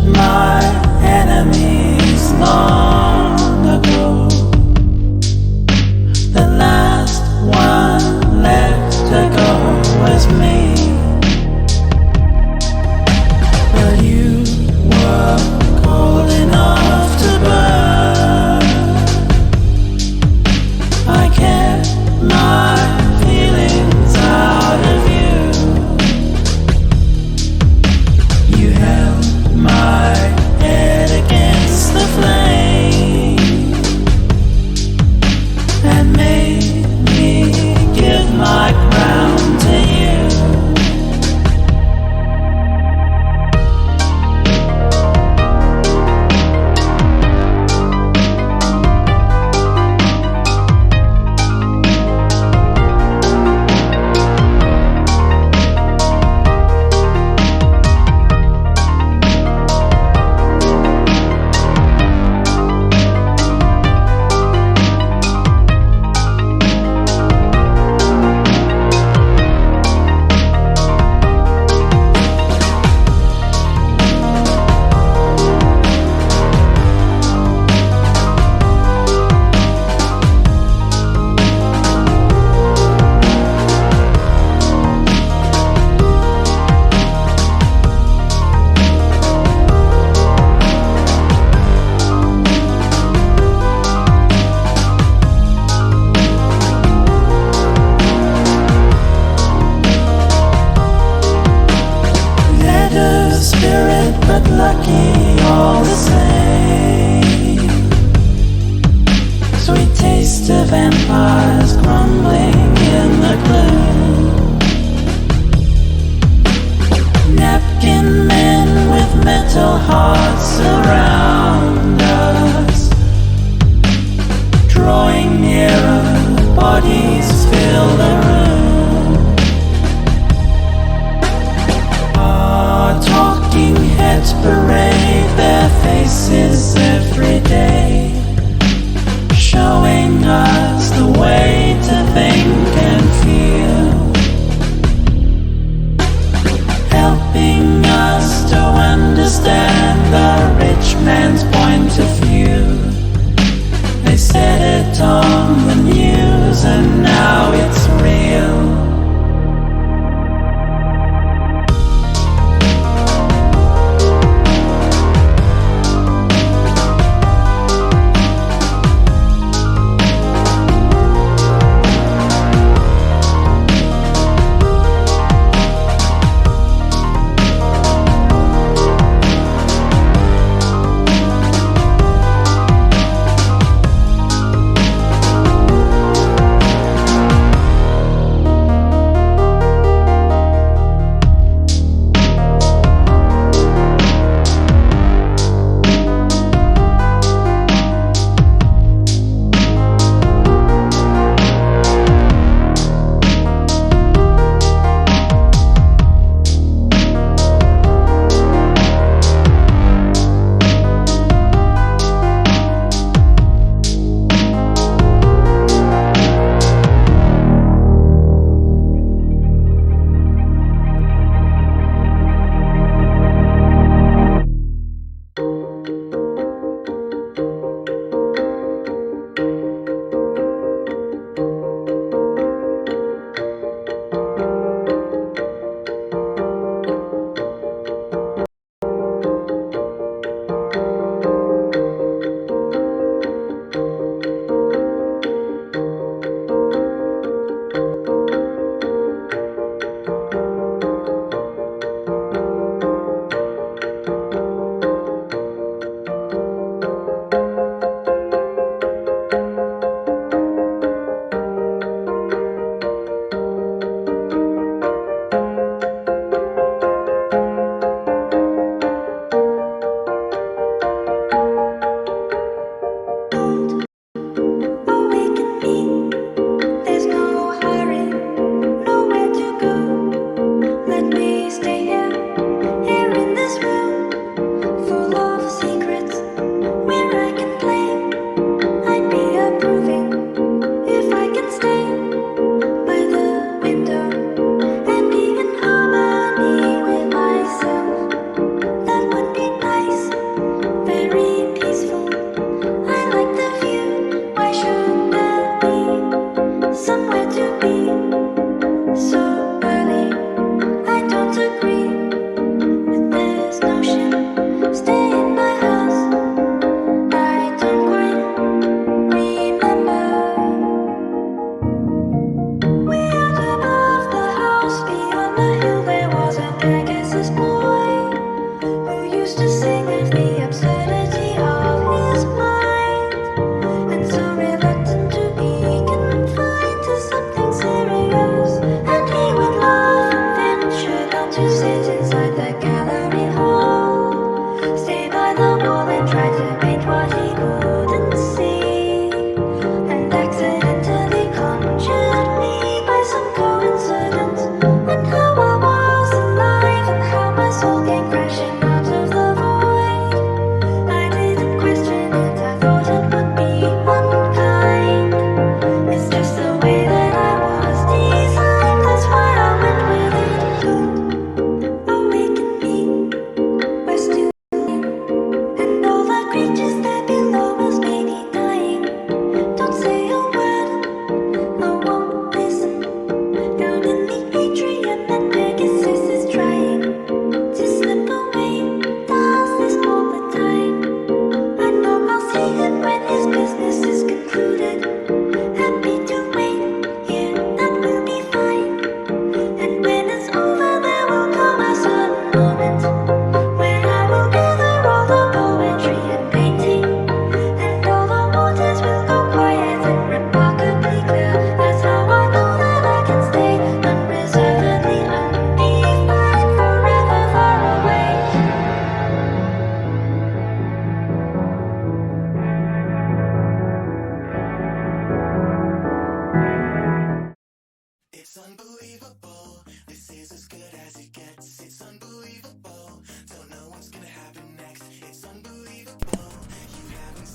my enemies long ago. The last one left to go was me. But you were cold enough to burn. I kept my feelings out of you. You held my head against the flame and made me give my crown to you. Spirit, but lucky all the same. Sweet taste of vampires crumbling in the gloom. Napkin men with metal hearts around us, drawing nearer, bodies fill the room. Talking heads parade their faces every day, showing us the way to think and feel, helping us to understand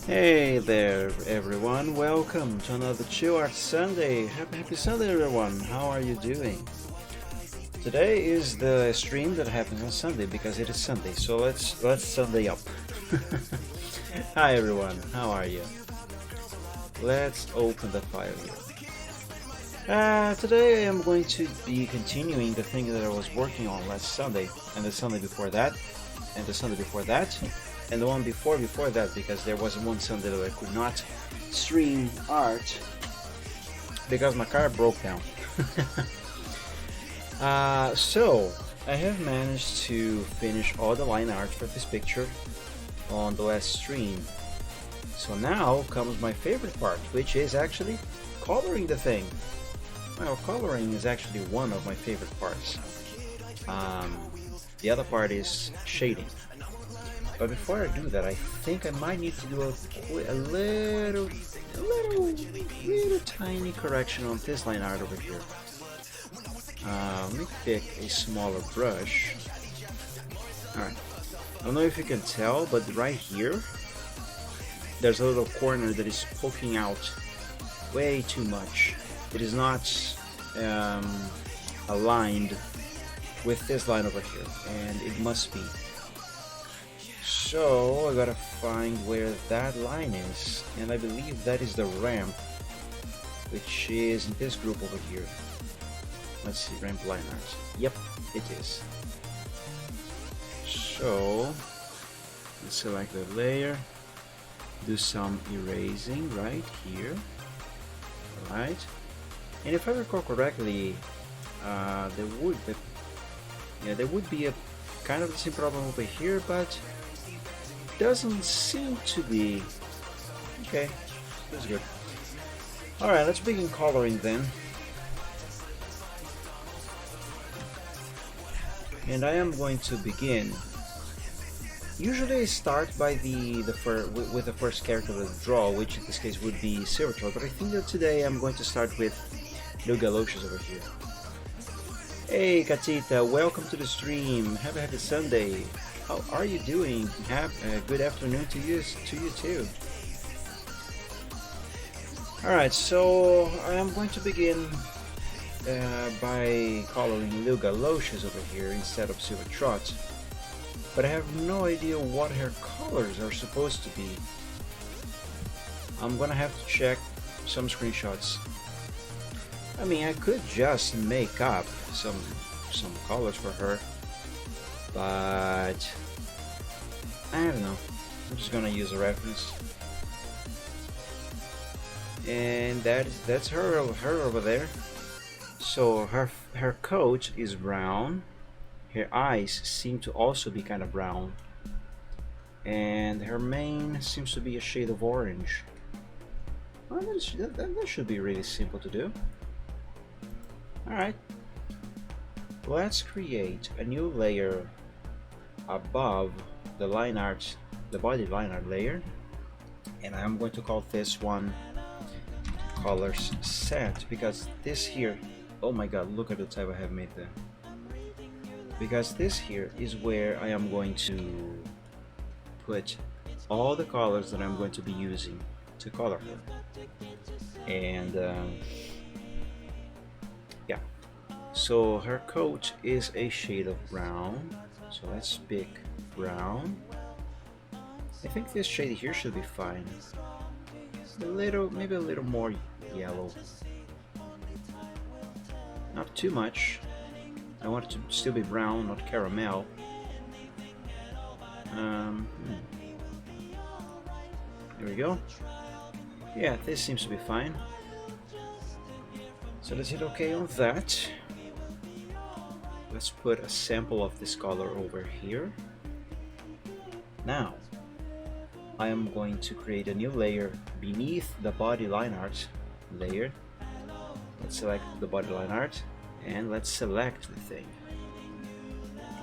Hey there, everyone. Welcome to another Chill Art Sunday. Happy Sunday, everyone. How are you doing? Today is the stream that happens on Sunday because it is Sunday. So let's Sunday up. Hi, everyone. How are you? Let's open the file here. Today I am going to be continuing the thing that I was working on last Sunday, and the Sunday before that, and the Sunday before that, and the one before that, because there was one Sunday that I could not stream art because my car broke down. So I have managed to finish all the line art for this picture on the last stream. So now comes my favorite part, which is actually coloring the thing. Well, coloring is actually one of my favorite parts. The other part is shading. But before I do that, I think I might need to do a little tiny correction on this line art over here. Let me pick a smaller brush. Alright, I don't know if you can tell, but right here, there's a little corner that is poking out way too much. It is not aligned with this line over here, and it must be. So I gotta find where that line is, and I believe that is the ramp, which is in this group over here. Let's see, ramp line art. Yep, it is. So let's select the layer, do some erasing right here. Alright, and if I recall correctly, there would be a kind of the same problem over here, but doesn't seem to be. Okay, that's good. Alright, let's begin coloring then. And I am going to begin. Usually I start by with the first character of the draw, which in this case would be Silverthroat, but I think that today I'm going to start with Lugalocious over here. Hey Katita, welcome to the stream. Have a happy Sunday. How are you doing? Good afternoon to you too. Alright, so I am going to begin by coloring Lugalocious over here instead of Silverthroat. But I have no idea what her colors are supposed to be. I'm gonna have to check some screenshots. I mean, I could just make up some colors for her, but I don't know. I'm just gonna use a reference, and that's her over there. So her coat is brown. Her eyes seem to also be kind of brown, and her mane seems to be a shade of orange. Well, that should be really simple to do. Alright, let's create a new layer above the line art, the body line art layer, and I'm going to call this one colors set, because this here, oh my god, look at the type I have made there. Because this here is where I am going to put all the colors that I'm going to be using to color her. And yeah, so her coat is a shade of brown, so let's pick brown. I think this shade here should be fine. Maybe a little more yellow, not too much. I want it to still be brown, not caramel. There we go. Yeah, this seems to be fine. So let's hit OK on that. Let's put a sample of this color over here. Now, I am going to create a new layer beneath the body line art layer. Let's select the body line art, and let's select the thing.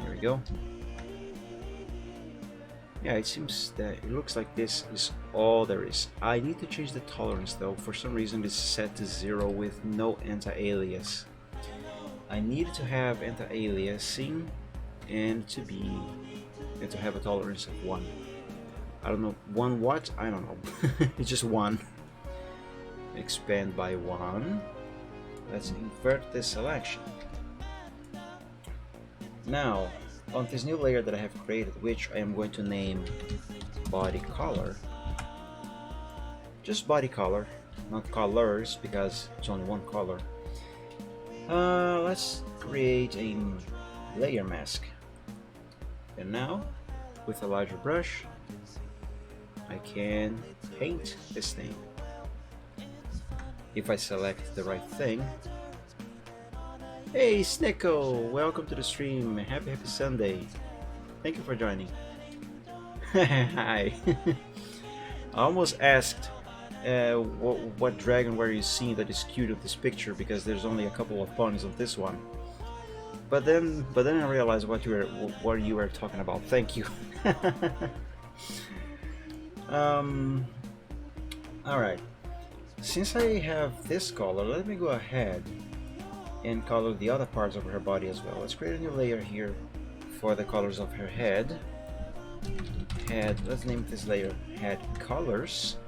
There we go. Yeah, it looks like this is all there is. I need to change the tolerance though. For some reason it's set to 0 with no anti-alias. I need to have anti-aliasing and to have a tolerance of 1. I don't know, one what? I don't know. It's just one. Expand by one. Let's invert this selection. Now, on this new layer that I have created, which I am going to name body color, just body color, not colors, because it's only one color. Let's create a layer mask. And now, with a larger brush, I can paint this thing. If I select the right thing. Hey Snicko, welcome to the stream. Happy Sunday. Thank you for joining. Hi. I almost asked what dragon were you seeing that is cute of this picture, because there's only a couple of ponies of this one. But then I realized what you were talking about. Thank you. Alright. Since I have this color, let me go ahead and color the other parts of her body as well. Let's create a new layer here for the colors of her head. Head, let's name this layer head colors,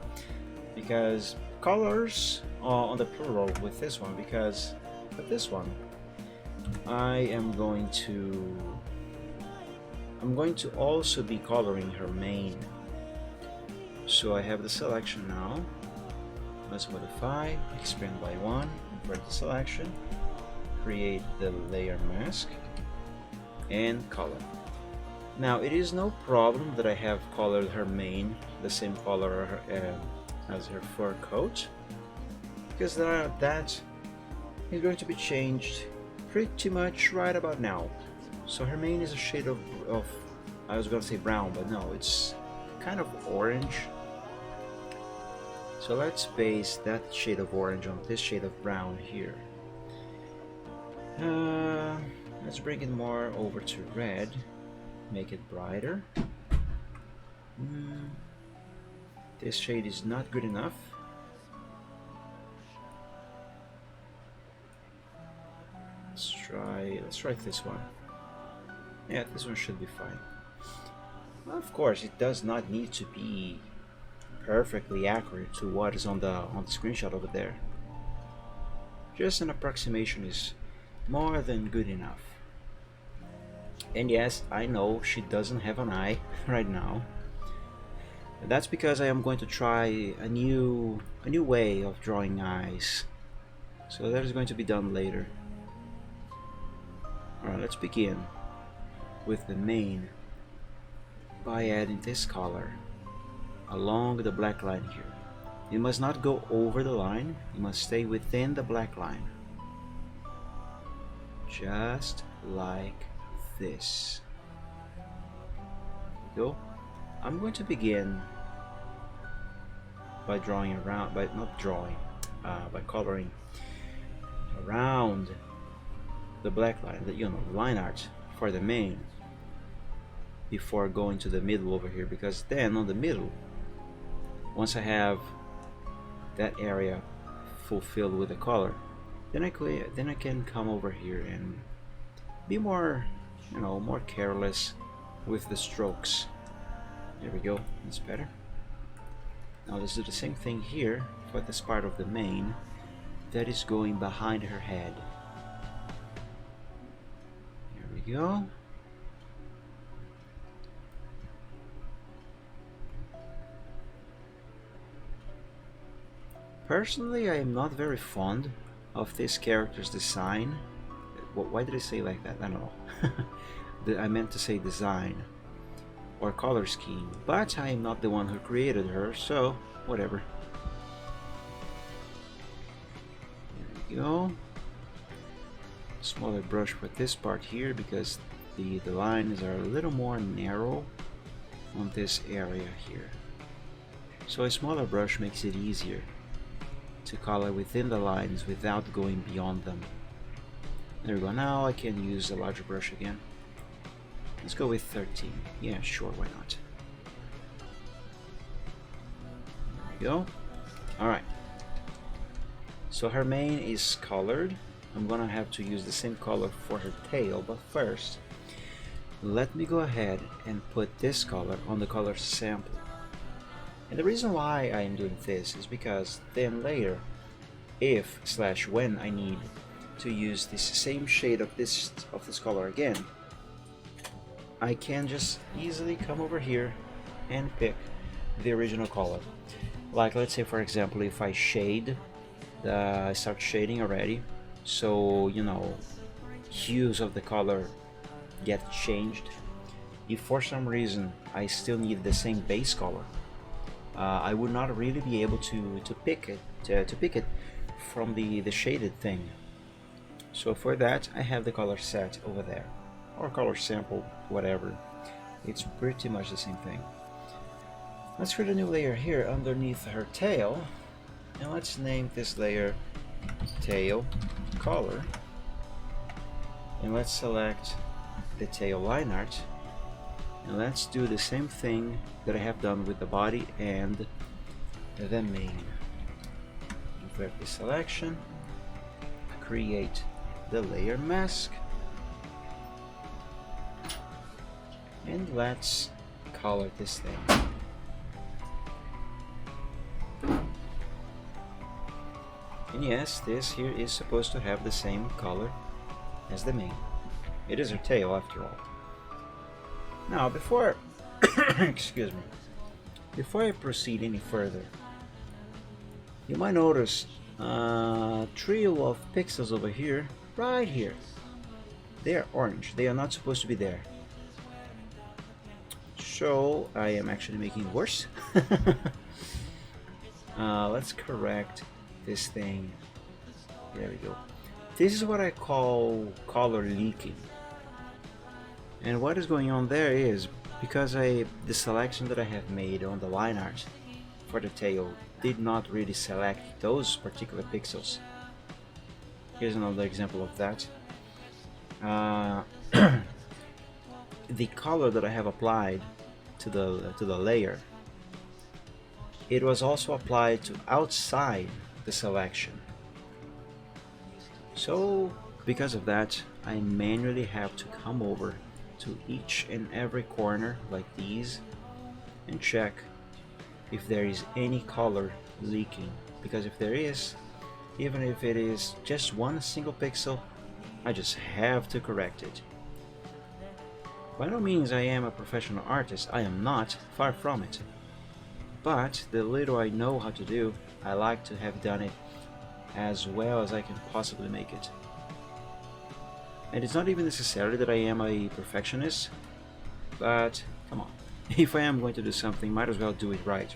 because colors are on the plural with this one, because with this one I'm going to also be coloring her mane. So I have the selection now. Let's modify, expand by one, invert the selection, create the layer mask, and color. Now it is no problem that I have colored her mane the same color as her fur coat, because that is going to be changed pretty much right about now. So her mane is a shade of I was going to say brown, but no, it's kind of orange. So let's base that shade of orange on this shade of brown here. Let's bring it more over to red, make it brighter. This shade is not good enough. Let's try this one. Yeah, this one should be fine. Well, of course, it does not need to be perfectly accurate to what is on the screenshot over there. Just an approximation is more than good enough. And yes, I know she doesn't have an eye right now. That's because I am going to try a new way of drawing eyes. So that is going to be done later. Alright, let's begin with the mane by adding this color along the black line here. You must not go over the line, you must stay within the black line. Just like this. There you go. I'm going to begin by drawing around, by coloring around the black line, the line art for the mane, before going to the middle over here, because then on the middle, once I have that area fulfilled with the color, then I can come over here and be more, more careless with the strokes. There we go, that's better. Now let's do the same thing here for this part of the mane that is going behind her head. Here we go. Personally, I am not very fond of this character's design. Why did I say like that? I don't know. I meant to say design or color scheme, but I am not the one who created her, so whatever. There we go. Smaller brush for this part here, because the lines are a little more narrow on this area here. So a smaller brush makes it easier to color within the lines without going beyond them. There we go. Now I can use a larger brush again. Let's go with 13. Yeah, sure, why not? There we go. Alright. So her mane is colored. I'm gonna have to use the same color for her tail, but first, let me go ahead and put this color on the color sample. And the reason why I am doing this is because then later, if slash when I need to use this same shade of this color again, I can just easily come over here and pick the original color. Like, let's say for example, if I shade, I start shading already, so you know, hues of the color get changed. If for some reason I still need the same base color, I would not really be able to pick it from the shaded thing. So for that, I have the color set over there, or color sample, whatever. It's pretty much the same thing. Let's create a new layer here underneath her tail, and let's name this layer tail color, and let's select the tail line art, and let's do the same thing that I have done with the body and the mane. Invert the selection, create the layer mask, and let's color this thing. And yes, this here is supposed to have the same color as the mane. It is her tail after all. Now before excuse me, before I proceed any further, you might notice a trio of pixels over here, right here. They are orange. They are not supposed to be there. So I am actually making it worse. Let's correct this thing. There we go. This is what I call color leaking. And what is going on there is because the selection that I have made on the line art for the tail did not really select those particular pixels. Here's another example of that. The color that I have applied to the layer, it was also applied to outside the selection. So because of that, I manually have to come over to each and every corner like these and check if there is any color leaking, because if there is, even if it is just one single pixel, I just have to correct it. By no means I am a professional artist, I am not, far from it. But the little I know how to do, I like to have done it as well as I can possibly make it. And it's not even necessarily that I am a perfectionist, but come on, if I am going to do something, might as well do it right?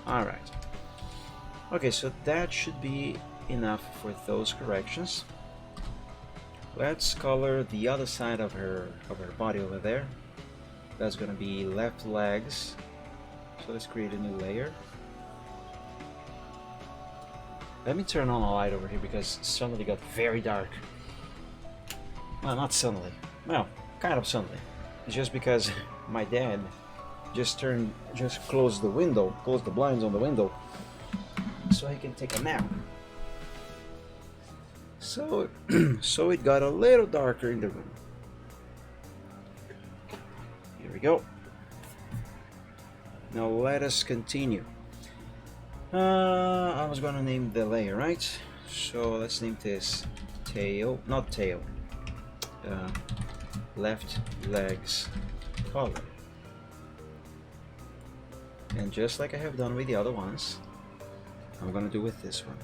Alright. Okay, so that should be enough for those corrections. Let's color the other side of her body over there. That's gonna be left legs. So let's create a new layer. Let me turn on a light over here because it suddenly got very dark. Well, not suddenly. Well, kind of suddenly. It's just because my dad just closed the window, closed the blinds on the window, so he can take a nap. So, so it got a little darker in the room. Here we go. Now let us continue. I was gonna name the layer, right? So let's name this tail, not tail. Left legs color. And just like I have done with the other ones, I'm gonna do with this one.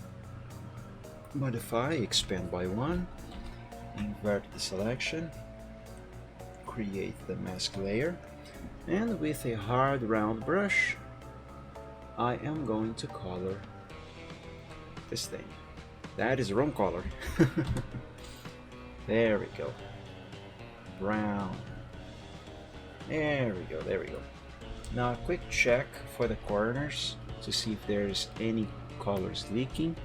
Modify, expand by 1, invert the selection, create the mask layer, and with a hard round brush, I am going to color this thing. That is the wrong color. There we go. Brown. There we go, there we go. Now a quick check for the corners to see if there's any colors leaking.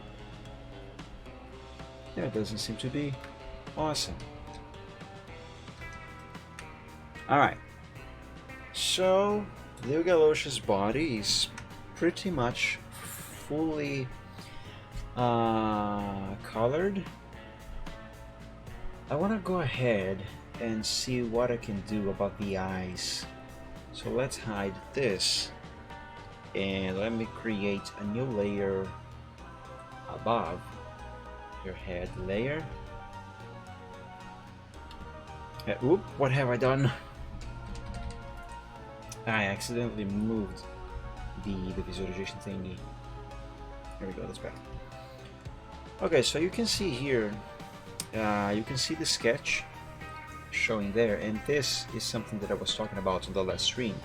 There doesn't seem to be. Awesome. Alright. So, Leo Galosha's body is pretty much fully colored. I want to go ahead and see what I can do about the eyes. So let's hide this And let me create a new layer above your head layer. Oop, what have I done? I accidentally moved the visualization thingy. There we go, that's better. Okay, so you can see here, you can see the sketch showing there, and this is something that I was talking about on the last stream.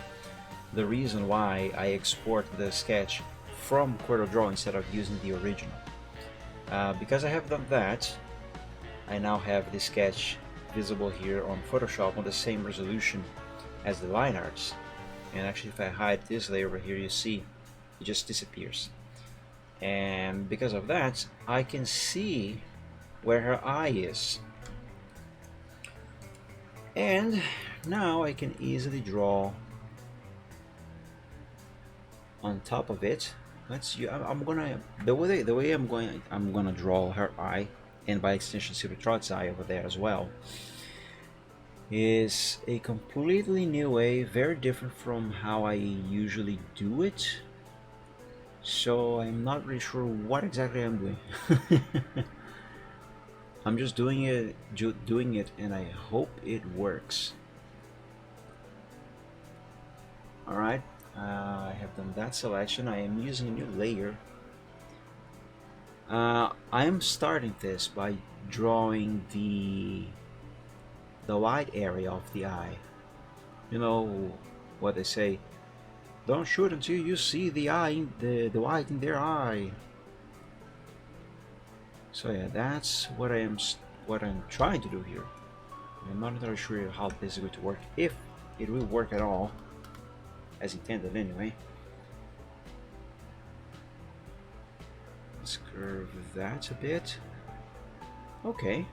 The reason why I export the sketch from CorelDRAW instead of using the original. Because I have done that, I now have the sketch visible here on Photoshop on the same resolution as the line arts. And actually, if I hide this layer over here, you see it just disappears. And because of that, I can see where her eye is. And now I can easily draw on top of it. I'm gonna the way I'm gonna draw her eye, and by extension Silvertrot's eye over there as well, is a completely new way, very different from how I usually do it. So I'm not really sure what exactly I'm doing. I'm just doing it, and I hope it works. Alright, I have done that selection. I am using a new layer. I am starting this by drawing the wide area of the eye. You know what they say, don't shoot until you see the eye, the white in their eye. So yeah, that's what I'm trying to do here. I'm not entirely sure how this is going to work, if it will work at all, as intended anyway. Let's curve that a bit. Okay,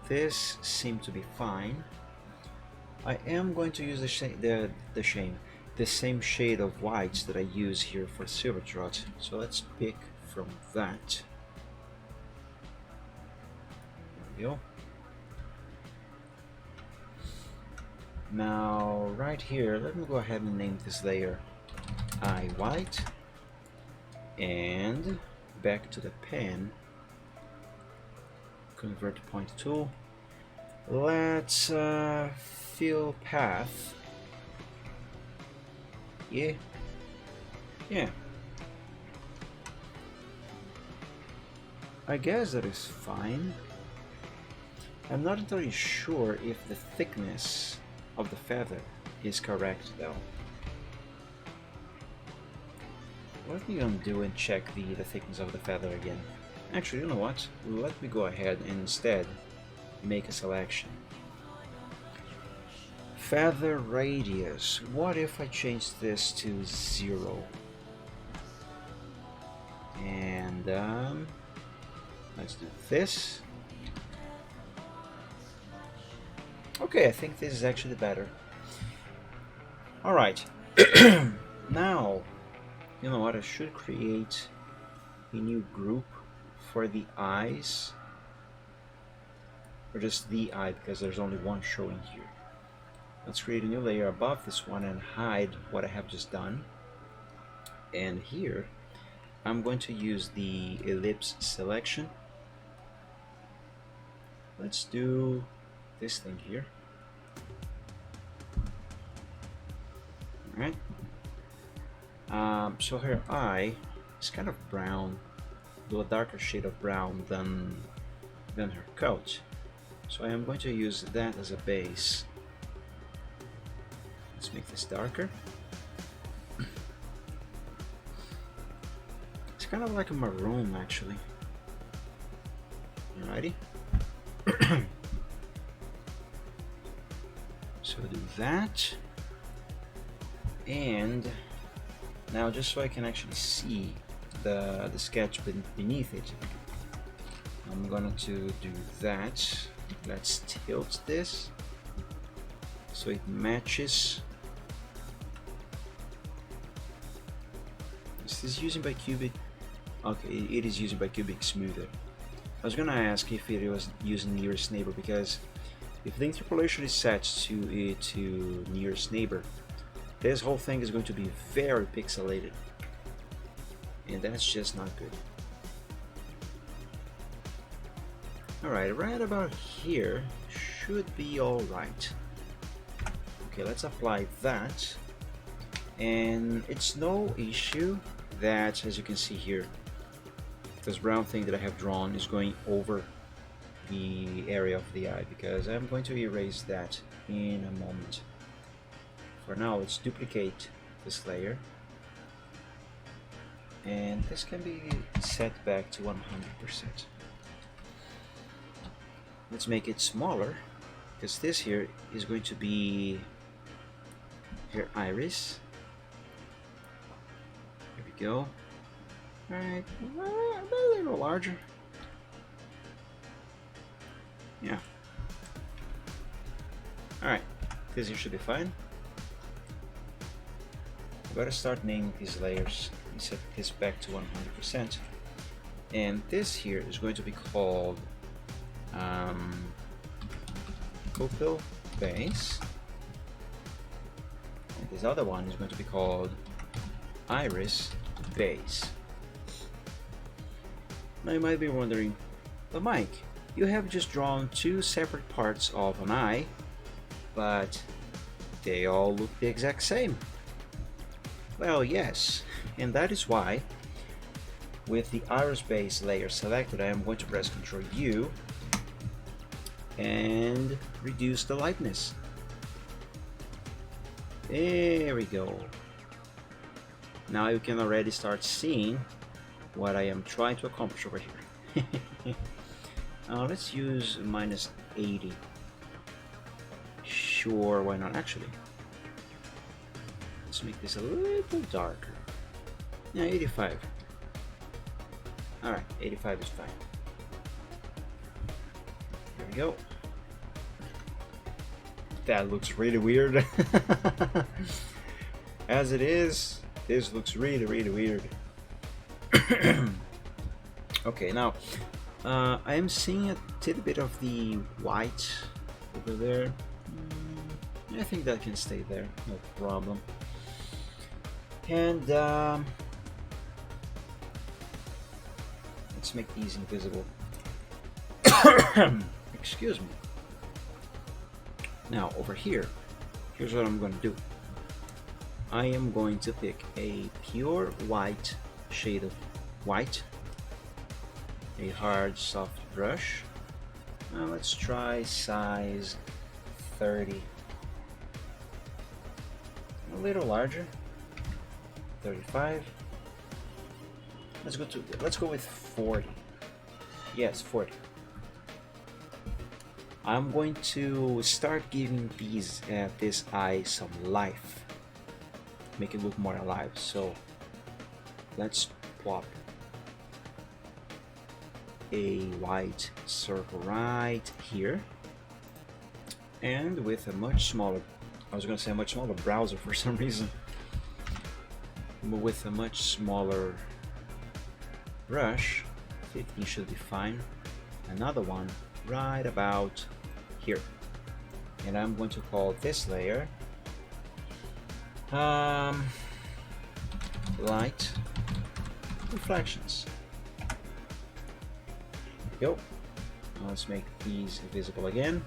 this seems to be fine. I am going to use the same shade of whites that I use here for Silvertrot. So let's pick from that. There we go. Now right here, let me go ahead and name this layer eye white, and back to the pen, convert to point tool. Let's fill path. Yeah. I guess that is fine. I'm not entirely sure if the thickness of the feather is correct though. Let me undo and check the thickness of the feather again. Actually, you know what? Let me go ahead and instead make a selection. Feather radius. What if I change this to 0? And let's do this. Okay, I think this is actually better. Alright. Now, you know what? I should create a new group for the eyes. Or just the eye, because there's only one showing here. Let's create a new layer above this one and hide what I have just done. And here, I'm going to use the ellipse selection. Let's do this thing here. Alright. So her eye is kind of brown, though a darker shade of brown than her coat. So I am going to use that as a base. Let's make this darker. It's kind of like a maroon actually. Alrighty. So do that. And now, just so I can actually see the sketch beneath it, I'm going to do that. Let's tilt this so it matches. Is this using Bicubic? Okay, it is using Bicubic Smoother. I was gonna ask if it was using Nearest Neighbor, because if the interpolation is set to Nearest Neighbor, this whole thing is going to be very pixelated. and that's just not good. Alright, right about here should be alright. Okay, let's apply that. And it's no issue that, as you can see here, this brown thing that I have drawn is going over the area of the eye, because I'm going to erase that in a moment. For now, let's duplicate this layer, and this can be set back to 100%. Let's make it smaller, because this here is going to be her iris. Here we go. Alright, a little larger. Yeah. Alright, this here should be fine. I gotta start naming these layers and set this back to 100%. And this here is going to be called pupil base. And this other one is going to be called iris base. Now you might be wondering, but Mike, you have just drawn two separate parts of an eye, but they all look the exact same. Well, yes, and that is why with the iris base layer selected, I am going to press Ctrl U and reduce the lightness. There we go. Now you can already start seeing what I am trying to accomplish over here. Let's use -80. Sure, why not? Actually, let's make this a little darker. Yeah, 85. Alright, 85 is fine. There we go. That looks really weird. As it is, this looks really, really weird. Okay, now I am seeing a little bit of the white over there. I think that can stay there, no problem. And let's make these invisible. Excuse me. Now over here, here's what I'm going to do. I am going to pick a pure white shade of white, a hard soft brush. Now let's try size 30. A little larger, 35. Let's go with 40. Yes, 40. I'm going to start giving this eye some life, make it look more alive. So let's plop a white circle right here, and with a much smaller, I was going to say a much smaller browser for some reason, but with a much smaller brush, 50 should be fine. Another one right about here, and I'm going to call this layer light reflections. There we go. Now let's make these visible again.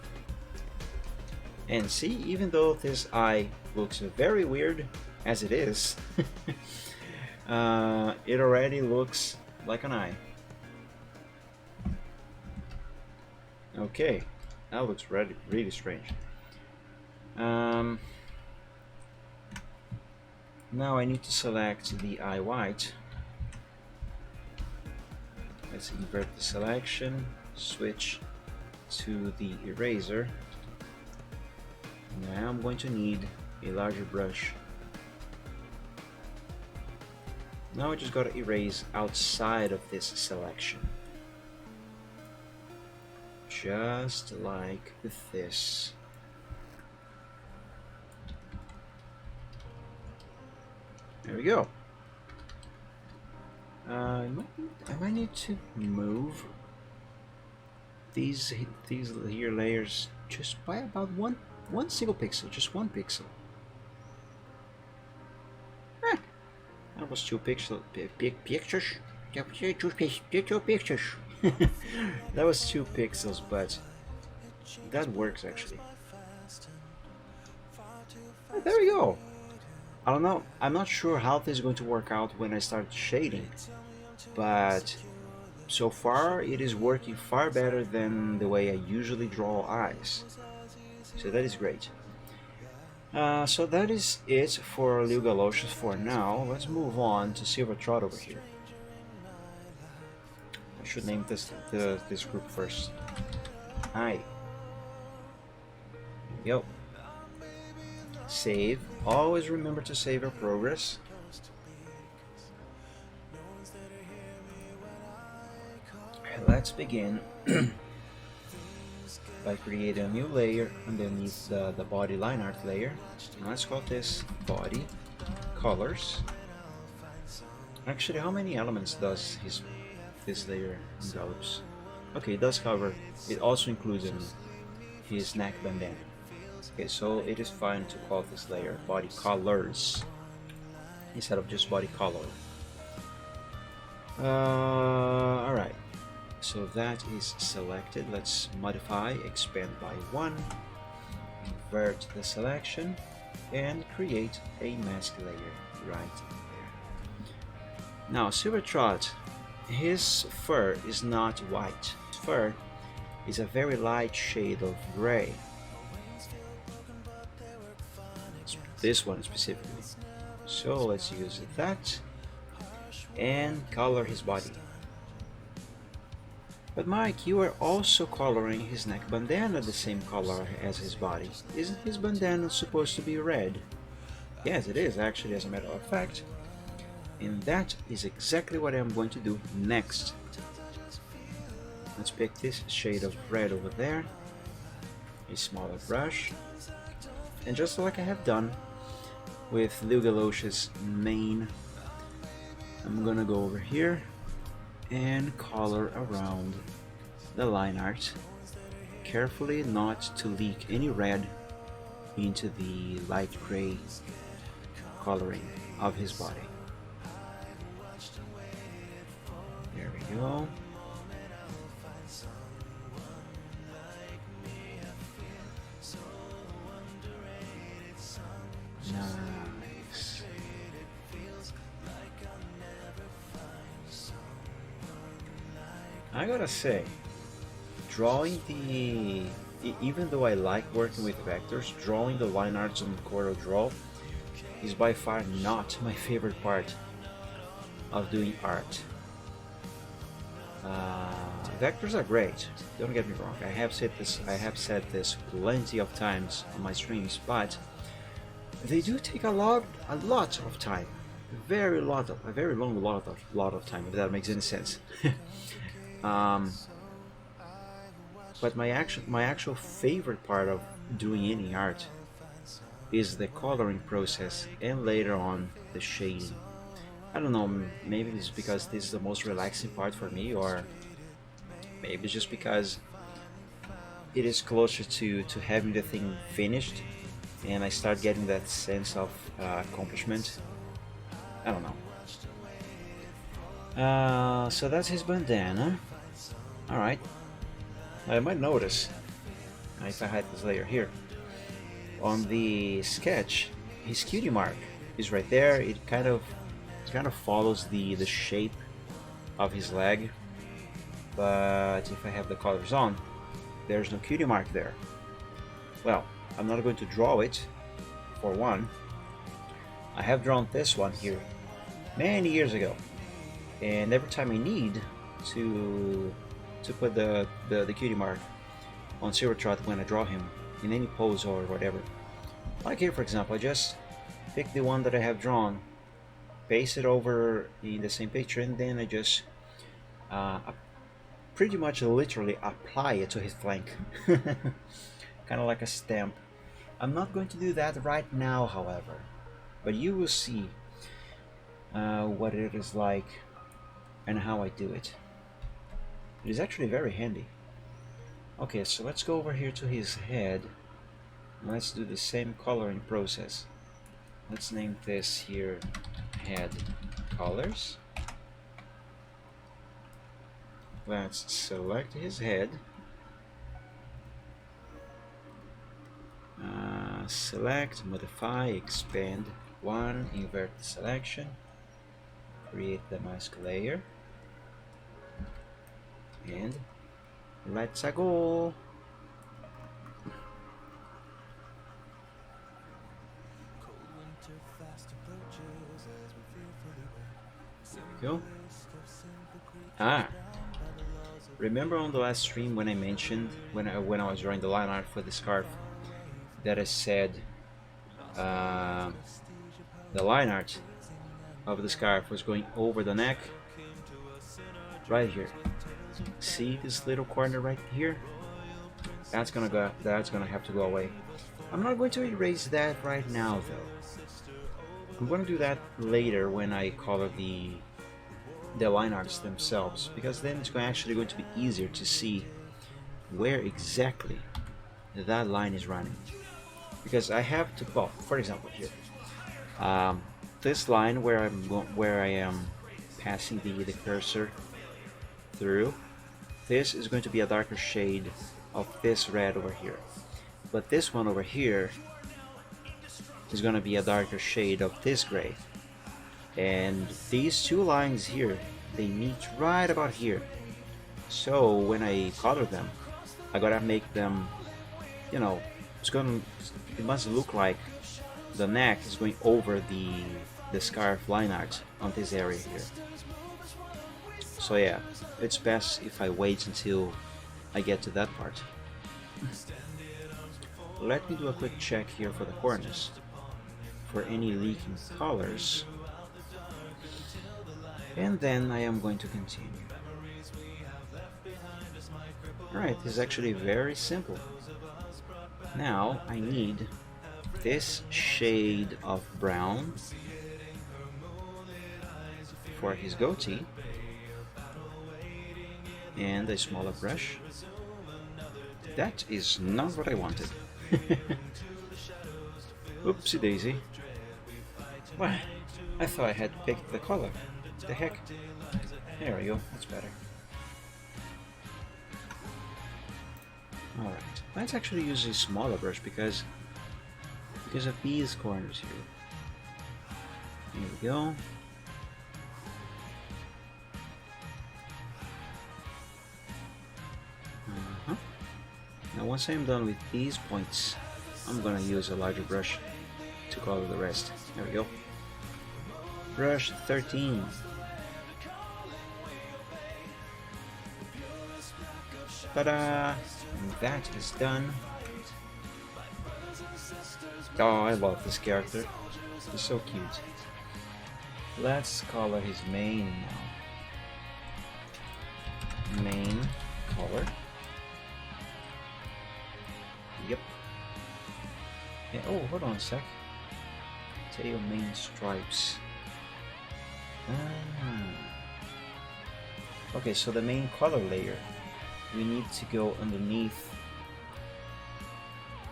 And see, even though this eye looks very weird as it is, it already looks like an eye. Okay, that looks really strange. Now I need to select the eye white. Let's invert the selection, switch to the eraser. Now I'm going to need a larger brush. Now I just gotta erase outside of this selection. Just like this. There we go. I might need to move these here layers just by about one single pixel, just one pixel. That was two pictures. Two pictures. That was 2 pixels, but that works actually. Oh, there we go. I don't know. I'm not sure how this is going to work out when I start shading, but so far it is working far better than the way I usually draw eyes. So that is great. So that is it for Lil Galoshes for now. Let's move on to Silvertrot over here. I should name this group first. Hi. Yo. Save. Always remember to save your progress. Let's begin by creating a new layer underneath the body line art layer. And let's call this body colors. Actually, how many elements does this layer envelops? Okay, it does cover. It also includes his neck bandana. Okay, so it is fine to call this layer body colors instead of just body color. Alright, so that is selected. Let's modify, expand by 1, invert the selection, and create a mask layer right there. Now, Silvertrot, his fur is not white. His fur is a very light shade of gray. This one specifically. So let's use that and color his body. But Mike, you are also coloring his neck bandana the same color as his body. Isn't his bandana supposed to be red? Yes, it is actually, as a matter of fact. And that is exactly what I'm going to do next. Let's pick this shade of red over there, a smaller brush, and just like I have done with Lil Galoshes' mane, I'm gonna go over here and color around the line art, carefully not to leak any red into the light gray coloring of his body. There we go. Nice. I gotta say, drawing even though I like working with vectors, drawing the line arts on CorelDRAW is by far not my favorite part of doing art. Vectors are great, don't get me wrong. I have said this plenty of times on my streams, but they do take a lot of time, a very long lot of time, if that makes any sense. But my actual favorite part of doing any art is the coloring process and later on the shading. I don't know, maybe it's because this is the most relaxing part for me, or maybe it's just because it is closer to having the thing finished and I start getting that sense of accomplishment. I don't know. So that's his bandana. Alright. I might notice, if I hide this layer here, on the sketch, his cutie mark is right there. It kind of follows the shape of his leg, but if I have the colors on, there's no cutie mark there. Well, I'm not going to draw it, for one. I have drawn this one here many years ago, and every time I need to put the cutie mark on Silvertrot when I draw him in any pose or whatever, like here for example, I just pick the one that I have drawn, paste it over in the same picture, and then I just pretty much literally apply it to his flank. Kind of like a stamp. I'm not going to do that right now, however, but you will see what it is like and how I do it. It is actually very handy. Okay, so let's go over here to his head. Let's do the same coloring process. Let's name this here head. colors. Let's select his head. Select, modify, expand one, invert the selection, create the mask layer, and let's go. There we go. Remember on the last stream when I mentioned when I was drawing the line art for the scarf that I said the line art of the scarf was going over the neck? Right here. See this little corner right here? That's gonna have to go away. I'm not going to erase that right now though. I'm going to do that later when I color the line arts themselves, because then it's actually going to be easier to see where exactly that line is running. Because I have to, well, for example here, this line where I am passing the cursor through, this is going to be a darker shade of this red over here, but this one over here is going to be a darker shade of this gray, and these two lines here, they meet right about here. So when I color them, I gotta make them, you know, it must look like the neck is going over the scarf line art on this area here. So yeah, it's best if I wait until I get to that part. Let me do a quick check here for the corners for any leaking colors, and then I am going to continue. Alright, this is actually very simple. Now I need this shade of brown for his goatee and a smaller brush. That is not what I wanted. Oopsie daisy. Well, I thought I had picked the color. What the heck? There we go, that's better. Alright, let's actually use a smaller brush because of these corners here. Here we go. Now once I'm done with these points, I'm gonna use a larger brush to color the rest. There we go. Brush 13. Ta-da! And that is done. Oh, I love this character. He's so cute. Let's color his mane now. Mane color. Yep. Yeah, oh, hold on a sec. Tail mane stripes. Okay, so the main color layer, we need to go underneath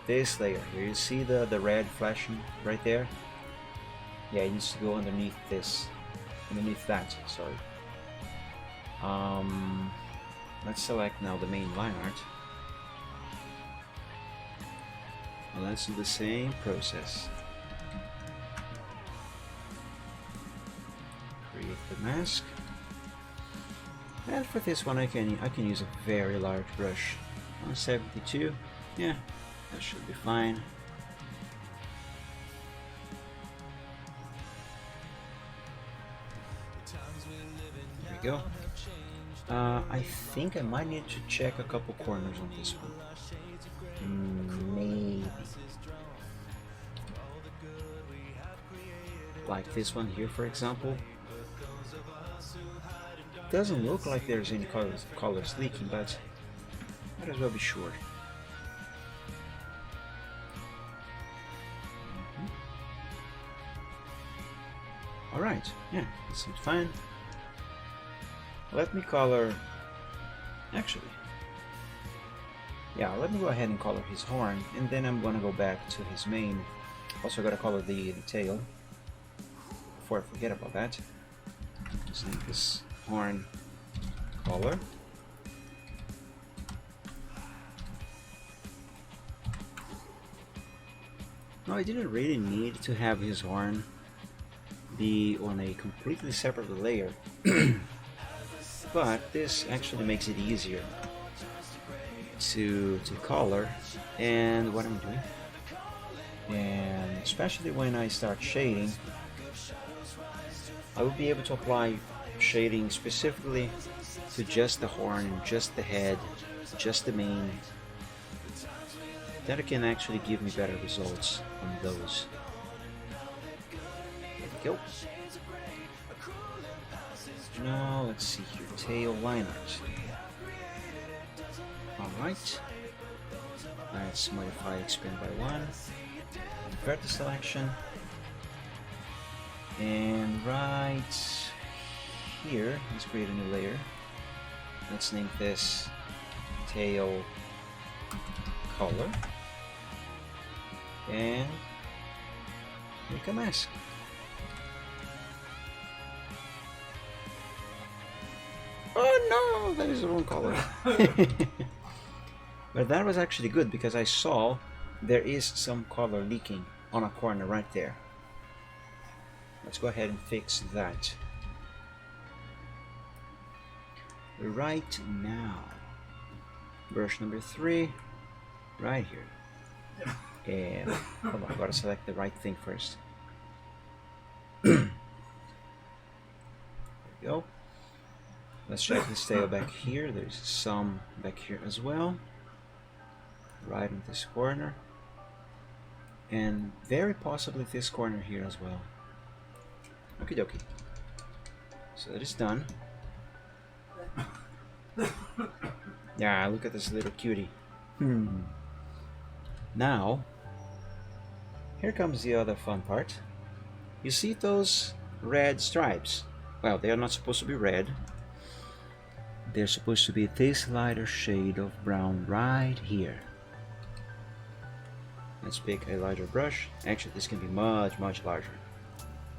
this layer here. You see the red flashing right there? Yeah, it needs to go underneath this, underneath that, sorry. Let's select now the main line art. And let's do the same process. Create the mask. And for this one I can use a very large brush. 172. Yeah, that should be fine. There we go. I think I might need to check a couple corners on this one. Maybe. Like this one here, for example. Doesn't look like there's any colors leaking, but might as well be sure. Alright, yeah, that seems fine. Let me color... Actually, yeah, let me go ahead and color his horn, and then I'm gonna go back to his mane. Also gotta color the tail, before I forget about that. Let's name this horn color. No, I didn't really need to have his horn be on a completely separate layer, but this actually makes it easier to color and what I'm doing, and especially when I start shading, I will be able to apply shading specifically to just the horn, just the head, just the mane. That can actually give me better results on those. There we go. Now let's see here, tail liners. Alright. Let's modify expand by 1. Invert the selection. And right here, let's create a new layer. Let's name this tail color. And make a mask. Oh no, that is the wrong color. But that was actually good because I saw there is some color leaking on a corner right there. Let's go ahead and fix that. Right now, brush number 3, right here. And hold on, I gotta select the right thing first. There we go. Let's check this tail back here. There's some back here as well. Right in this corner. And very possibly this corner here as well. Okie dokie. So that is done. Yeah, look at this little cutie. Now, here comes the other fun part. You see those red stripes? Well, they are not supposed to be red. They're supposed to be this lighter shade of brown right here. Let's pick a lighter brush. Actually, this can be much larger.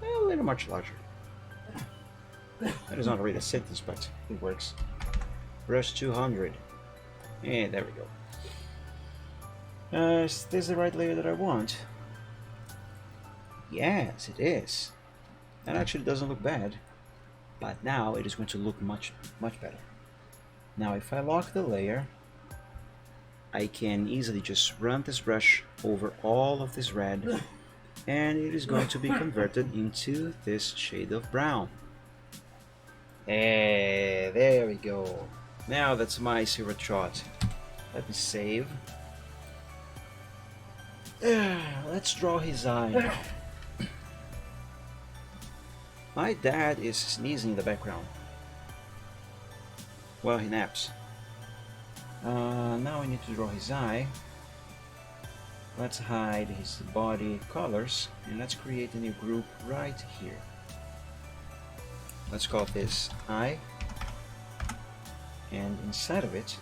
A little much larger. That is not really a sentence, but it works. Brush 200. And there we go. Is this the right layer that I want? Yes, it is. That actually doesn't look bad. But now it is going to look much better. Now if I lock the layer, I can easily just run this brush over all of this red, and it is going to be converted into this shade of brown. And there we go. Now that's my silver shot. Let me save. Let's draw his eye now. My dad is sneezing in the background while he naps. Now we need to draw his eye. Let's hide his body colors and let's create a new group right here. Let's call this eye, and inside of it,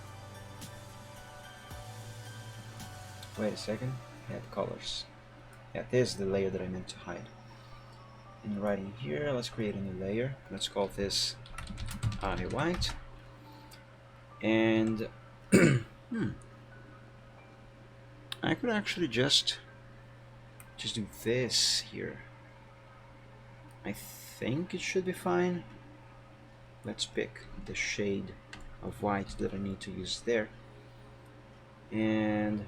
wait a second, head colors. Yeah, this is the layer that I meant to hide. And right in here, let's create a new layer. Let's call this eye white. And I could actually just do this here. I think it should be fine. Let's pick the shade of white that I need to use there. And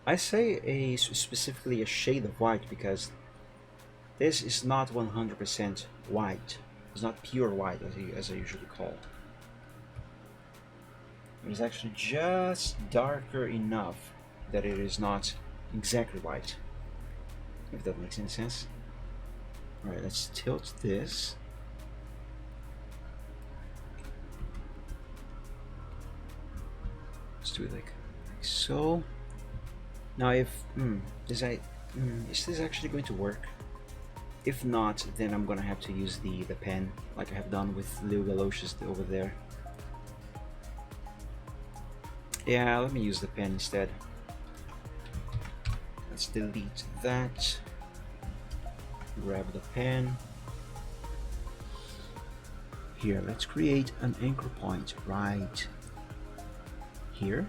I say specifically a shade of white because this is not 100% white. It's not pure white as I usually call. It is actually just darker enough that it is not exactly white, if that makes any sense. Alright, let's tilt this. Let's do it like so. Now if is this actually going to work? If not, then I'm gonna have to use the pen like I have done with Leo Galoshes over there. Yeah, let me use the pen instead. Let's delete that. Grab the pen. Here, let's create an anchor point right here,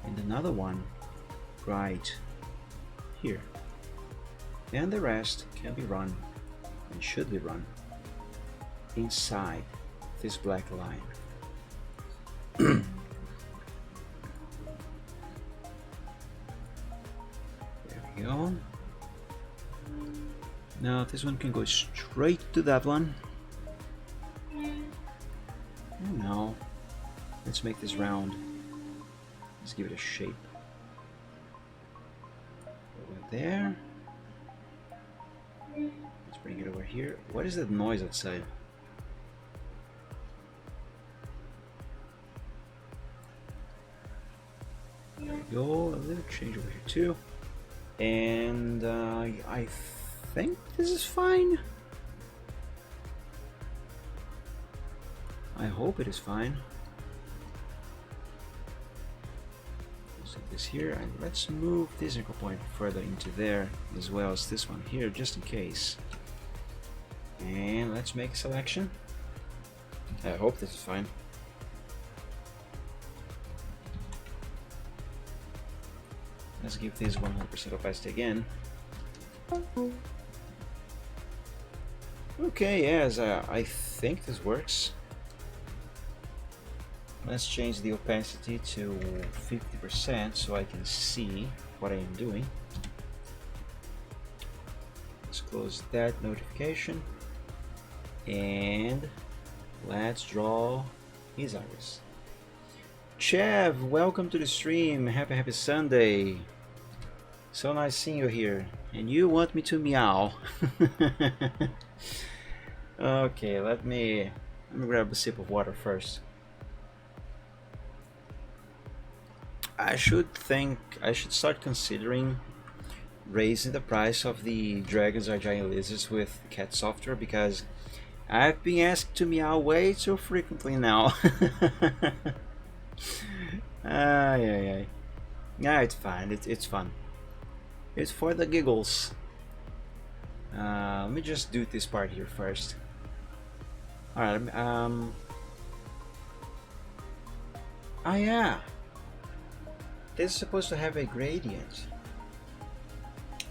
and another one right here, and the rest can be run and should be run inside this black line. There we go. Now this one can go straight to that one. And now let's make this round. Let's give it a shape. Over there. Let's bring it over here. What is that noise outside? There we go. A little change over here too. And I think this is fine. I hope it is fine. Let's set this here, and let's move this anchor point further into there as well as this one here, just in case. And let's make a selection. I hope this is fine. Let's give this 100% opacity again. Okay, yes, I think this works. Let's change the opacity to 50% so I can see what I am doing. Let's close that notification and let's draw his iris. Chev, welcome to the stream. Happy Sunday. So nice seeing you here. And you want me to meow. Okay, let me grab a sip of water first. I should start considering raising the price of the Dragons Are Giant Lizards with cat software, because I've been asked to meow way too frequently now. Yeah, it's fine. It's fun. It's for the giggles. Let me just do this part here first. Alright, oh yeah. This is supposed to have a gradient.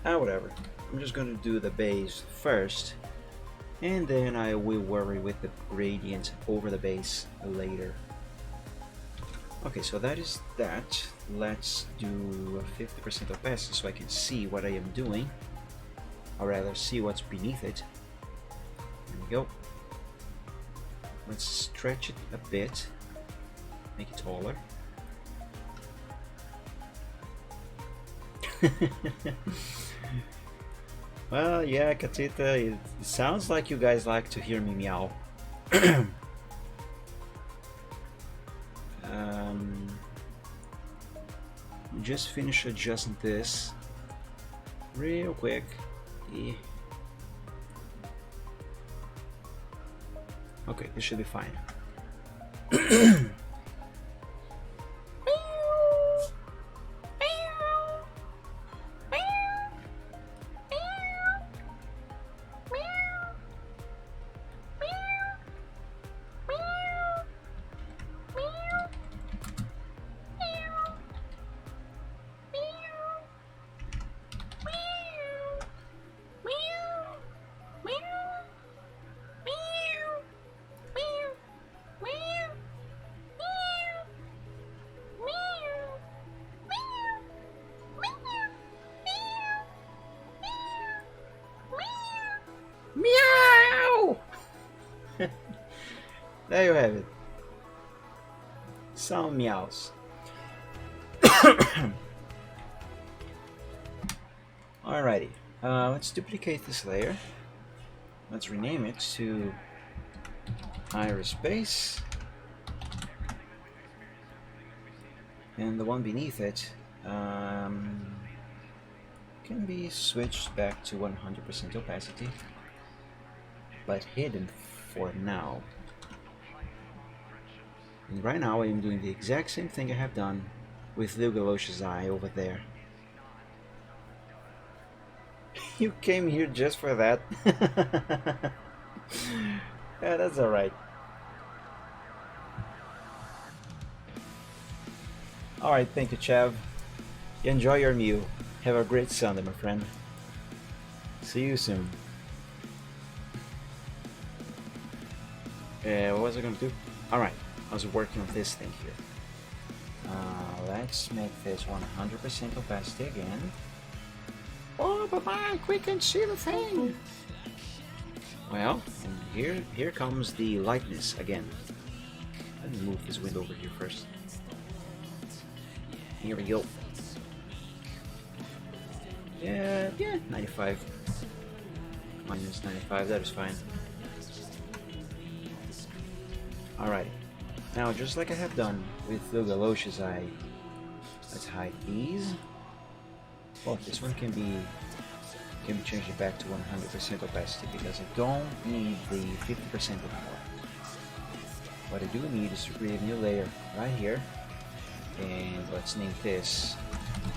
Whatever. I'm just going to do the base first, and then I will worry with the gradient over the base later. Okay, so that is that. Let's do a 50% opacity so I can see what I am doing, or rather see what's beneath it. There we go. Let's stretch it a bit, make it taller. Well, yeah, Katita, it sounds like you guys like to hear me meow. Just finish adjusting this real quick. Okay, this should be fine. There you have it. Some meows. Alrighty, let's duplicate this layer. Let's rename it to Iris Base. And the one beneath it can be switched back to 100% opacity, but hidden for now. And right now I am doing the exact same thing I have done with Lugalosha's eye over there. You came here just for that? Yeah, that's alright. Alright, thank you, Chav. Enjoy your meal. Have a great Sunday, my friend. See you soon. What was I gonna do? Alright, I was working on this thing here. Let's make this 100% opacity again. Oh, but Mike, we can see the thing! Well, and here comes the lightness again. Let me move this window over here first. Here we go. Yeah, 95. Minus 95, that is fine. Alright. Now, just like I have done with the Galoshes, let's hide these. Well, this one can be changed back to 100% opacity because I don't need the 50% anymore. What I do need is to create a new layer right here, and let's name this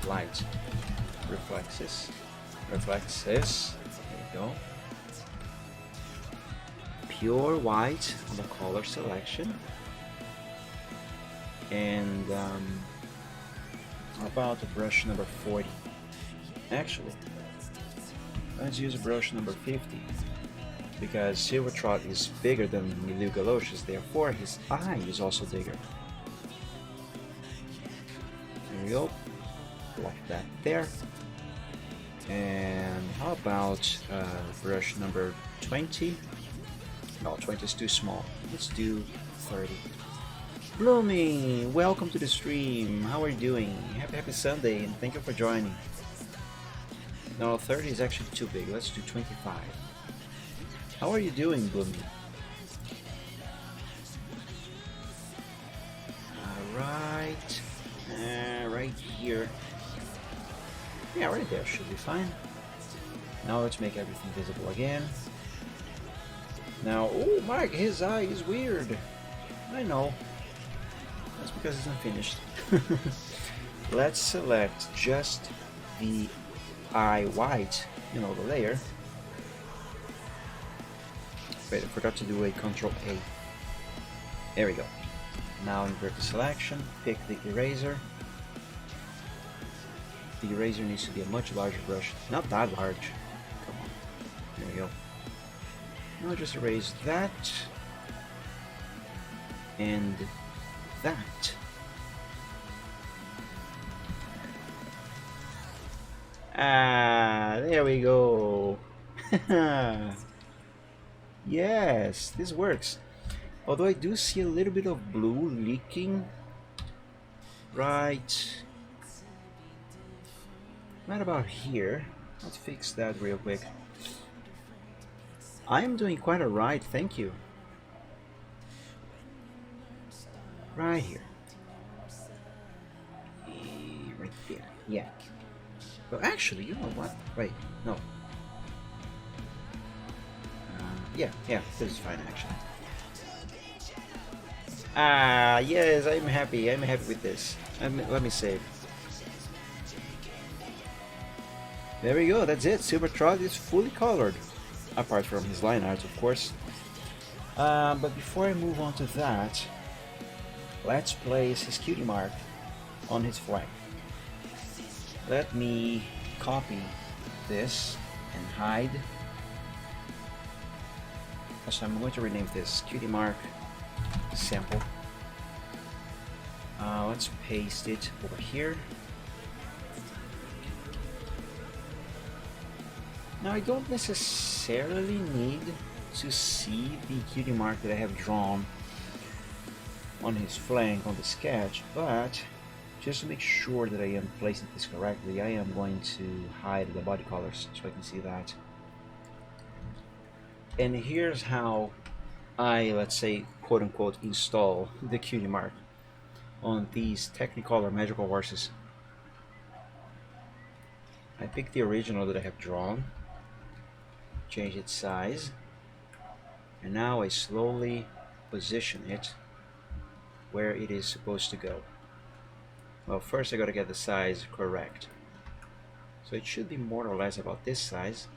light reflexes. Reflexes. There you go. Pure white on the color selection, and how about the brush number 40? Actually, let's use a brush number 50 because Silvertrot is bigger than Milu Galoshes, therefore his eye is also bigger. There we go, like that there. And how about brush number 20? No, 20 is too small. Let's do 30. Bloomy, welcome to the stream. How are you doing? Happy Sunday, and thank you for joining. No, 30 is actually too big. Let's do 25. How are you doing, Bloomy? Alright. Right here. Yeah, right there should be fine. Now let's make everything visible again. Now, oh, Mark, his eye is weird. I know. That's because it's unfinished. Let's select just the eye white, you know, the layer. Wait, I forgot to do a Control A. There we go. Now invert the selection, pick the eraser. The eraser needs to be a much larger brush, not that large. Come on. There we go. Now just erase that and that. Ah, there we go. Yes, this works. Although I do see a little bit of blue leaking right about here. Let's fix that real quick. I am doing quite alright, thank you. Right here. Right there, yeah. Well, actually, you know what? Wait, no. Yeah, this is fine actually. Ah, yes, I'm happy with this. Let me save. There we go, that's it. Silvertrot is fully colored. Apart from his line art, of course. But before I move on to that, let's place his cutie mark on his flag. Let me copy this and hide. So I'm going to rename this cutie mark sample. Let's paste it over here. Now I don't necessarily need to see the cutie mark that I have drawn on his flank on the sketch, but just to make sure that I am placing this correctly, I am going to hide the body colors so I can see that. And here's how I, let's say, quote unquote, install the cutie mark on these Technicolor Magical Horses. I pick the original that I have drawn, change its size, and now I slowly position it where it is supposed to go. Well, first I gotta get the size correct. So it should be more or less about this size.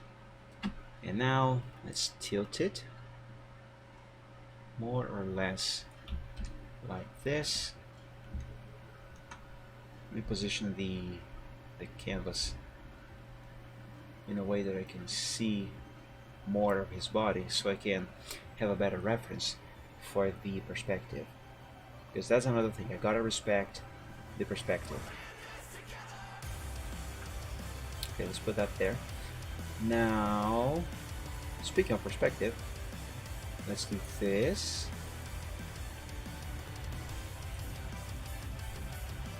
And now let's tilt it more or less like this. Let me position the canvas in a way that I can see more of his body, so I can have a better reference for the perspective, because that's another thing, I gotta respect the perspective. Okay, let's put that there. Now, speaking of perspective, let's do this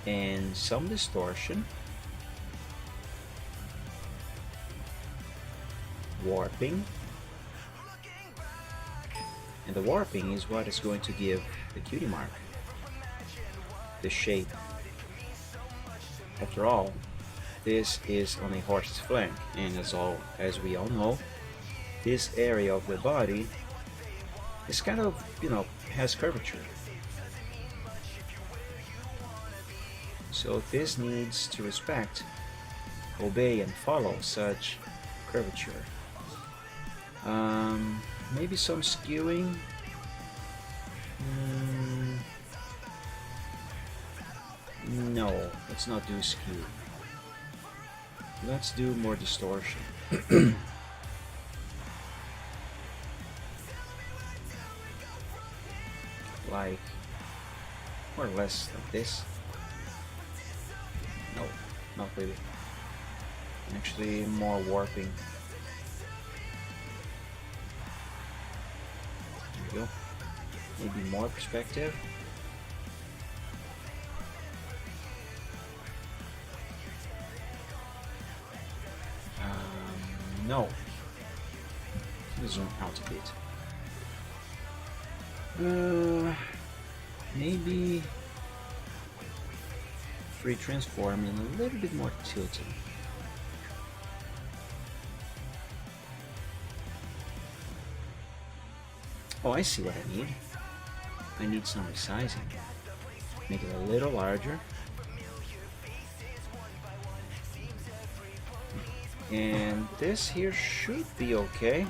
and some distortion, warping, and the warping is what is going to give the cutie mark the shape. After all, this is on a horse's flank, and as we all know, this area of the body is kind of, has curvature. So this needs to respect, obey, and follow such curvature. Maybe some skewing. No, let's not do skew. Let's do more distortion. Like, more or less like this. No, not really. Actually, more warping. There we go. Maybe more perspective. No. Zoom out a bit. Maybe free transform and a little bit more tilted. Oh, I see what I need. I need some resizing. Make it a little larger. And this here should be okay.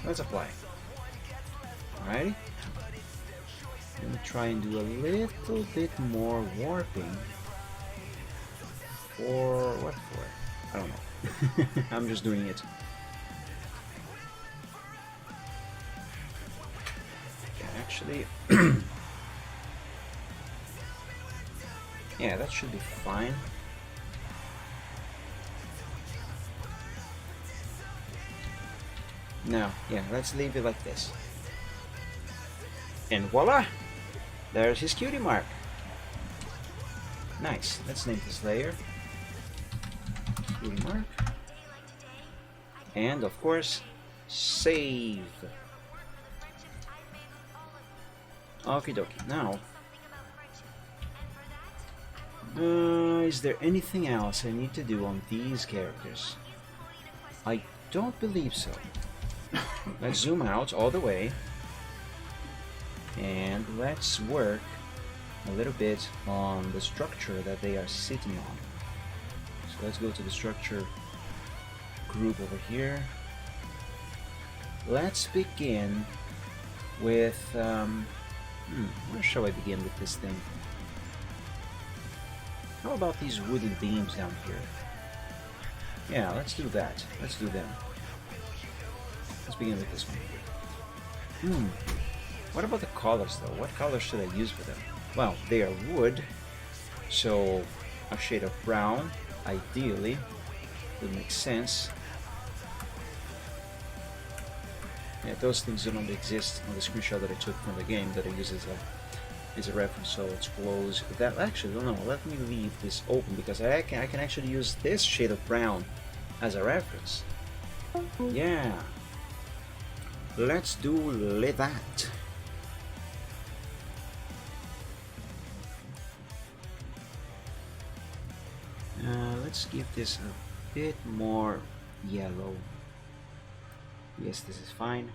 Let's apply. Alrighty. Let me try and do a little bit more warping. For what for? I don't know. I'm just doing it. Actually, yeah, that should be fine. Now, yeah, let's leave it like this. And voila! There's his cutie mark. Nice. Let's name this layer cutie mark. And of course, save. Okie dokie. Now, is there anything else I need to do on these characters? I don't believe so. Let's zoom out all the way and let's work a little bit on the structure that they are sitting on. So let's go to the structure group over here. Let's begin with where shall I begin with this thing? How about these wooden beams down here? Yeah, let's do that. Let's do them. Let's begin with this one. What about the colors though? What color should I use for them? Well, they are wood, so a shade of brown, ideally, would make sense. Yeah, those things don't exist on the screenshot that I took from the game that I use as a reference, so let's close that. Actually, no, let me leave this open because I can actually use this shade of brown as a reference. Yeah. Let's do that. Let's give this a bit more yellow. Yes, this is fine.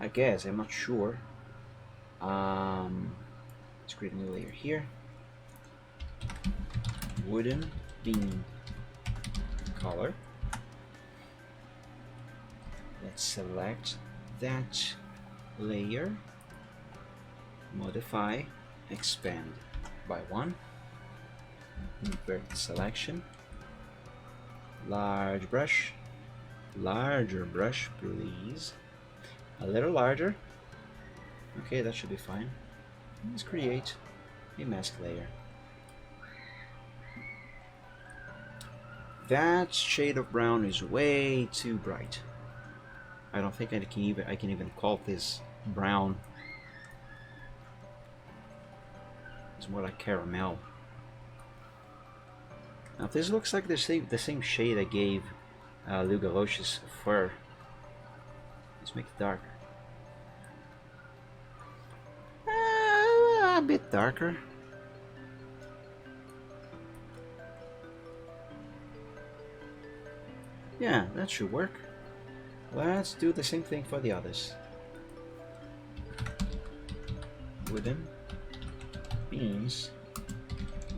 I guess, I'm not sure. Let's create a new layer here. Wooden beam color. Let's select that layer, modify, expand by 1, invert the selection, large brush, larger brush please, a little larger. Okay, that should be fine. Let's create a mask layer. That shade of brown is way too bright. I don't think I can even call this brown. It's more like caramel. Now this looks like the same shade I gave Lou Galoshes' fur. Let's make it darker. A bit darker. Yeah, that should work. Let's do the same thing for the others. Wooden beams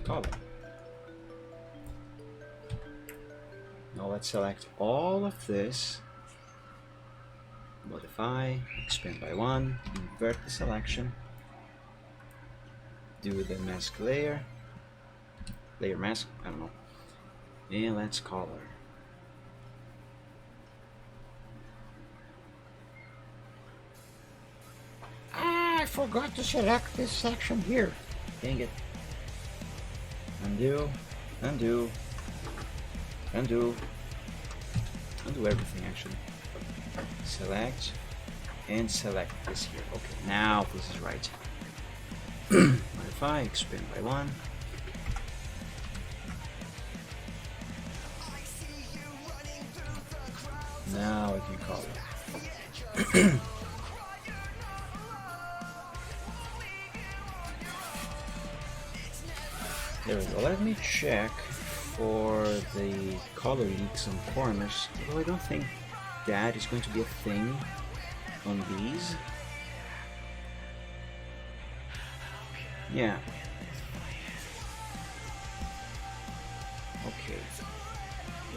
color. Now let's select all of this, modify, expand by 1, invert the selection, do the mask layer, mask, I don't know, and let's color. I forgot to select this section here. Dang it. Undo, undo, undo, undo everything actually. Select and select this here. Okay, now this is right. Modify, expand by 1. Now I can color. There we go. Let me check for the color leaks on corners. Although I don't think that is going to be a thing on these. Yeah. Okay.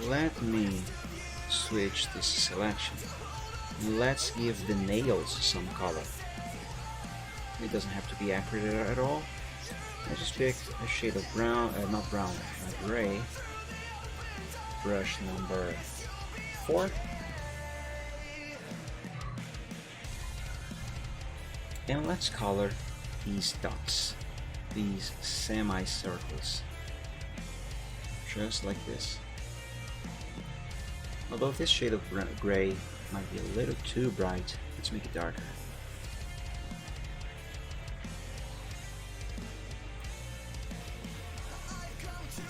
Let me switch this selection. Let's give the nails some color. It doesn't have to be accurate at all. I just picked a shade of brown, not brown, gray. Brush number 4. And let's color these dots, these semicircles, just like this. Although this shade of gray might be a little too bright, let's make it darker.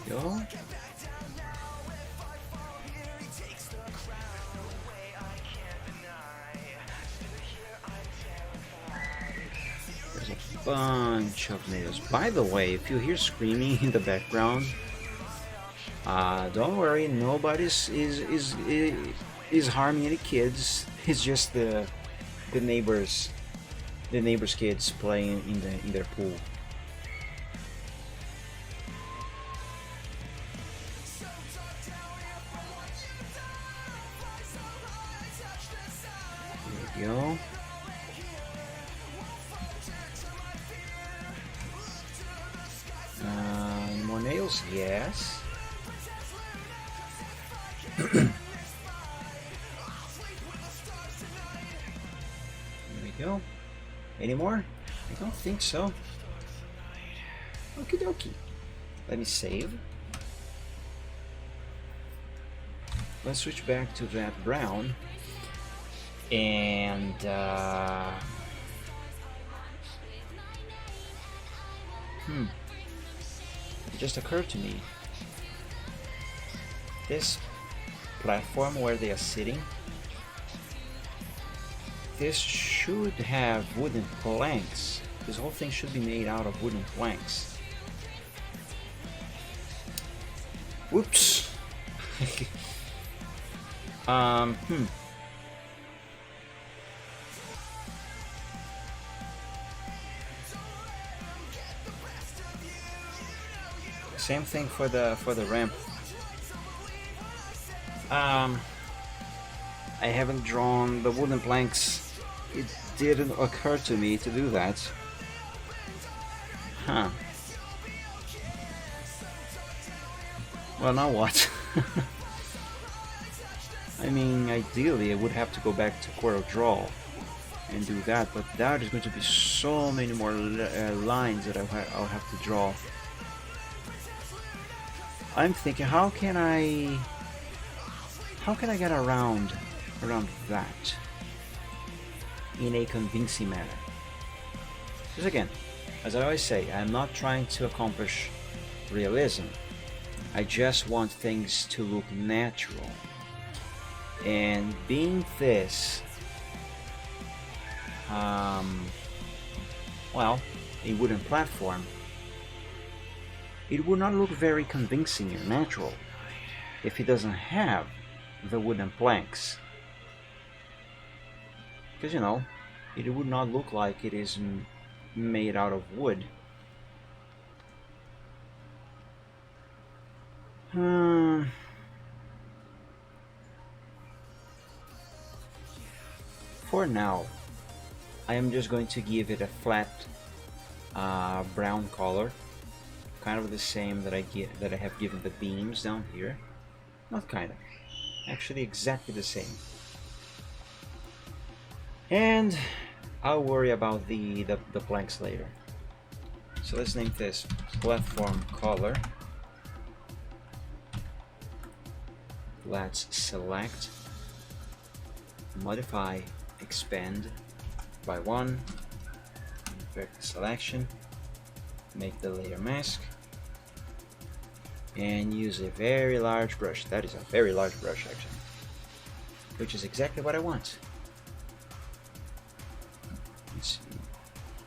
Go. There's a bunch of nails. By the way, if you hear screaming in the background, don't worry, nobody's is harming any kids. It's just the neighbors kids playing in their pool. There we go. Any more nails? Yes. There we go. Any more? I don't think so. Okie dokie. Let me save. Let's switch back to that brown. And it just occurred to me. This platform where they are sitting, this should have wooden planks. This whole thing should be made out of wooden planks. Whoops. Same thing for the ramp. I haven't drawn the wooden planks it didn't occur to me to do that. Huh. Well, now what? I mean, ideally I would have to go back to Corel Draw and do that, but that is going to be so many more lines that I'll have to draw. I'm thinking, how can I get around that in a convincing manner? Because again, as I always say, I'm not trying to accomplish realism. I just want things to look natural. And being this, well, a wooden platform, it would not look very convincing or natural if it doesn't have the wooden planks. Because, you know, it would not look like it is made out of wood. For now, I am just going to give it a flat brown color, kind of the same that I have given the beams down here. Not kind of, actually exactly the same. And I'll worry about the planks later. So let's name this platform color. Let's select, modify, expand by 1, invert the selection, make the layer mask, and use a very large brush. That is a very large brush actually, which is exactly what I want.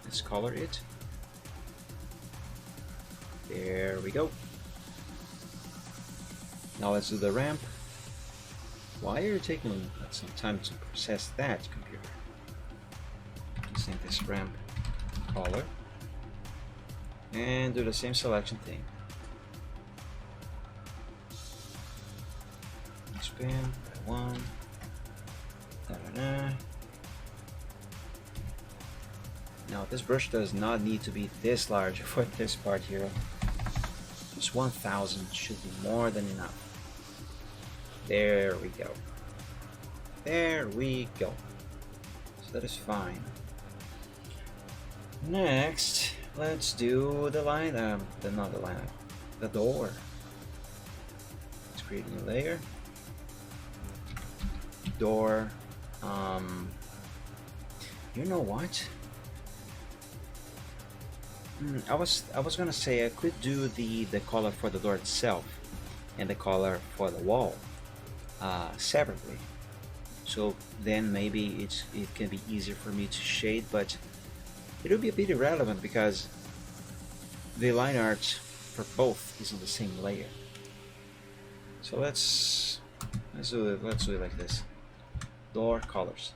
Let's color it. There we go. Now let's do the ramp. Why are you taking some time to process that, computer? Let's name this ramp color and do the same selection thing. Expand by 1. Da-da-da. Now this brush does not need to be this large for this part here. Just 1000 should be more than enough. There we go. There we go. So that is fine. Next, let's do the lineup. Not the lineup. The door. Let's create a new layer. Door. You know what? I was gonna say I could do the color for the door itself and the color for the wall separately. So then maybe it can be easier for me to shade, but it would be a bit irrelevant because the line art for both is on the same layer. So let's do it like this. Door colors.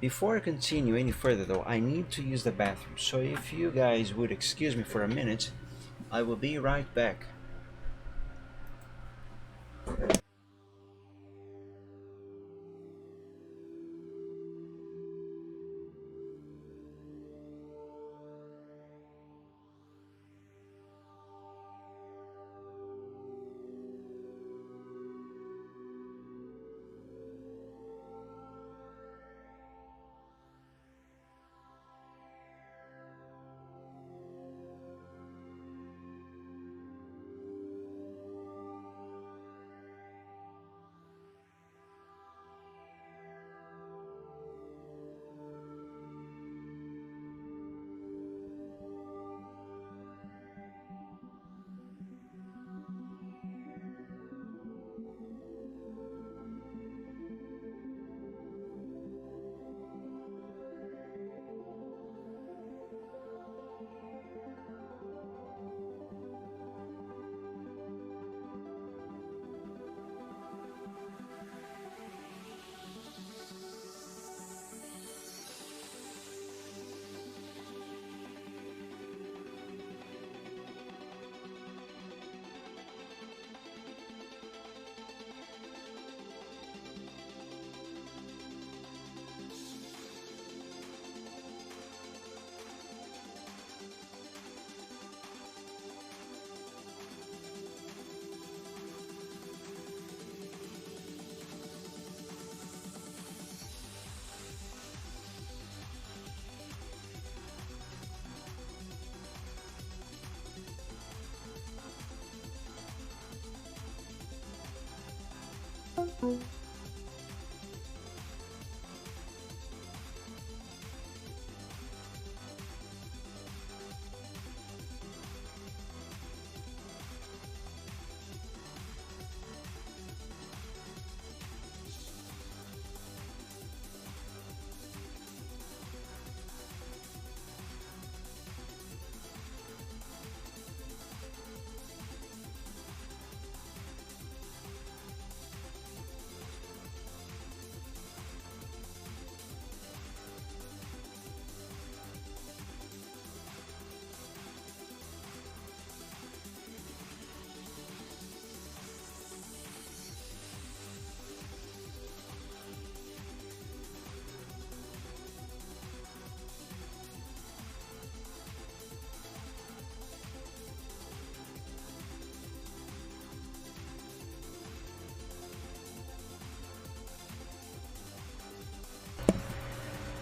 Before I continue any further though, I need to use the bathroom. So if you guys would excuse me for a minute, I will be right back.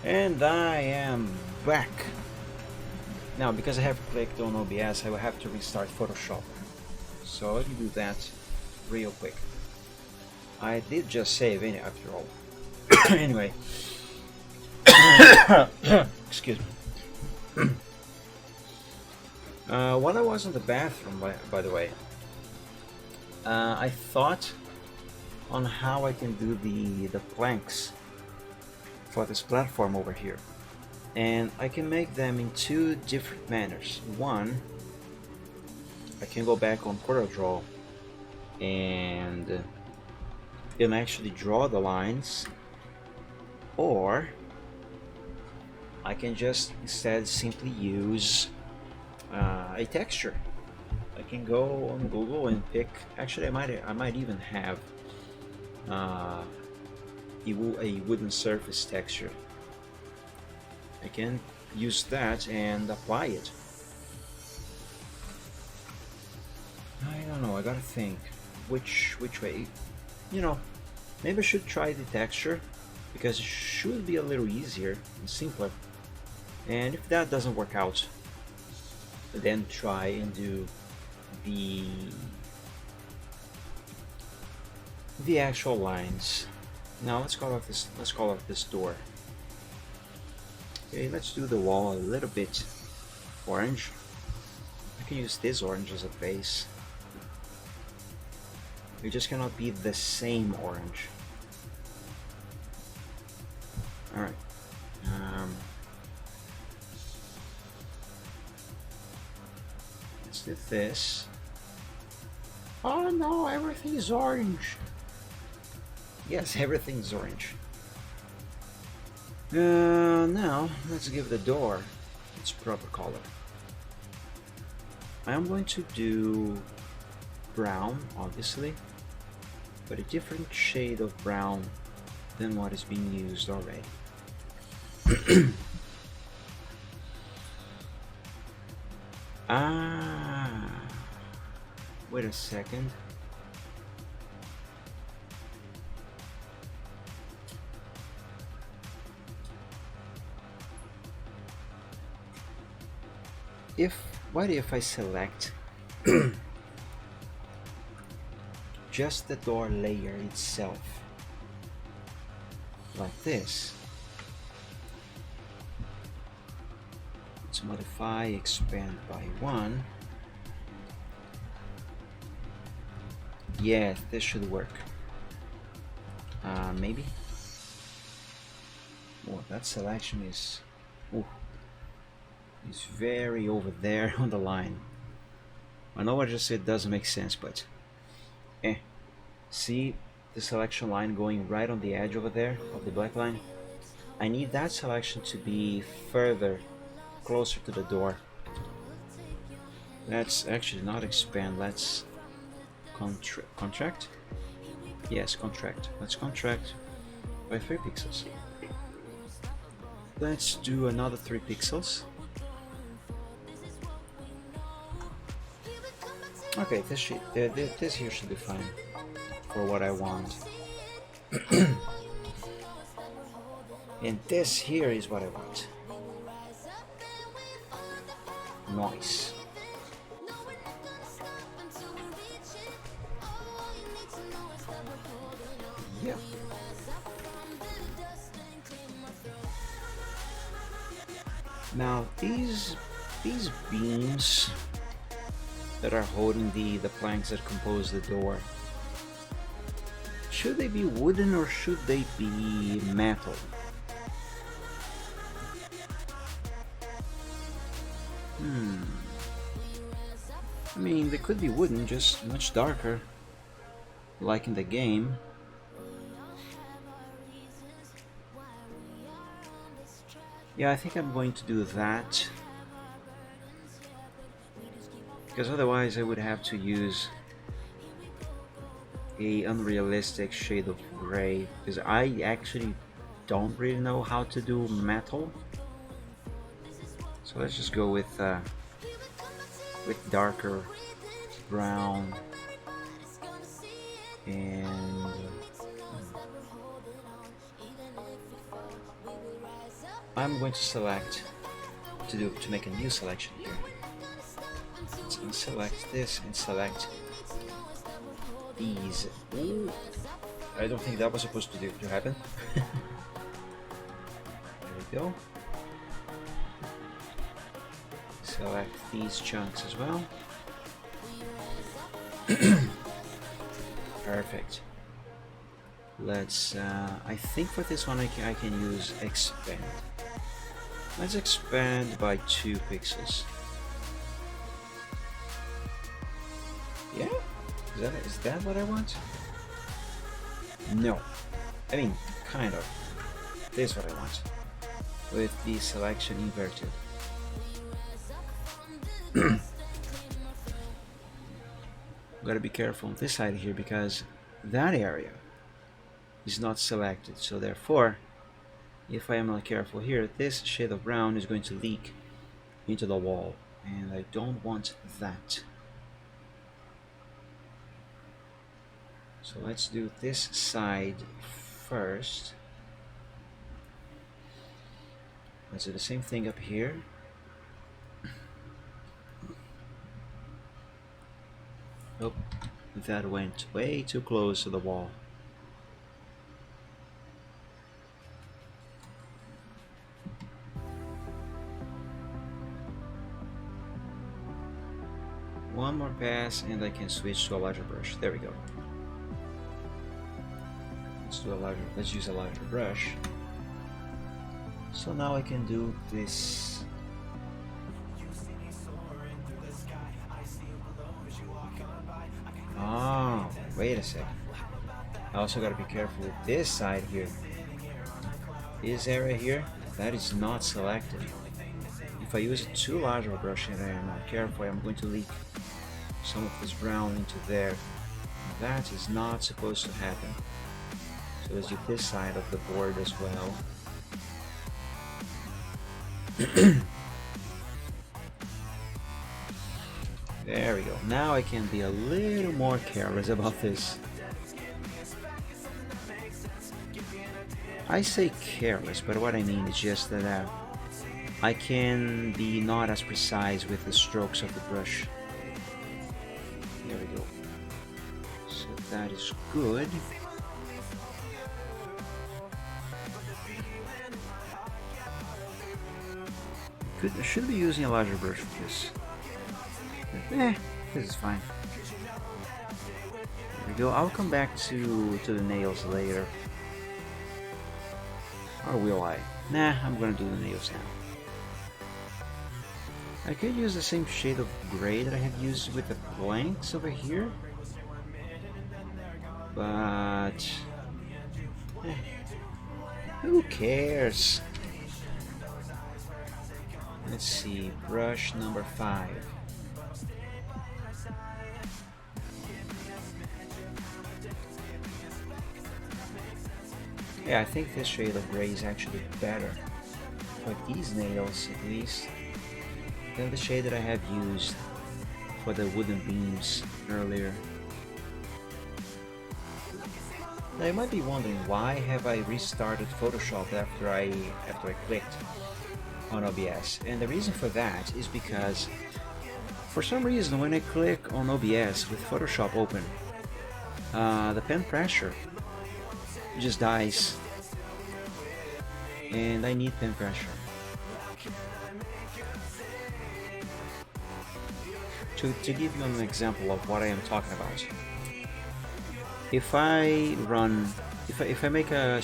And I am back. Now, because I have clicked on OBS, I will have to restart Photoshop. So let me do that real quick. I did just save any after all. Anyway. Excuse me. While I was in the bathroom, by the way, I thought on how I can do the planks for this platform over here, and I can make them in two different manners. One, I can go back on CorelDRAW and actually draw the lines, or I can just instead simply use a texture. I can go on Google and pick. Actually, I might even have a wooden surface texture. I can use that and apply it. I don't know, I gotta think which way. You know, maybe I should try the texture, because it should be a little easier and simpler. And if that doesn't work out, then try and do the actual lines. Now let's call out this door. Okay, let's do the wall a little bit orange. I can use this orange as a base. It just cannot be the same orange. Alright. Let's do this. Oh no, everything is orange. Yes, everything's orange. Now, let's give the door its proper color. I'm going to do brown, obviously, but a different shade of brown than what is being used already. Wait a second. What if I select just the door layer itself, like this? Let's modify, expand by 1. Yeah, this should work. Maybe. Oh, that selection is very over there on the line. I know what I just said doesn't make sense, but see the selection line going right on the edge over there of the black line? I need that selection to be further, closer to the door. Let's actually not expand, let's contract? Yes, contract. Let's contract by 3 pixels. Let's do another 3 pixels. Okay, this here should be fine for what I want. And this here is what I want. Nice. Now these beams that are holding the planks that compose the door, should they be wooden or should they be metal? I mean, they could be wooden, just much darker, like in the game. Yeah, I think I'm going to do that, because otherwise I would have to use a unrealistic shade of gray, because I actually don't really know how to do metal. So let's just go with darker brown and I'm going to select to make a new selection here. Let's unselect this and select these. Ooh, I don't think that was supposed to happen. There we go. Select these chunks as well. Perfect. Let's I think for this one I can use expand. Let's expand by 2 pixels. Yeah? Is that what I want? No. I mean, kind of. This is what I want. With the selection inverted. Gotta be careful on this side here because that area is not selected, so therefore if I am not careful here, this shade of brown is going to leak into the wall and I don't want that. So let's do this side first. Let's do the same thing up here. Oh, that went way too close to the wall. One more pass and I can switch to a larger brush. There we go. Let's use a larger brush. So now I can do this. Oh, wait a second. I also gotta be careful with this side here. This area here, that is not selected. If I use a too large of a brush and I am not careful, I'm going to leak some of this brown into there. That is not supposed to happen. So let's do this side of the board as well. There we go. Now I can be a little more careless about this. I say careless, but what I mean is just that I can be not as precise with the strokes of the brush. There we go. So that is good. I should be using a larger brush for this. This is fine. There we go. I'll come back to the nails later. Or will I? Nah, I'm gonna do the nails now. I could use the same shade of gray that I have used with the planks over here. But who cares? Let's see, brush number 5. Yeah, I think this shade of gray is actually better for these nails at least than the shade that I have used for the wooden beams earlier. Now you might be wondering, why have I restarted Photoshop after I clicked on OBS? And the reason for that is because for some reason when I click on OBS with Photoshop open, the pen pressure just dies, and I need pen pressure. to give you an example of what I am talking about, if I run, if I make a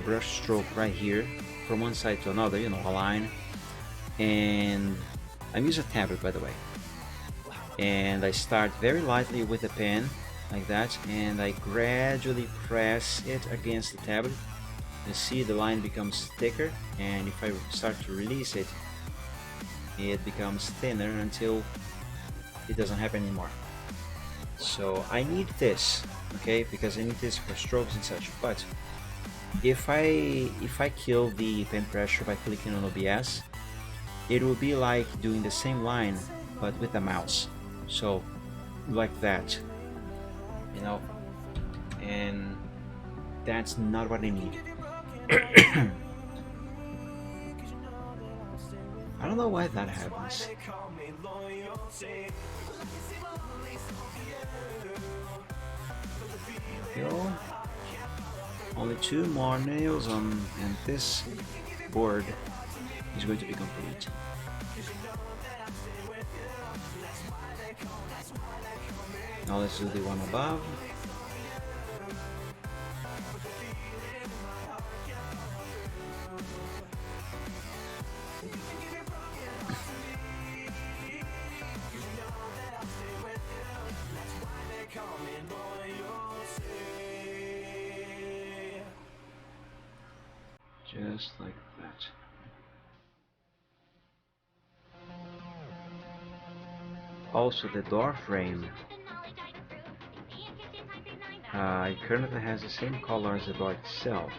brush stroke right here from one side to another, you know, a line, and I'm using a tablet by the way, and I start very lightly with the pen like that, and I gradually press it against the tablet, you see the line becomes thicker, and if I start to release it, it becomes thinner until it doesn't happen anymore. So I need this, okay, because I need this for strokes and such. But if I kill the pen pressure by clicking on OBS, it will be like doing the same line but with a mouse. So like that, you know, and that's not what I need. I don't know why that happens. Go. Only 2 more nails on, and this board is going to be complete. Now let's do the one above. Just like that. Also, the door frame it currently has the same color as the door itself.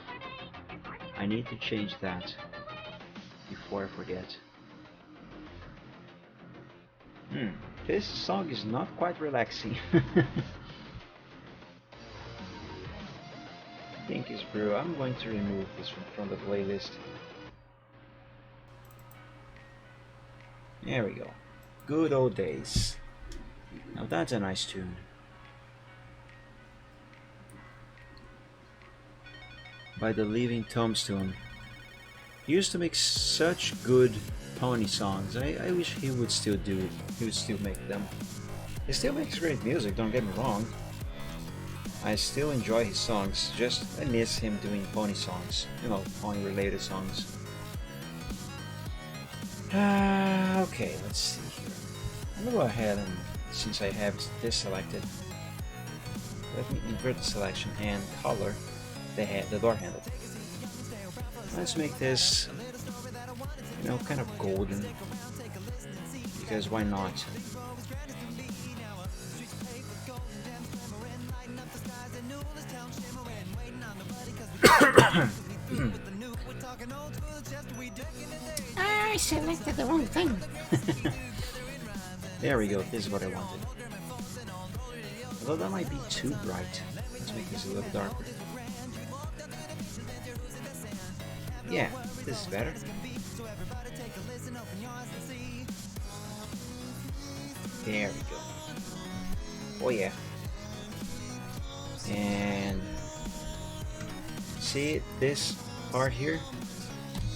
I need to change that before I forget. This song is not quite relaxing. Thank you, Brew. I'm going to remove this from the playlist. There we go. Good old days. Now that's a nice tune. By the Living Tombstone. He used to make such good pony songs. I wish he would still do it. He would still make them. He still makes great music, don't get me wrong. I still enjoy his songs, just I miss him doing pony songs. You know, pony related songs. Okay, let's see here. I'm gonna go ahead and, since I have this selected, let me invert the selection and color the door handle. Let's make this, you know, kind of golden, because why not? I selected the wrong thing. There we go, this is what I wanted. Although that might be too bright. Let's make this a little darker. Yeah, this is better. There we go. Oh yeah. And see this part here?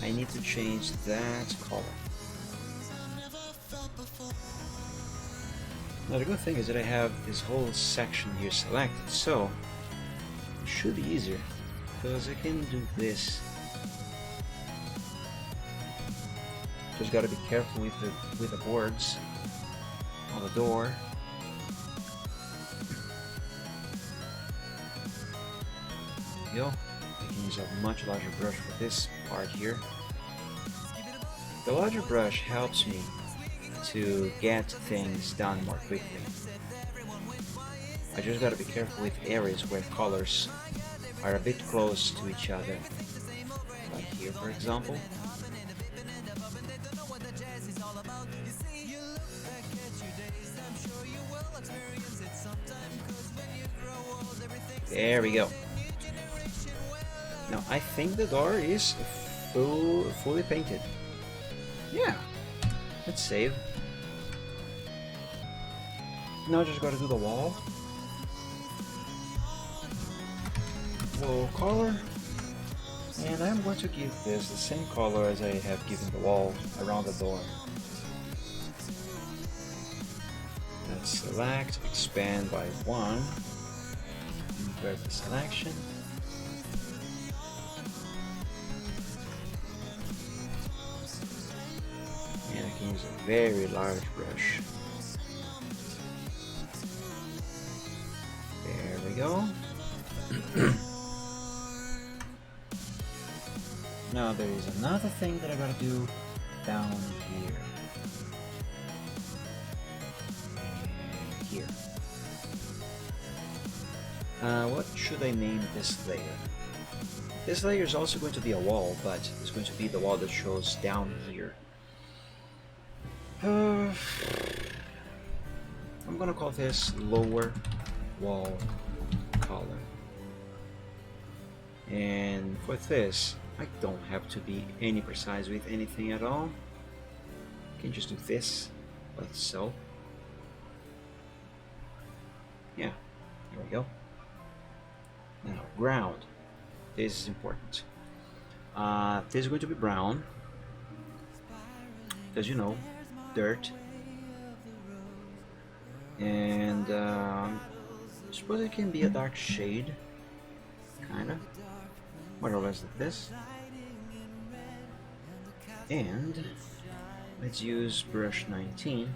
I need to change that color. Now the good thing is that I have this whole section here selected, so it should be easier because I can do this. Just gotta be careful with the boards on the door. There we go. I can use a much larger brush for this part here. The larger brush helps me to get things done more quickly. I just gotta be careful with areas where colors are a bit close to each other. Like here, for example. There we go. Now I think the door is fully painted. Yeah. Let's save. Now I just gotta do the wall. Wall color. And I'm going to give this the same color as I have given the wall around the door. select, expand by 1, invert the selection. And I can use a very large brush. There we go. Now there is another thing that I gotta do down here. And here. What should I name this layer? This layer is also going to be a wall, but it's going to be the wall that shows down here. I'm gonna call this lower wall color. And for this, I don't have to be any precise with anything at all. I can just do this, like so. Yeah, there we go. Now, ground. This is important. This is going to be brown, because you know, dirt. And I suppose it can be a dark shade, kinda, more or less like this. And let's use brush 19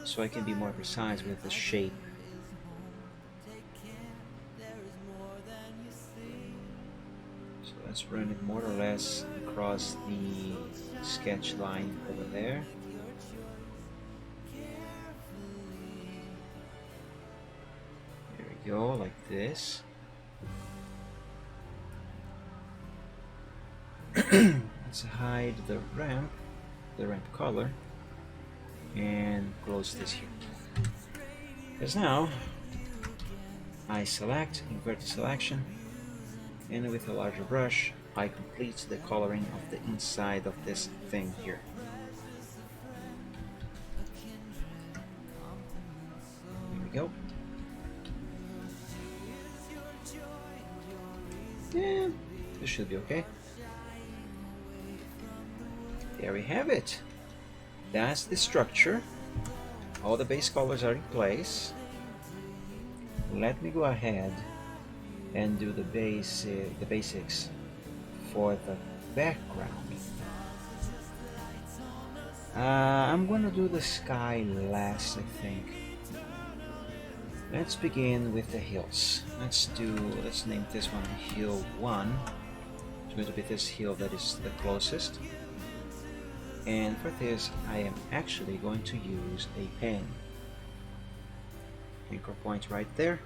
so I can be more precise with the shape. So let's run it more or less across the sketch line over there. There we go, like this. Let's hide the ramp color, and close this here. Because now I select, invert the selection, and with a larger brush I complete the coloring of the inside of this thing here. There we go. Yeah, this should be okay. There we have it. That's the structure. All the base colors are in place. Let me go ahead and do the basics for the background. I'm gonna do the sky last, I think. Let's begin with the hills. Let's name this one Hill 1. It's going to be this hill that is the closest. And for this, I am actually going to use a pen. Anchor point right there.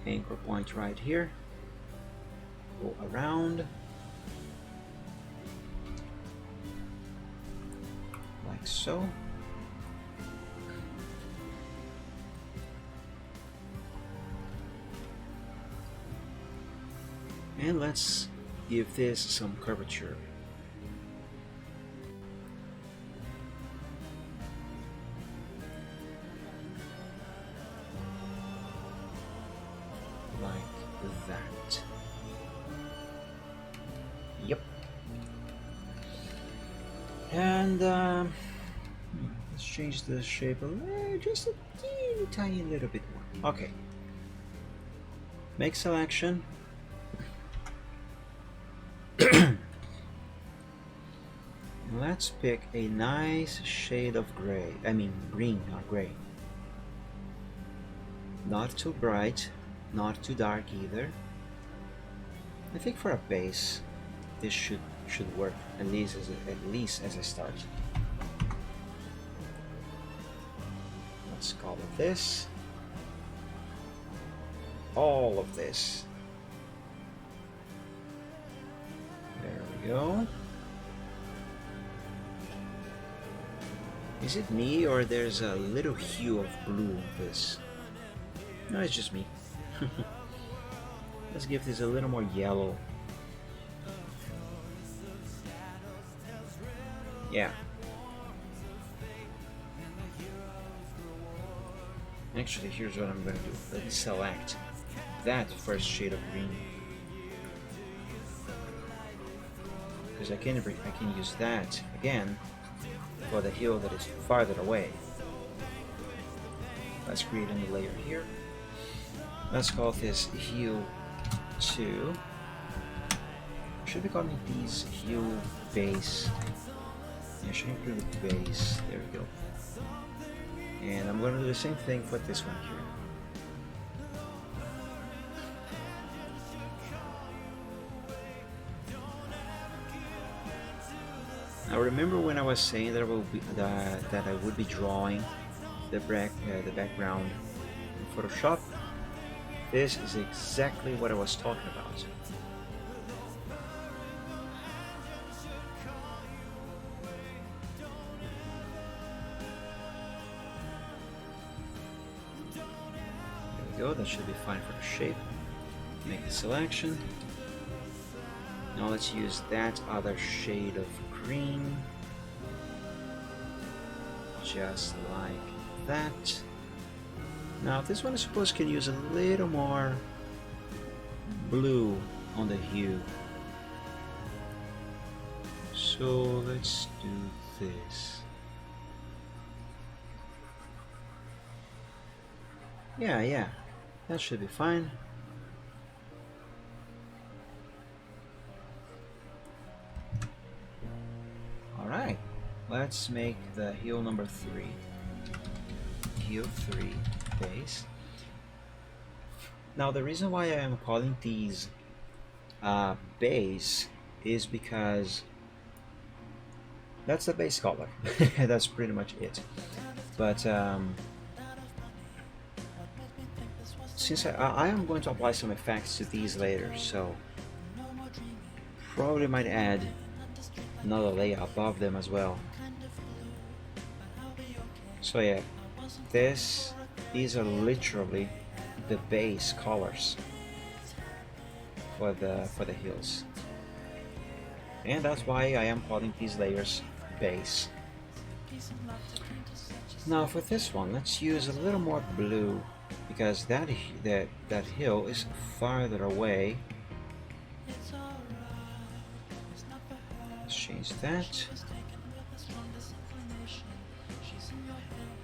Anchor point right here. Go around. Like so. And let's give this some curvature. That. Yep. And let's change the shape a little, just a teeny tiny little bit more. Okay. Make selection. Let's pick a nice shade of gray. I mean green, not gray. Not too bright. Not too dark either. I think for a base, this should work at least as a start. Let's color this. All of this. There we go. Is it me or there's a little hue of blue in this? No, it's just me. Let's give this a little more yellow. Yeah. Actually, here's what I'm going to do. Let me select that first shade of green. Because I can use that again for the hill that is farther away. Let's create a new layer here. Let's call this hue 2. Should be calling these hue base. Yeah, should include the base. There we go. And I'm going to do the same thing for this one here. Now remember when I was saying that I would be drawing the background in Photoshop? This is exactly what I was talking about. There we go, that should be fine for the shape. Make the selection. Now let's use that other shade of green, just like that. Now this one I suppose can use a little more blue on the hue. So let's do this. Yeah, that should be fine. Alright, let's make the hue number 3. Hue 3 base. Now the reason why I am calling these base is because that's the base color. That's pretty much it. But since I am going to apply some effects to these later, so probably might add another layer above them as well. So yeah, these are literally the base colors for the hills, and that's why I am calling these layers base. Now for this one, let's use a little more blue because that hill is farther away. Let's change that.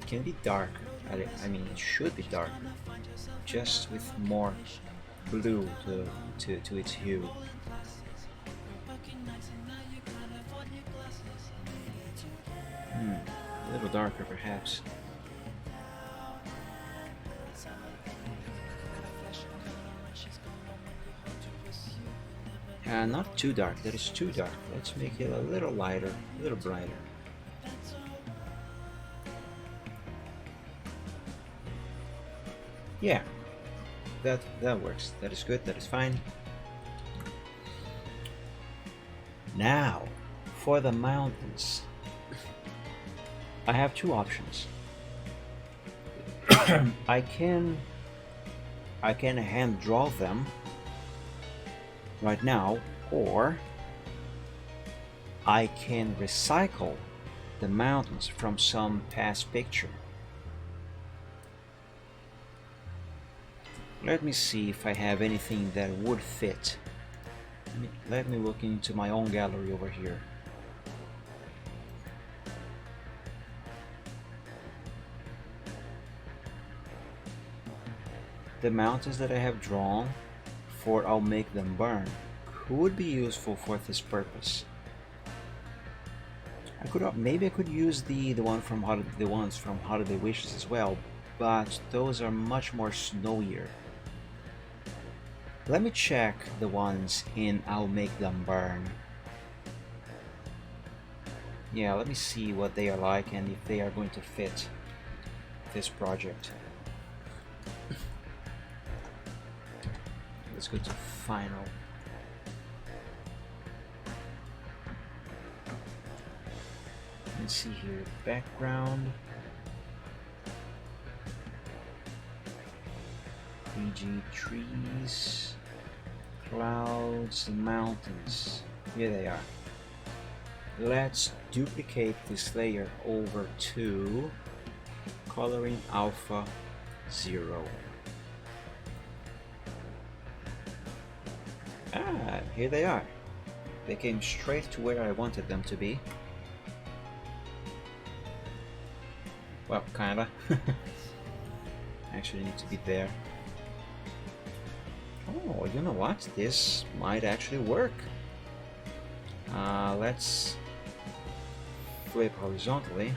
It can be dark. I mean, it should be dark, just with more blue to its hue. A little darker, perhaps. Not too dark. That is too dark. Let's make it a little lighter, a little brighter. Yeah, that works. That is good. That is fine. Now, for the mountains, I have two options. I can hand draw them right now, or I can recycle the mountains from some past picture. Let me see if I have anything that would fit. Let me look into my own gallery over here. The mountains that I have drawn for I'll Make Them Burn could be useful for this purpose. Maybe I could use the ones from Holiday Wishes as well, but those are much more snowier. Let me check the ones in I'll Make Them Burn. Yeah, let me see what they are like and if they are going to fit this project. Let's go to final. Let's see here, background. PG trees, clouds, mountains. Here they are. Let's duplicate this layer over to coloring alpha 0. Here they are. They came straight to where I wanted them to be. Well, kinda. actually need to be there. Oh, you know what? This might actually work. Let's flip horizontally.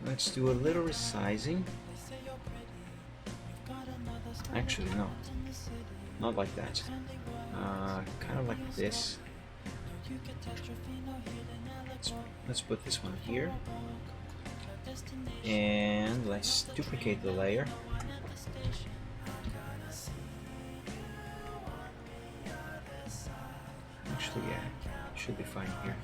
Let's do a little resizing. Actually, no. Not like that. Kind of like this. Let's put this one here. And let's duplicate the layer. Actually, yeah, should be fine here.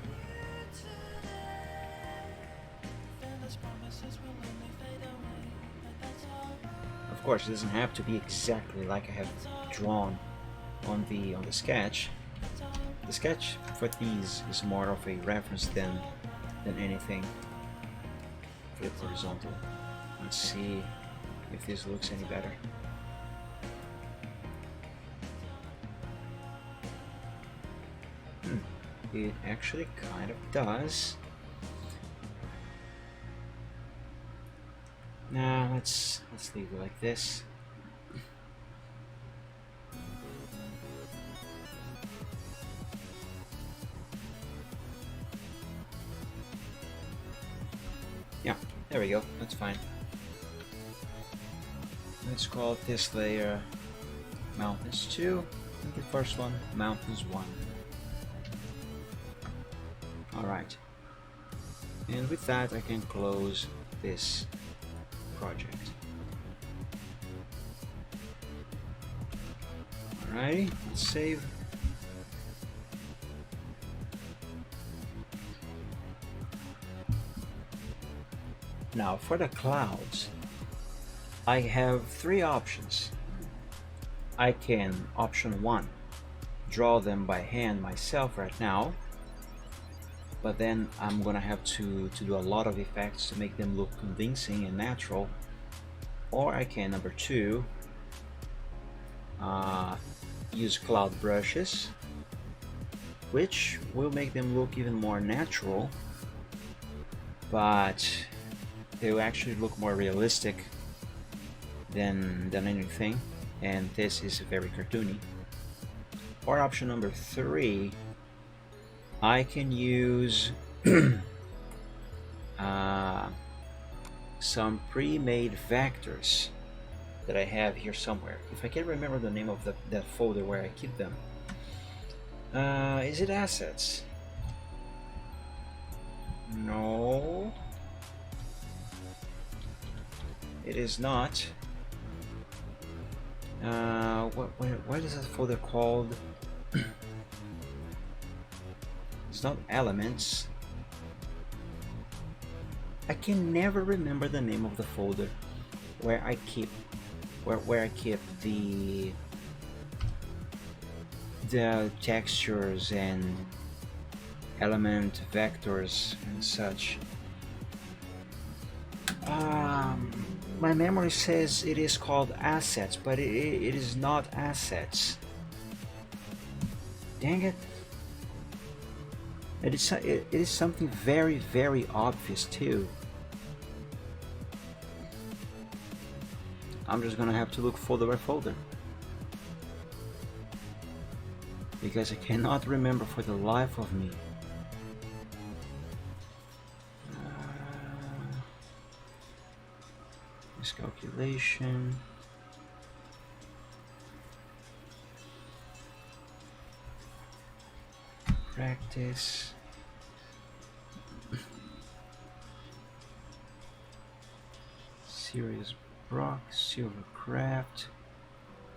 Of course, it doesn't have to be exactly like I have drawn on the sketch. The sketch for these is more of a reference than anything. Flip horizontal. Let's see if this looks any better. It actually kind of does. Now let's leave it like this. Yeah, there we go. That's fine. Let's call this layer Mountains 2 and the first one Mountains 1. Alright. And with that I can close this project. Alrighty, let's save. Now for the clouds, I have three options. I can, option 1, draw them by hand myself right now, but then I'm gonna have to do a lot of effects to make them look convincing and natural. Or I can, number 2, use cloud brushes, which will make them look even more natural, but they will actually look more realistic than anything, and this is very cartoony. Or option number 3, I can use some pre-made vectors that I have here somewhere. If I can remember the name of that folder where I keep them. Is it assets? No, it is not. What is that folder called? It's not elements. I can never remember the name of the folder where I keep the textures and element vectors and such. My memory says it is called assets, but it is not assets. Dang it. It is something very, very obvious too. I'm just gonna have to look folder by folder, because I cannot remember for the life of me. Miscalculation. Practice. Serious Brock, Silvercraft,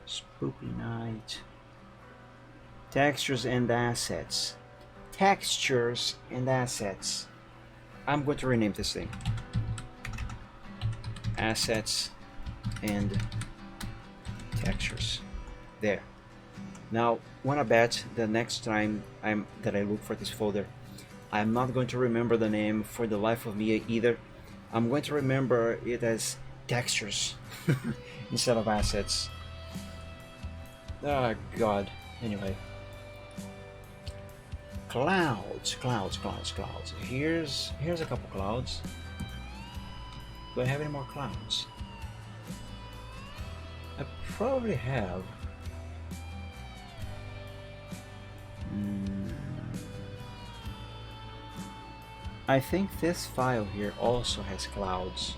Spooky Night. Textures and assets. Textures and assets. I'm going to rename this thing. Assets and textures. There. Now, wanna bet the next time that I look for this folder, I'm not going to remember the name for the life of me either. I'm going to remember it as textures instead of assets. Oh god. Anyway, Clouds. Here's a couple clouds. Do I have any more clouds? I probably have. I think this file here also has clouds.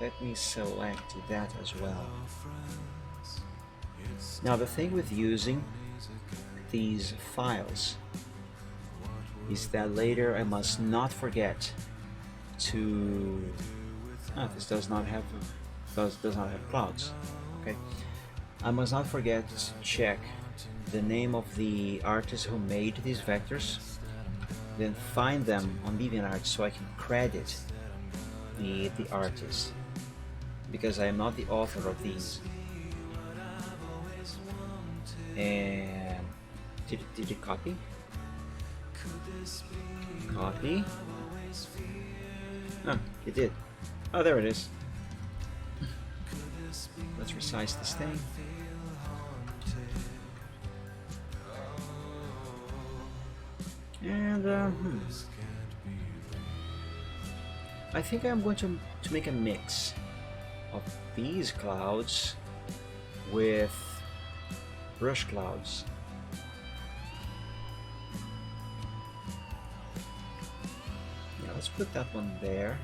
Let me select that as well. Now the thing with using these files is that later I must not forget to... this does not have clouds. Okay, I must not forget to check the name of the artist who made these vectors, then find them on DeviantArt so I can credit the artist, because I am not the author of these. And did it copy? Copy? Oh, it did. Oh, there it is. Let's resize this thing. And I think I'm going to make a mix of these clouds with brush clouds. Yeah, let's put that one there.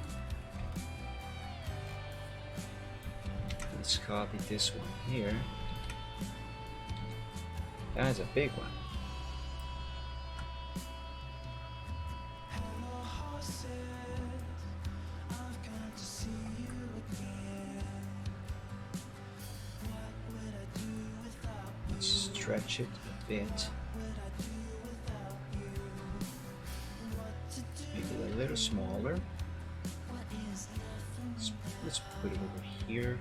Let's copy this one here. That's a big one. Let's stretch it a bit. Make it a little smaller. Let's put it over here.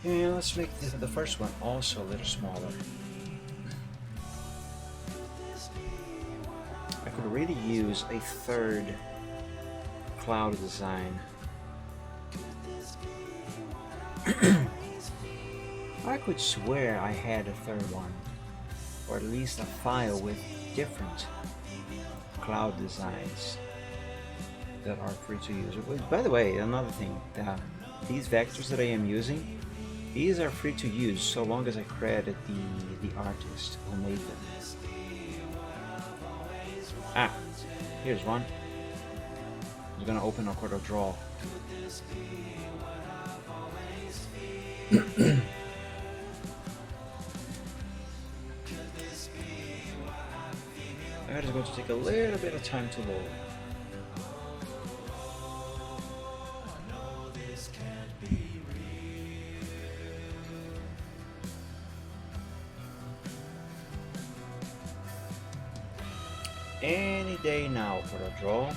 And let's make the first one also a little smaller. I could really use a third cloud design. I could swear I had a third one, or at least a file with different cloud designs that are free to use. By the way, another thing, these vectors that I am using, these are free to use so long as I credit the artist who made them. Ah, here's one. I'm gonna open a Corel Draw. That is going to take a little bit of time to load. Any day now for a draw.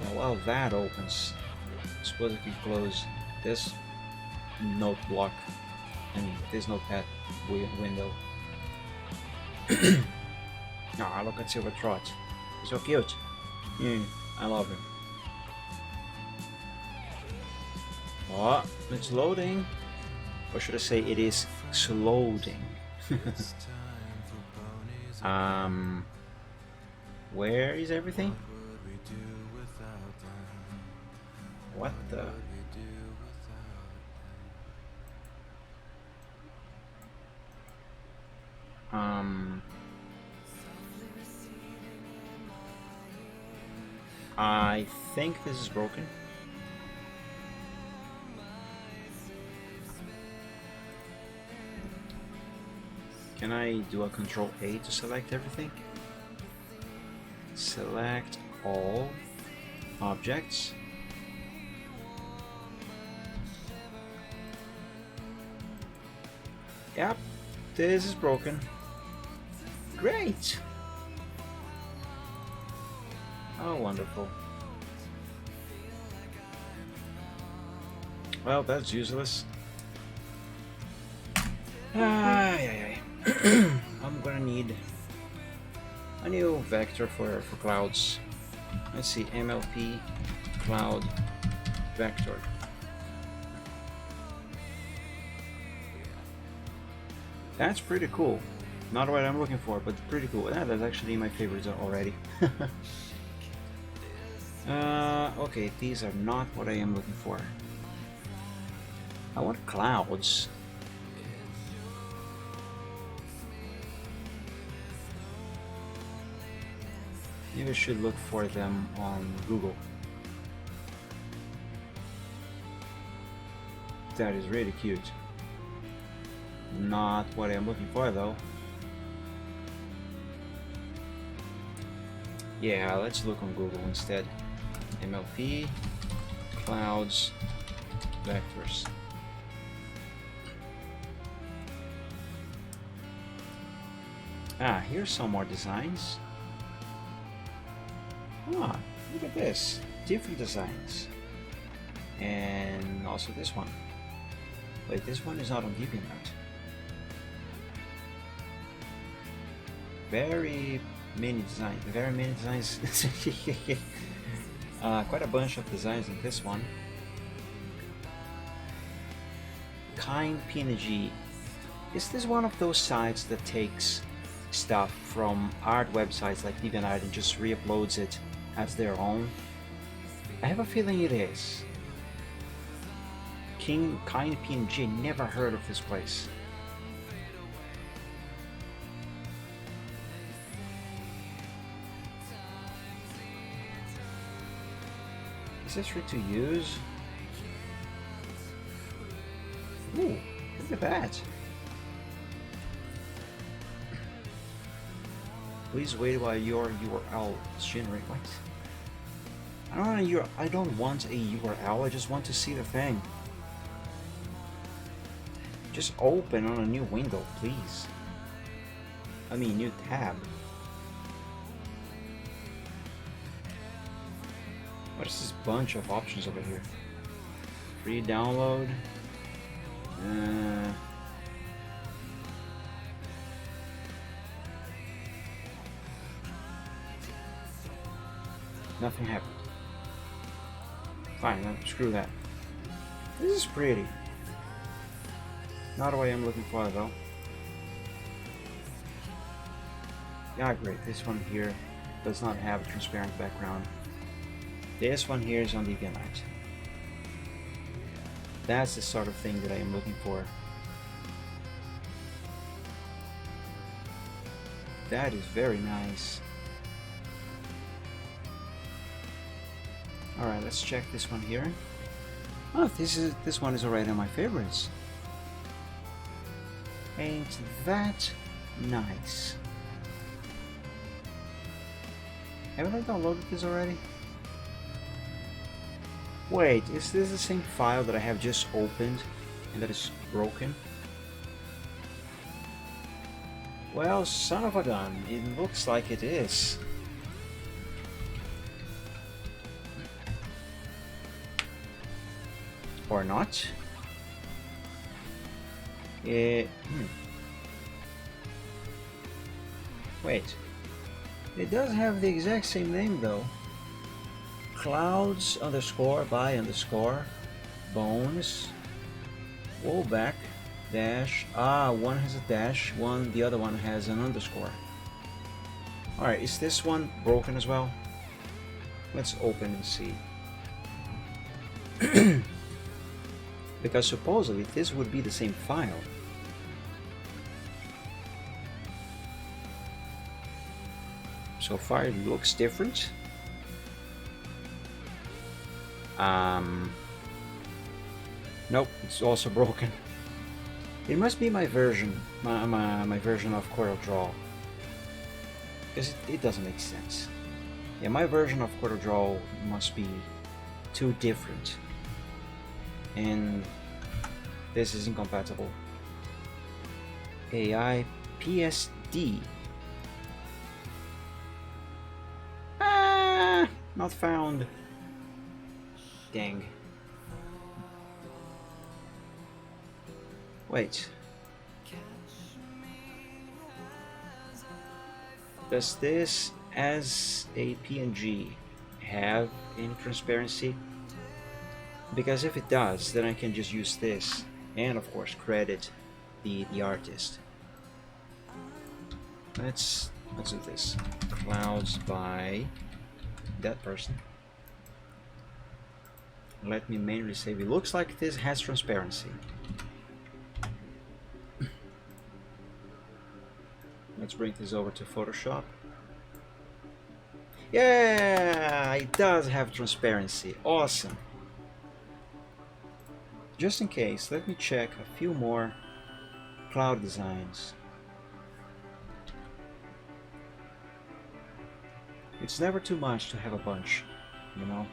Well, while that opens, I suppose I can close this note block. This notepad window. Ah, look at Silver Trot. He's so cute. I love him. Oh, it's loading. Or should I say it is slowing? Where is everything? What the? I think this is broken. Can I do a Control A to select everything? Select all objects. Yep, this is broken. Great! Oh, wonderful. Well, that's useless. I'm gonna need a new vector for clouds. Let's see, MLP cloud vector. That's pretty cool. Not what I'm looking for, but pretty cool. Yeah, that's actually my favorites already. Okay, these are not what I am looking for. I want clouds. Maybe I should look for them on Google. That is really cute. Not what I'm looking for though. Yeah, let's look on Google instead. MLP, clouds, vectors. Ah, here's some more designs. Ah, look at this. Different designs. And also this one. Wait, this one is not on DeviantArt. Very many designs. Quite a bunch of designs in this one. Kind PNG. Is this one of those sites that takes stuff from art websites like DeviantArt and just re-uploads it as their own? I have a feeling it is. Kind PNG, never heard of this place. Is this free to use? Ooh, look at that. Please wait while your URL is generated. What? I don't want a URL, I just want to see the thing. Just open on a new window, please. I mean, new tab. What is this bunch of options over here? Free download. Nothing happened. Fine, then screw that. This is pretty. Not what I'm looking for though. Yeah, great. This one here does not have a transparent background. This one here is on DeviantArt. That's the sort of thing that I am looking for. That is very nice. Alright, let's check this one here. Oh, this one is already on my favorites. Ain't that nice? Haven't I downloaded this already? Wait, is this the same file that I have just opened and that is broken? Well, son of a gun, it looks like it is. Or not. Wait. It does have the exact same name though. Clouds underscore by underscore bones rollback dash. One has a dash, the other one has an underscore. Alright, is this one broken as well? Let's open and see. Because supposedly this would be the same file. So far it looks different. Nope, it's also broken. It must be my version, my version of CorelDRAW. Because it doesn't make sense. Yeah, my version of CorelDRAW must be too different. And this is incompatible. AI PSD. Not found. Dang. Wait. Does this as a PNG have any transparency? Because if it does, then I can just use this and of course credit the artist. let's do this. Clouds by that person. Let me manually save. It looks like this has transparency. Let's bring this over to Photoshop. Yeah, it does have transparency. Awesome. Just in case, let me check a few more cloud designs. It's never too much to have a bunch, you know.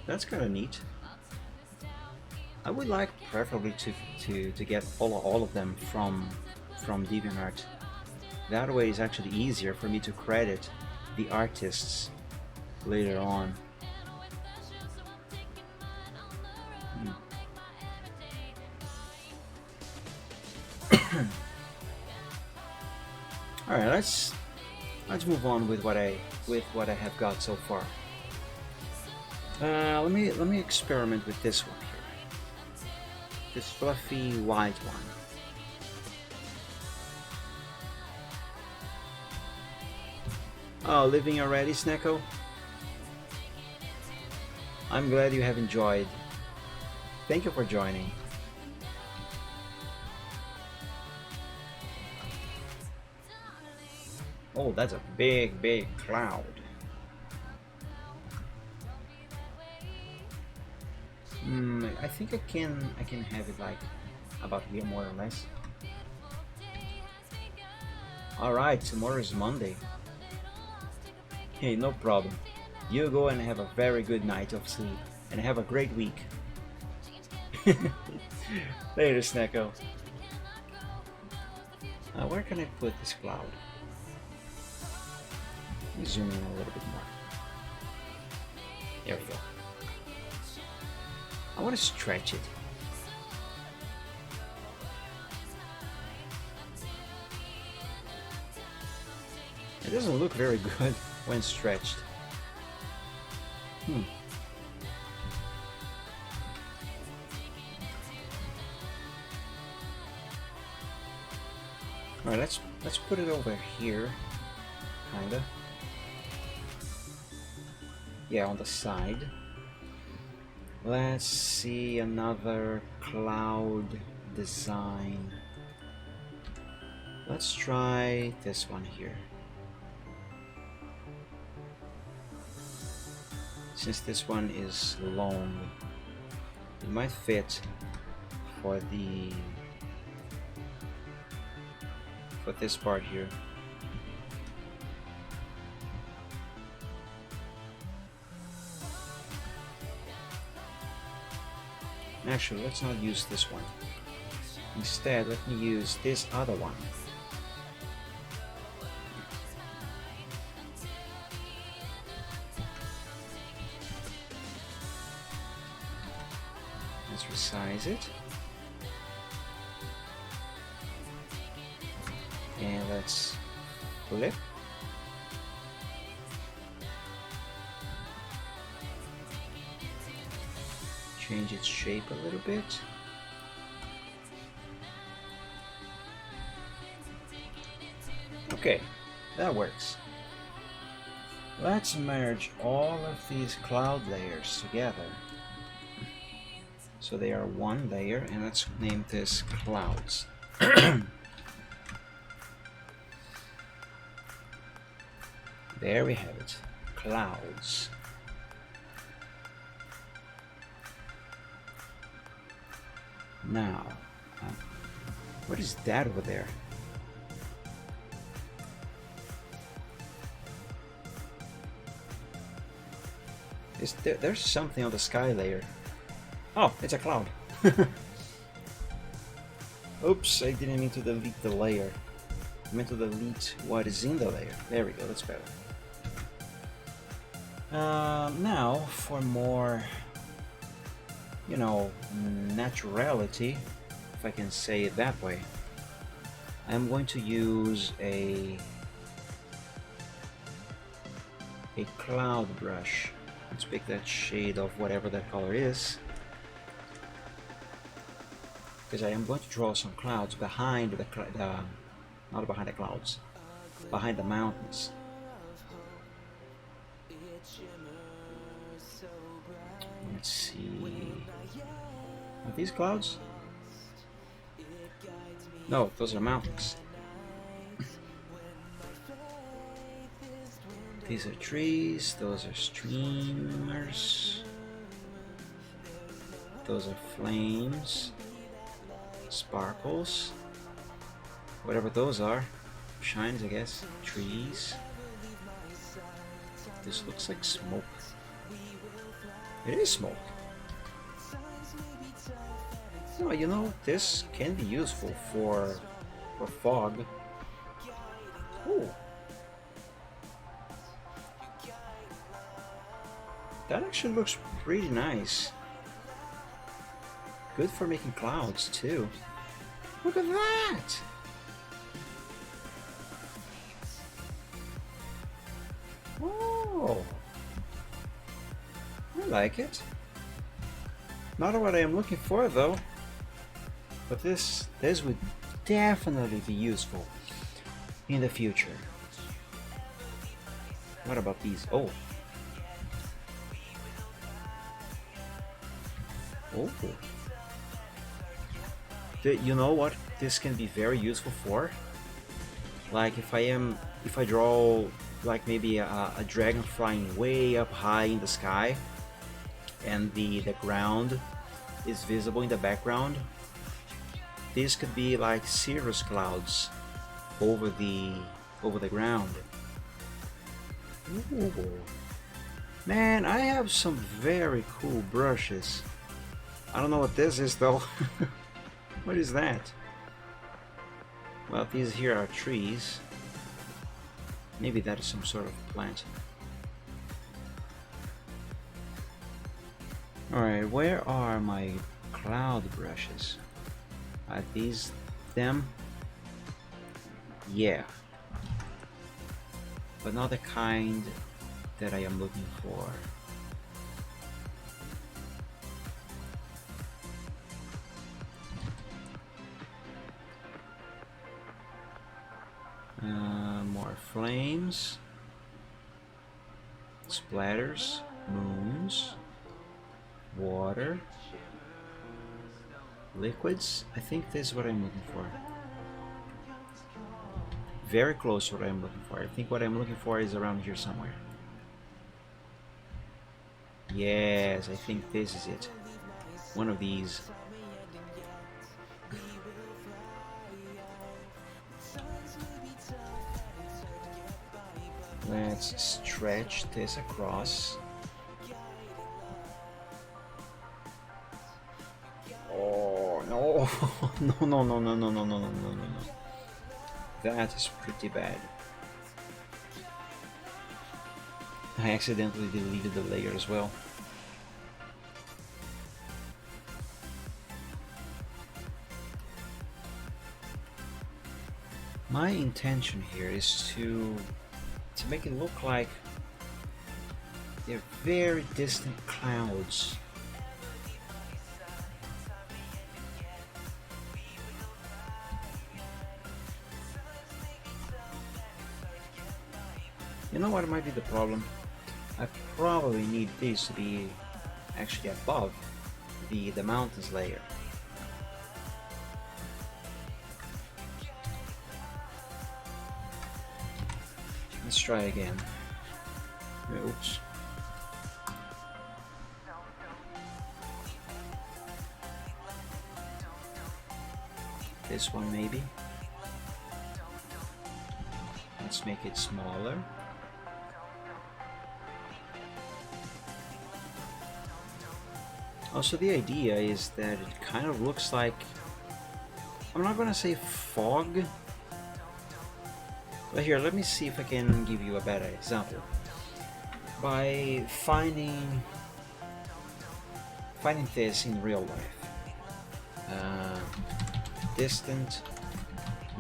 That's kind of neat. I would like preferably to get all of them from DeviantArt. That way it's actually easier for me to credit the artists later on. All right, let's move on with what I have got so far. Let me experiment with this one here. This fluffy white one. Oh, leaving already, Snecko? I'm glad you have enjoyed. Thank you for joining. Oh, that's a big cloud. I think I can have it like about here more or less. Alright, tomorrow is Monday. Hey, no problem. You go and have a very good night of sleep and have a great week. Later, Snecko. Where can I put this cloud? Let me zoom in a little bit more. There we go. I want to stretch it. It doesn't look very good when stretched. All right, let's put it over here, kinda. Yeah, on the side. Let's see another cloud design. Let's try this one here. Since this one is long, it might fit for this part here. Actually, let's not use this one. Instead, let me use this other one. Let's resize it. And let's flip. Change its shape a little bit. Okay, that works. Let's merge all of these cloud layers together so they are one layer, and let's name this clouds. There we have it, clouds. Now, what is that over there? There's something on the sky layer. Oh, it's a cloud. Oops, I didn't mean to delete the layer. I meant to delete what is in the layer. There we go, that's better. Now, for more, you know, naturality, if I can say it that way, I'm going to use a cloud brush. Let's pick that shade of whatever that color is, because I am going to draw some clouds behind not behind the clouds, behind the mountains. Let's see. Are these clouds? No, those are mountains. These are trees, those are streamers, those are flames, sparkles, whatever those are, shines I guess, trees. This looks like smoke. It is smoke. Oh, you know, this can be useful for fog. Ooh. That actually looks pretty nice. Good for making clouds too. Look at that! Oh, I like it. Not what I am looking for though. But this would definitely be useful in the future. What about these? Oh. Oh. You know what this can be very useful for? Like if I draw like maybe a dragon flying way up high in the sky and the ground is visible in the background, this could be like cirrus clouds over the ground. Ooh. Man, I have some very cool brushes. I don't know what this is though. What is that? Well, these here are trees. Maybe that is some sort of plant. Alright, where are my cloud brushes? Are these them? Yeah. But not the kind that I am looking for. More flames, splatters, moons, water, liquids. I think this is what I'm looking for. Very close to what I'm looking for. I think what I'm looking for is around here somewhere. Yes, I think this is it. One of these. Let's stretch this across. Oh no! No, no, no, no, no, no, no, no, no, no, no. That is pretty bad. I accidentally deleted the layer as well. My intention here is to make it look like they're very distant clouds. You know what might be the problem? I probably need these to be actually above the mountains layer. Let's try again. Oops. This one maybe. Let's make it smaller. Also, the idea is that it kind of looks like, I'm not gonna say fog, but here, let me see if I can give you a better example. By finding this in real life. Distant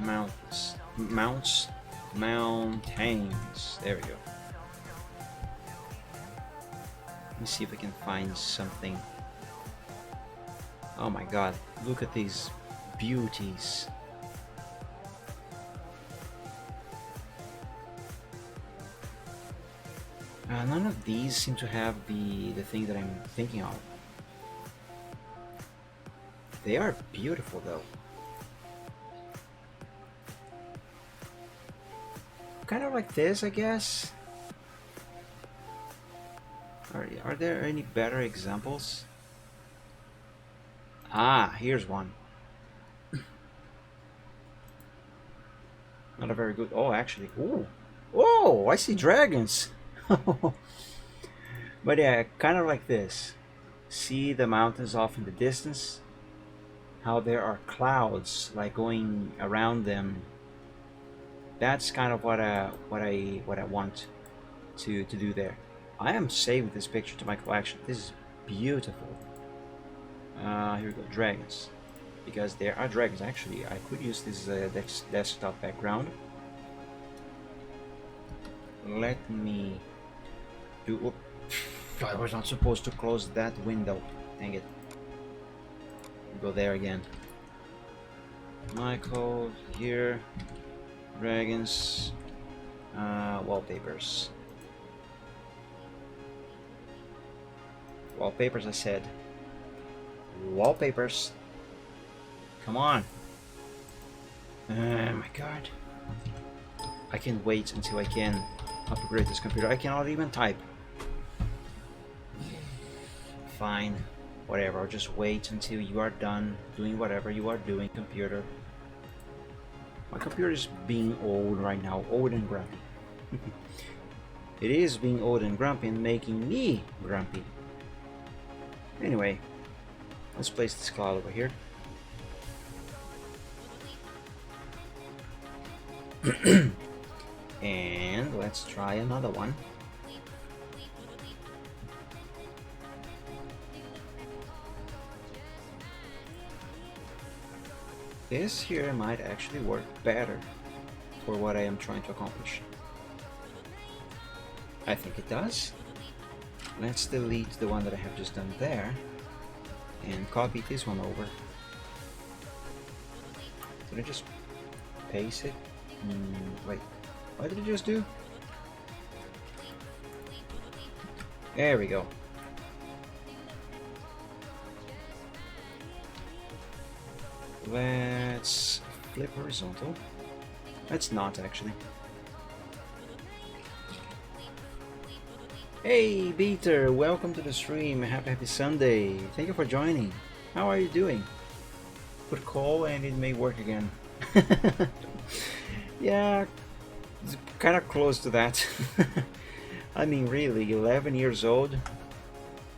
mountains. There we go. Let me see if I can find something. Oh my god, look at these beauties. None of these seem to have the thing that I'm thinking of. They are beautiful though. Kind of like this, I guess. Are there any better examples? Ah, here's one. Not a very good. Oh, actually. Ooh. Oh, I see dragons. But yeah, kind of like this. See the mountains off in the distance? How there are clouds like going around them. That's kind of what I want to do there. I am saving this picture to my collection. This is beautiful. Here we go, dragons. Because there are dragons. Actually, I could use this desktop background. Let me do. Oop. I was not supposed to close that window. Dang it. Go there again. Michael here. Dragons. Wallpapers. Wallpapers, I said. Wallpapers. Come on. Oh my god. I can't wait until I can upgrade this computer. I cannot even type. Fine. Whatever. I'll just wait until you are done doing whatever you are doing, computer. My computer is being old right now. Old and grumpy. It is being old and grumpy and making me grumpy. Anyway, let's place this cloud over here. And let's try another one. This here might actually work better for what I am trying to accomplish. I think it does. Let's delete the one that I have just done there and copy this one over. Did I just paste it? Wait, what did I just do? There we go. Let's flip horizontal. Let's not actually. Hey Peter, welcome to the stream. Happy Sunday. Thank you for joining. How are you doing? Put call and it may work again. Yeah, it's kind of close to that. I mean, really, 11 years old?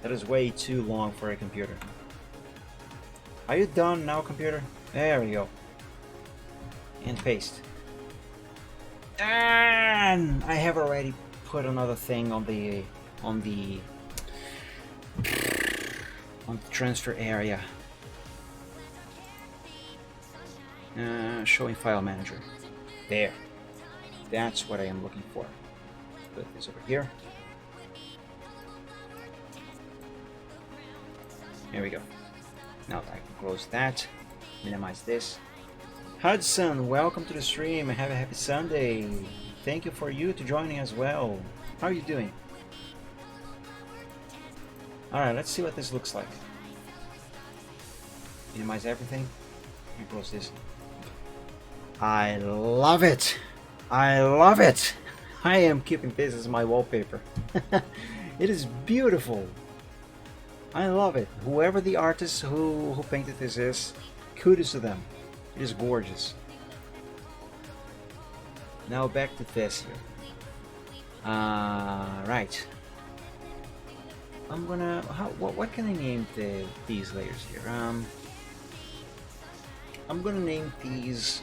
That is way too long for a computer. Are you done now, computer? There we go. And paste. And I have already put another thing on the transfer area. Showing file manager. There. That's what I am looking for. Put this over here. There we go. Now I can close that. Minimize this. Hudson, welcome to the stream. Have a happy Sunday. Thank you for you to joining as well. How are you doing? Alright, let's see what this looks like. Minimize everything. And close this. I love it. I love it. I am keeping this as my wallpaper. It is beautiful. I love it. Whoever the artist who painted this is, kudos to them. It is gorgeous. Now back to this here. Right. I'm gonna. What can I name these layers here? I'm gonna name these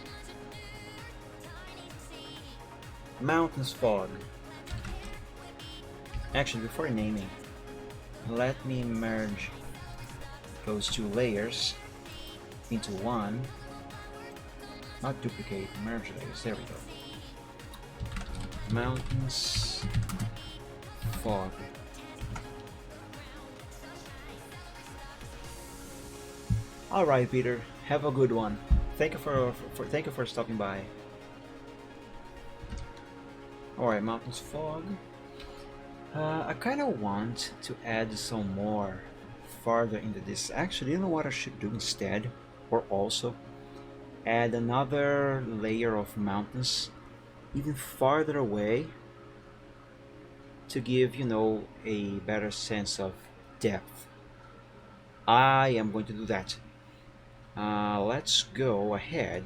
Mountains Fog. Actually, before naming, let me merge those two layers into one Not duplicate, merge layers. There we go. Mountains, fog. All right, Peter. Have a good one. Thank you for stopping by. All right, mountains, fog. I kind of want to add some more farther into this. Actually, you know what I should do instead, or also add another layer of mountains even farther away to give, you know, a better sense of depth. I am going to do that. Let's go ahead,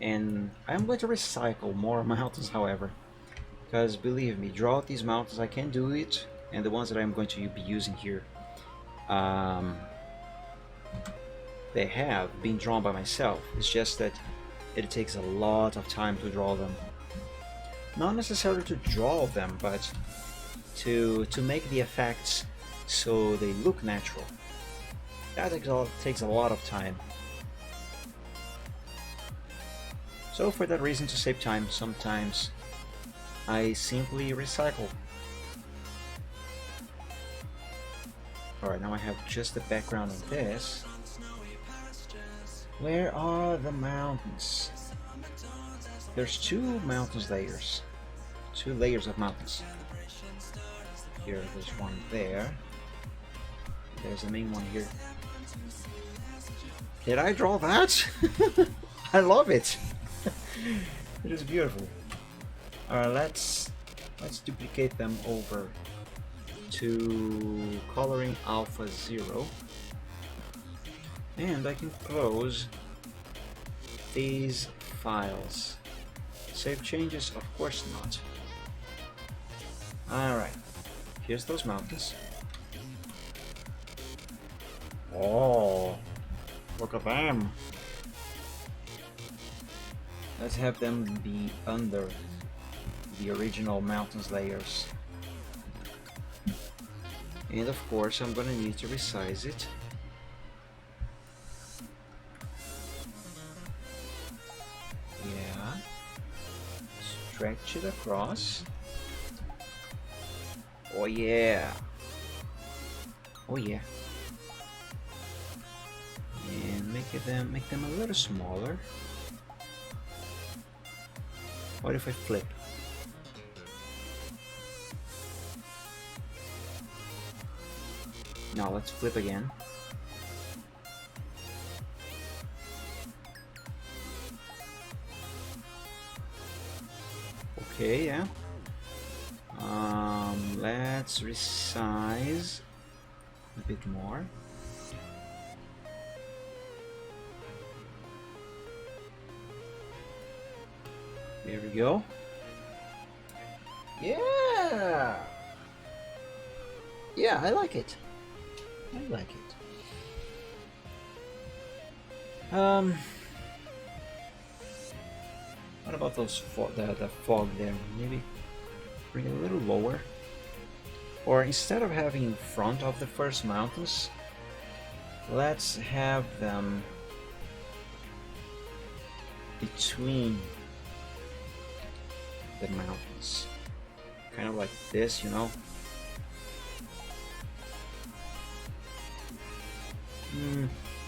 and I'm going to recycle more mountains, however, because believe me, draw out these mountains, I can do it, and the ones that I'm going to be using here, they have been drawn by myself. It's just that it takes a lot of time to draw them. Not necessarily to draw them, but to make the effects so they look natural. That takes a lot of time. So for that reason, to save time, sometimes I simply recycle. Alright, now I have just the background of this. Where are the mountains? There's two mountains layers. Two layers of mountains. Here, there's one there. There's the main one here. Did I draw that? I love it. It is beautiful. Alright, let's duplicate them over to coloring alpha 0. And I can close these files. Save changes? Of course not. Alright, here's those mountains. Oh, look at them. Let's have them be under the original mountains layers. And of course I'm gonna need to resize it. Yeah. Stretch it across. Oh yeah. Oh yeah. And make them a little smaller. What if I flip? Now let's flip again. Okay, yeah. Let's resize a bit more. There we go. Yeah! Yeah, I like it. I like it. What about those the fog there? Maybe bring it a little lower. Or instead of having in front of the first mountains, let's have them between the mountains. Kind of like this, you know?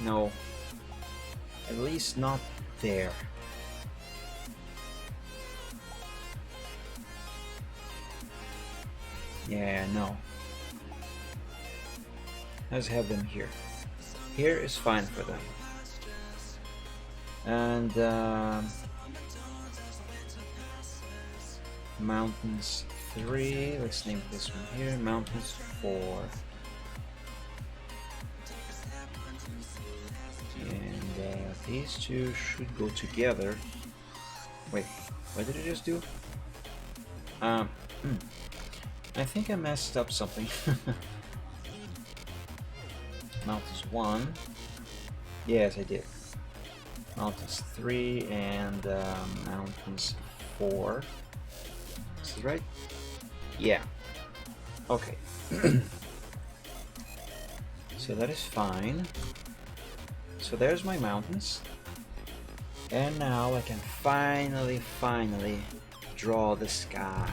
No. At least not there. Yeah, no. Let's have them here. Here is fine for them. And mountains 3, let's name this one here, mountains 4. And these two should go together. Wait, what did I just do? I think I messed up something. Mountains 1. Yes, I did. Mountains 3 and mountains 4. Is this right? Yeah. Okay. So that is fine. So there's my mountains. And now I can finally draw the sky.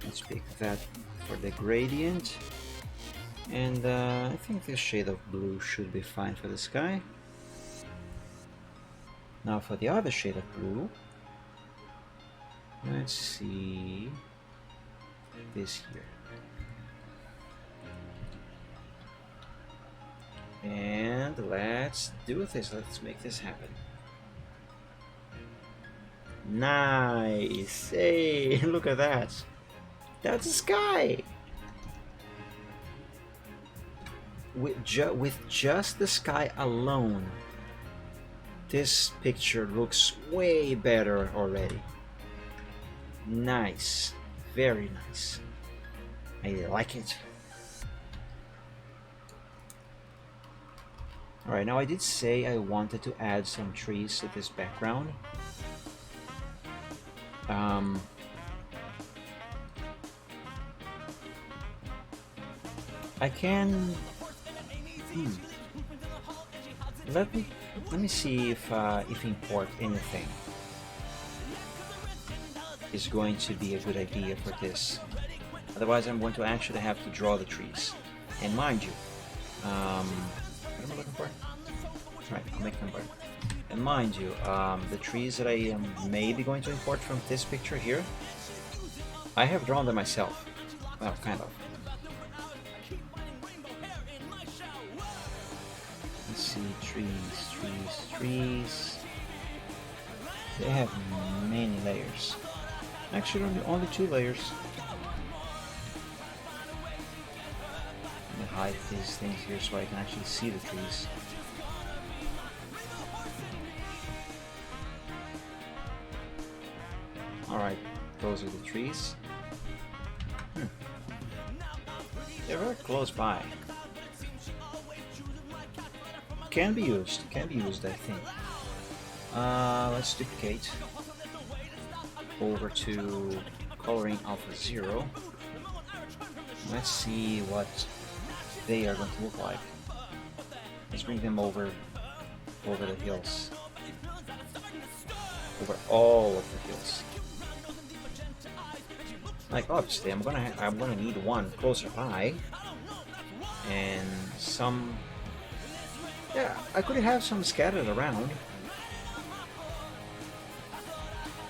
Let's pick that for the gradient. And I think this shade of blue should be fine for the sky. Now for the other shade of blue, let's see this here. And let's do this, let's make this happen. Nice! Hey, look at that! That's the sky! With just the sky alone, this picture looks way better already. Nice, very nice. I like it. Alright, now I did say I wanted to add some trees to this background. I can... Let me see if import anything is going to be a good idea for this. Otherwise, I'm going to actually have to draw the trees. And mind you, what am I looking for? Right, I'll make them work. And mind you, the trees that I am maybe going to import from this picture here, I have drawn them myself. Well, kind of. Let's see, trees. They have many layers. Actually, only 2 layers. Let me hide these things here so I can actually see the trees. Alright, those are the trees. They're very close by. Can be used, I think. Let's duplicate over to coloring alpha 0. Let's see what they are going to look like. Let's bring them over the hills. Over all of the hills. Like obviously I'm gonna need one closer by and some. Yeah, I could have some scattered around.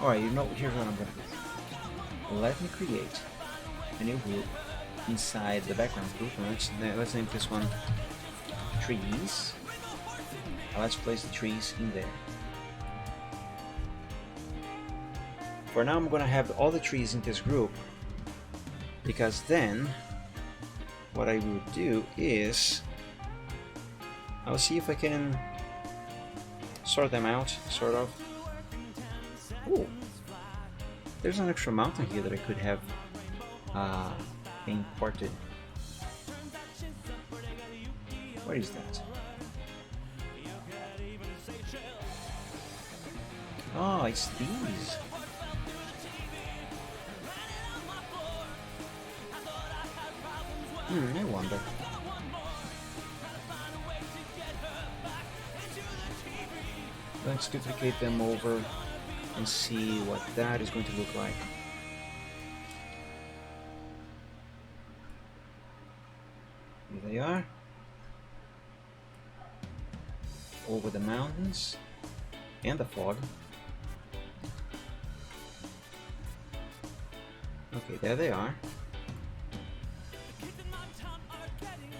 Alright, here's what I'm gonna do. Let me create a new group inside the background group, and let's name this one trees. Now let's place the trees in there. For now I'm gonna have all the trees in this group, because then what I will do is I'll see if I can sort them out, sort of. Ooh, there's an extra mountain here that I could have imported. What is that? Oh, it's these. I wonder. Let's duplicate them over and see what that is going to look like. Here they are. Over the mountains and the fog. Okay, there they are.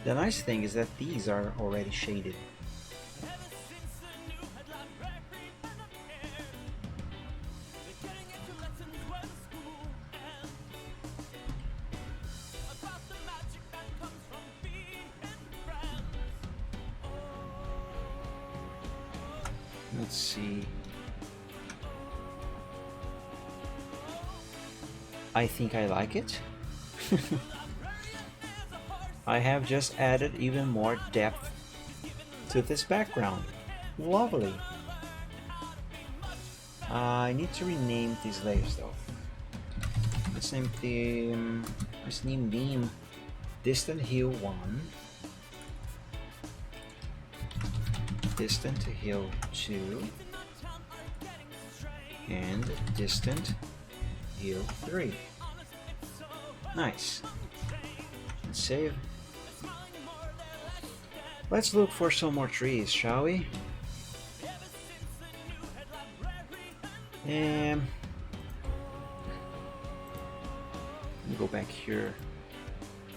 The nice thing is that these are already shaded. Let's see. I think I like it. I have just added even more depth to this background. Lovely. I need to rename these layers though. Let's name them Distant Hill 1. distant hill 2, and distant hill 3. Nice. Let's save. Let's look for some more trees, shall we? Let me go back here.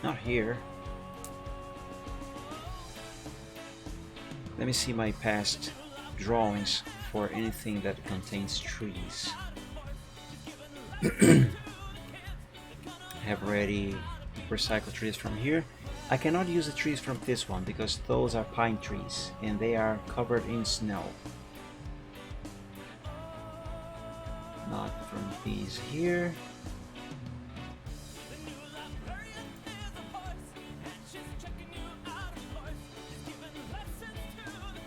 Not here. Let me see my past drawings for anything that contains trees. I have already recycled trees from here. I cannot use the trees from this one because those are pine trees and they are covered in snow. Not from these here.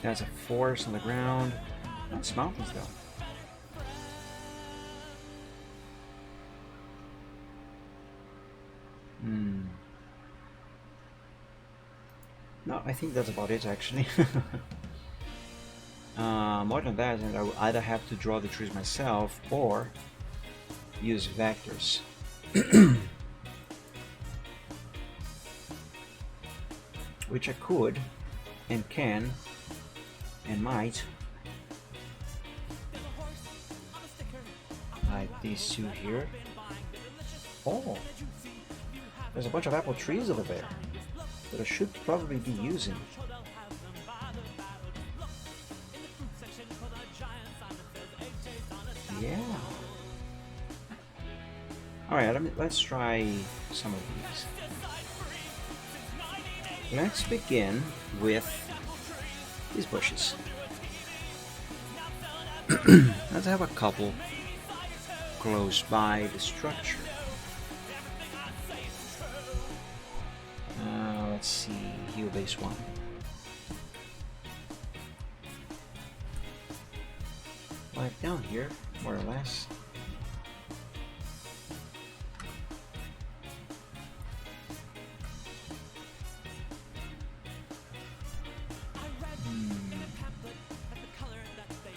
There's a forest on the ground. It's mountains though. No, I think that's about it actually. More than that, I will either have to draw the trees myself or use vectors. Which I could and can and might. Like these two here. Oh, there's a bunch of apple trees over there that I should probably be using. Yeah. Alright, let's try some of these. Let's begin with these bushes. Let's have a couple close by the structure. Let's see, heal base 1. Like down here, more or less.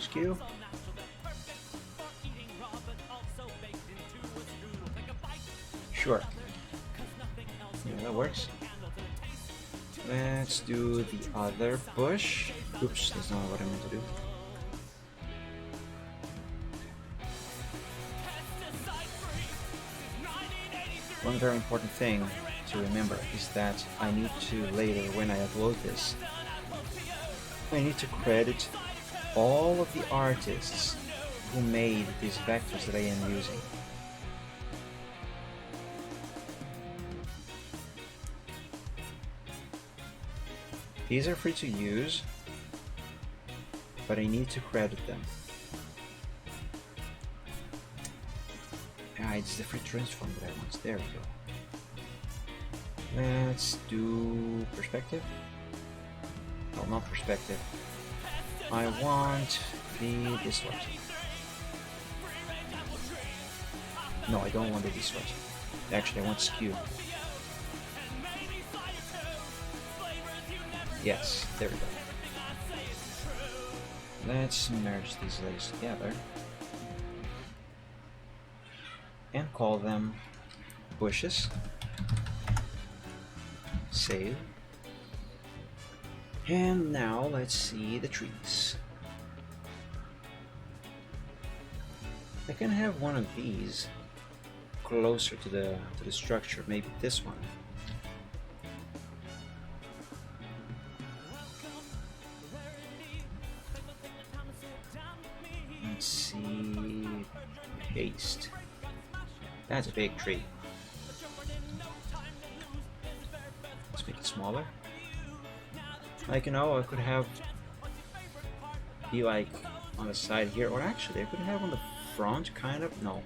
Skew. Sure. Yeah, that works. Let's do the other bush. Oops, that's not what I meant to do. One very important thing to remember is that I need to later, when I upload this, I need to credit all of the artists who made these vectors that I am using. These are free to use, but I need to credit them. Ah, it's the free transform that I want. There we go. Let's do perspective. No, not perspective. I want the distort. No, I don't want the distort. Actually, I want skew. Yes, there we go. Let's merge these layers together and call them bushes. Save. And now let's see the trees. I can have one of these closer to the structure, maybe this one. Let's see, paste. That's a big tree. Let's make it smaller. Like, you know, I could have be like on the side here, or actually I could have on the front, kind of. No.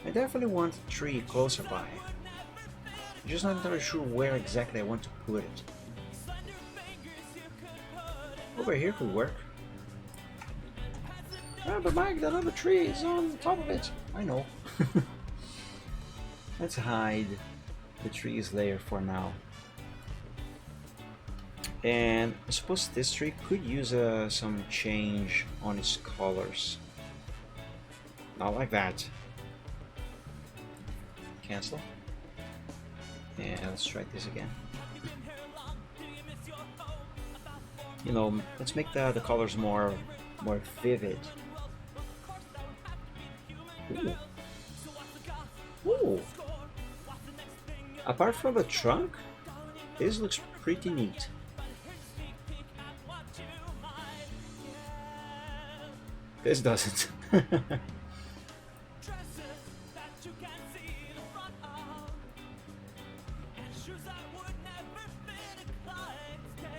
I definitely want a tree closer by. I'm just not entirely sure where exactly I want to put it. Over here could work. Ah, but Mike, that other tree is on top of it. I know. Let's hide the trees layer for now. And I suppose this tree could use some change on its colors. Not like that. Cancel. And let's try this again. You know, let's make the colors more vivid. Ooh. Ooh. Apart from the trunk, this looks pretty neat. This doesn't.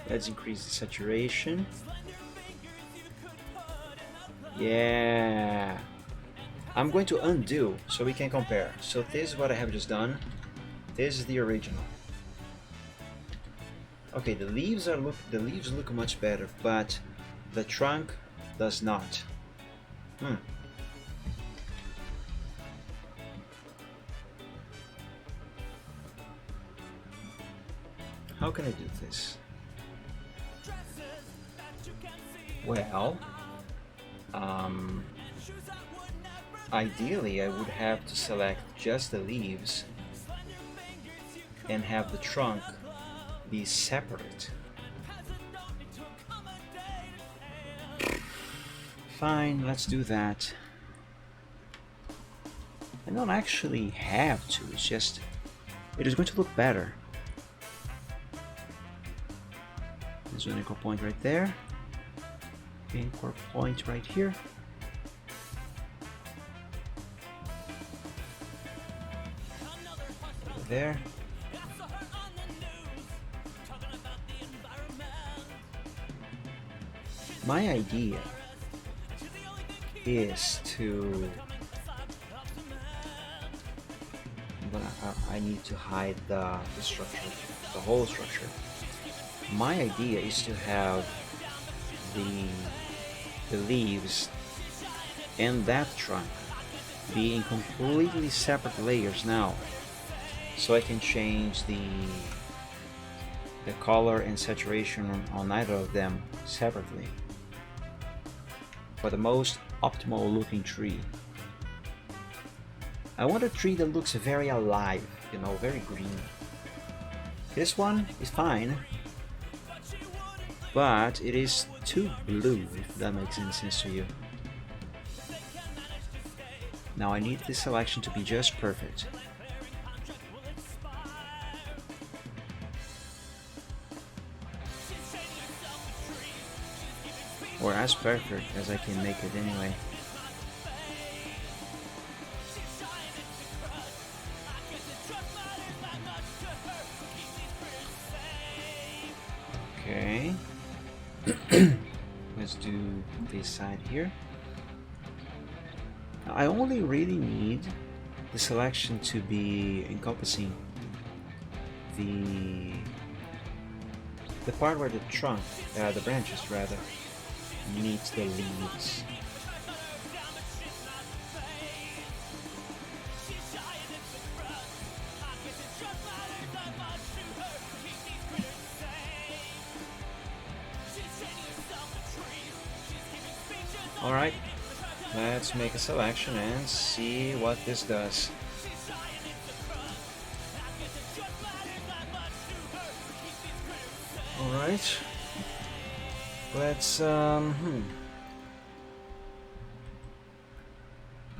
Let's increase the saturation. Yeah. I'm going to undo so we can compare. So this is what I have just done. This is the original. Okay, the leaves look much better, but the trunk does not. How can I do this? Well, ideally I would have to select just the leaves and have the trunk be separate. Fine, let's do that. I don't actually have to, it's just, it is going to look better. There's an anchor point right there. Anchor point right here. There. My idea is to I need to hide the structure, the whole structure. My idea is to have the leaves and that trunk be in completely separate layers now, so I can change the color and saturation on either of them separately for the most optimal looking tree. I want a tree that looks very alive, you know, very green. This one is fine, but it is too blue, if that makes any sense to you. Now I need this selection to be just perfect. Or as perfect as I can make it anyway. Okay. Let's do this side here. I only really need the selection to be encompassing the part where the trunk, the branches rather, meets the leaves. Alright, let's make a selection and see what this does. Alright, let's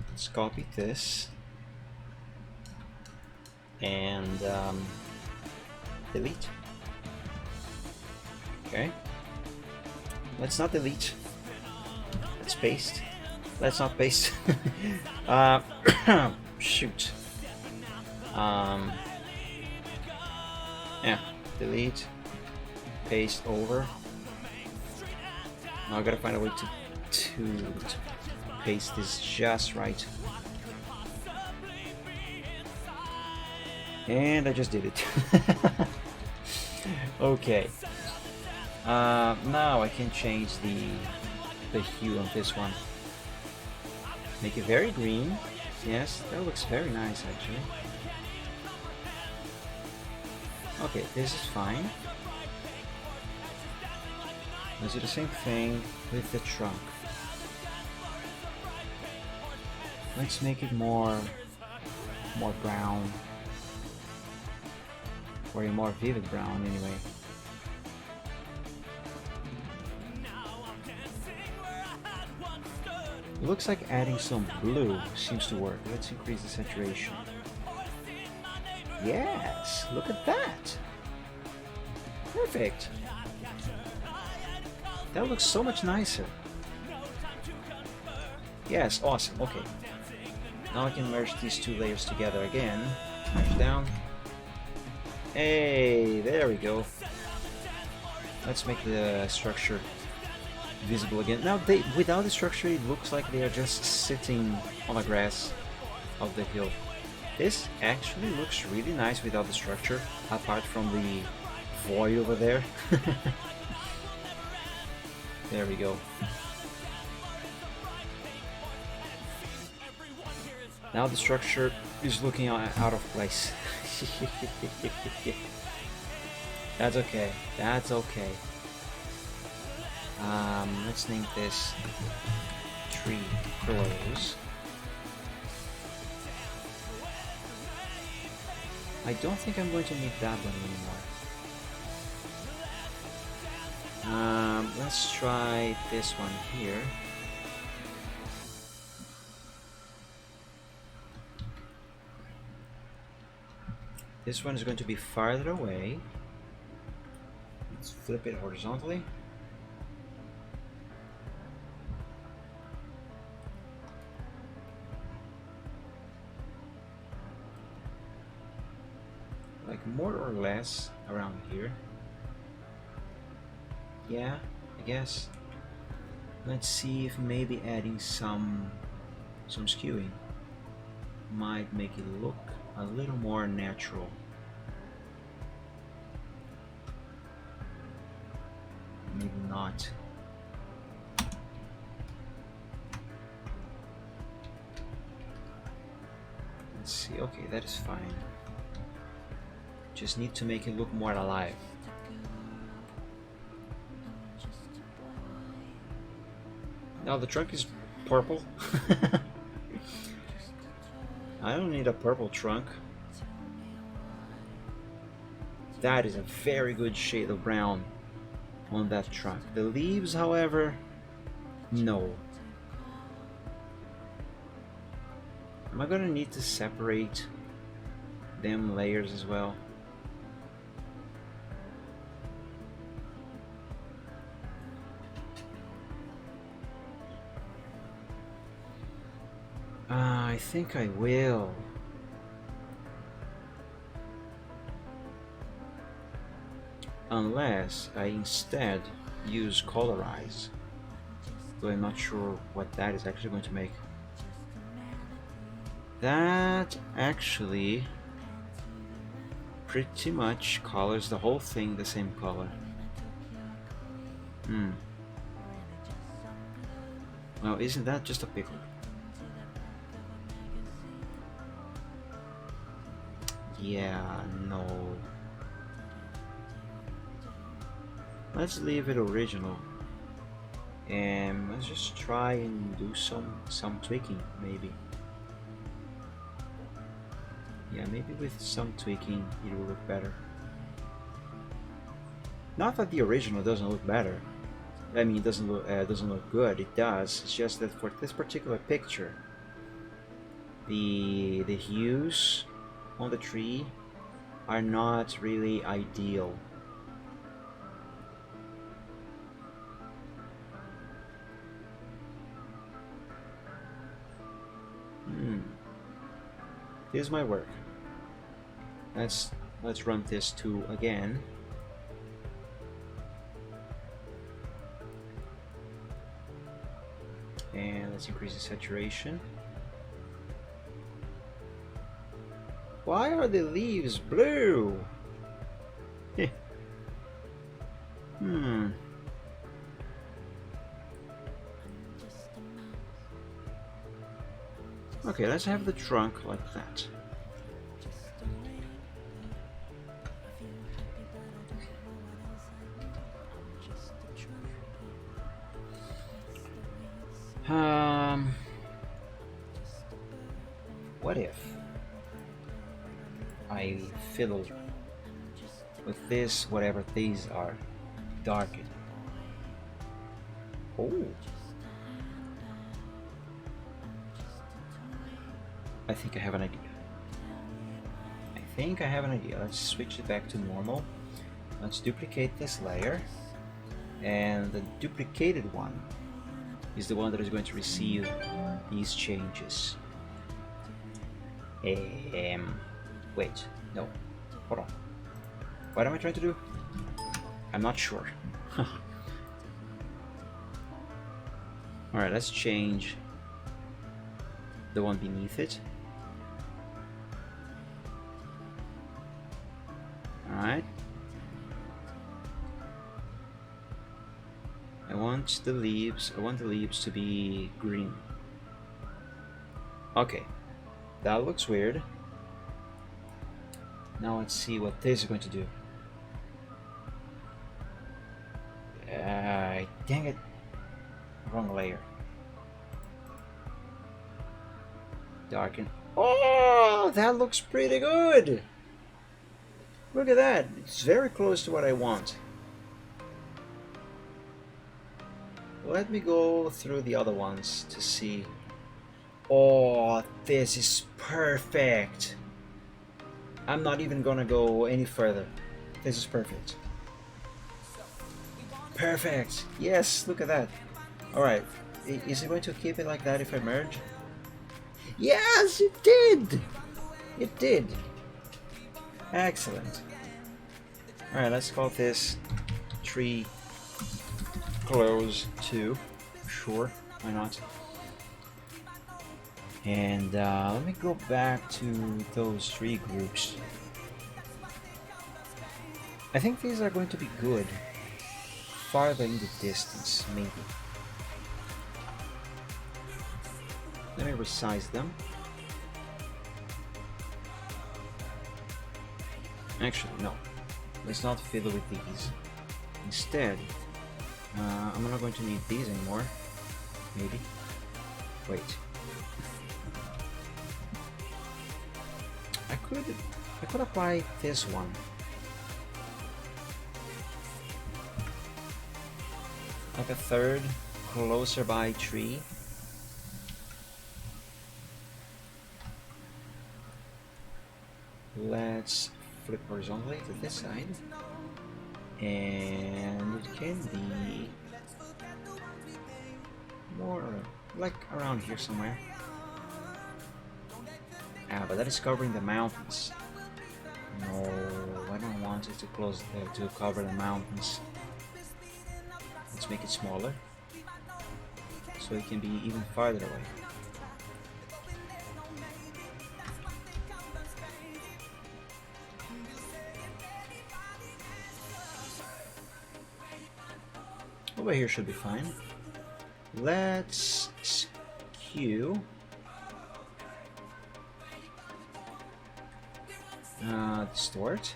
let's copy this and delete. Okay, let's not delete. Let's paste. Let's not paste. Shoot. Yeah. Delete. Paste over. Now I gotta find a way to paste this just right. And I just did it. Okay. Now I can change the hue of this one. Make it very green. Yes, that looks very nice actually. Okay, this is fine. Let's do the same thing with the trunk. Let's make it more brown, or a more vivid brown anyway. It looks like adding some blue seems to work. Let's increase the saturation. Yes, look at that. Perfect. That looks so much nicer. Yes, awesome. Okay. Now I can merge these two layers together again. Merge down. Hey, there we go. Let's make the structure visible again. Now, without the structure, it looks like they are just sitting on the grass of the hill. This actually looks really nice without the structure, apart from the void over there. There we go. Now the structure is looking out of place. That's okay. That's okay. Let's name this Tree Grows. I don't think I'm going to need that one anymore. Let's try this one here. This one is going to be farther away. Let's flip it horizontally. Like more or less around here. Yeah, I guess. Let's see if maybe adding some skewing might make it look a little more natural. Maybe not. Let's see. Okay, that is fine. Just need to make it look more alive. Now the trunk is purple. I don't need a purple trunk. That is a very good shade of brown on that trunk. The leaves, however, no. Am I gonna need to separate them layers as well? I think I will. Unless I instead use colorize. Though I'm not sure what that is actually going to make. That actually pretty much colors the whole thing the same color. Well, isn't that just a pickle? Yeah, no. Let's leave it original. And let's just try and do some tweaking, maybe. Yeah, maybe with some tweaking it will look better. Not that the original doesn't look better. I mean, it doesn't look good. It does. It's just that for this particular picture, the hues on the tree are not really ideal. This might work. Let's run this 2 again. And let's increase the saturation. Why are the leaves blue? Okay, let's have the trunk like that. What if I fiddle with this, whatever these are, darken? Oh, I think I have an idea. Let's switch it back to normal. Let's duplicate this layer, and the duplicated one is the one that is going to receive these changes. Wait, no, hold on. What am I trying to do? I'm not sure. Alright, let's change the one beneath it. Alright. I want the leaves to be green. Okay. That looks weird. Now let's see what this is going to do. Dang it. Wrong layer. Darken. Oh, that looks pretty good. Look at that. It's very close to what I want. Let me go through the other ones to see. Oh, this is perfect. I'm not even gonna go any further. This is perfect. Perfect. Yes, look at that. Alright. Is it going to keep it like that if I merge? Yes, it did! It did. Excellent. Alright, let's call this tree close 2. Sure, why not? And let me go back to those tree groups. I think these are going to be good farther in the distance, maybe. Let me resize them. Actually, no. Let's not fiddle with these. Instead, I'm not going to need these anymore. Maybe. Wait. I could apply this one. Like a third closer by tree. Let's flip horizontally to this side. And it can be more like around here somewhere. Ah, but that is covering the mountains. No, I don't want it to cover the mountains. Let's make it smaller, so it can be even farther away. Over here should be fine. Let's skew distort.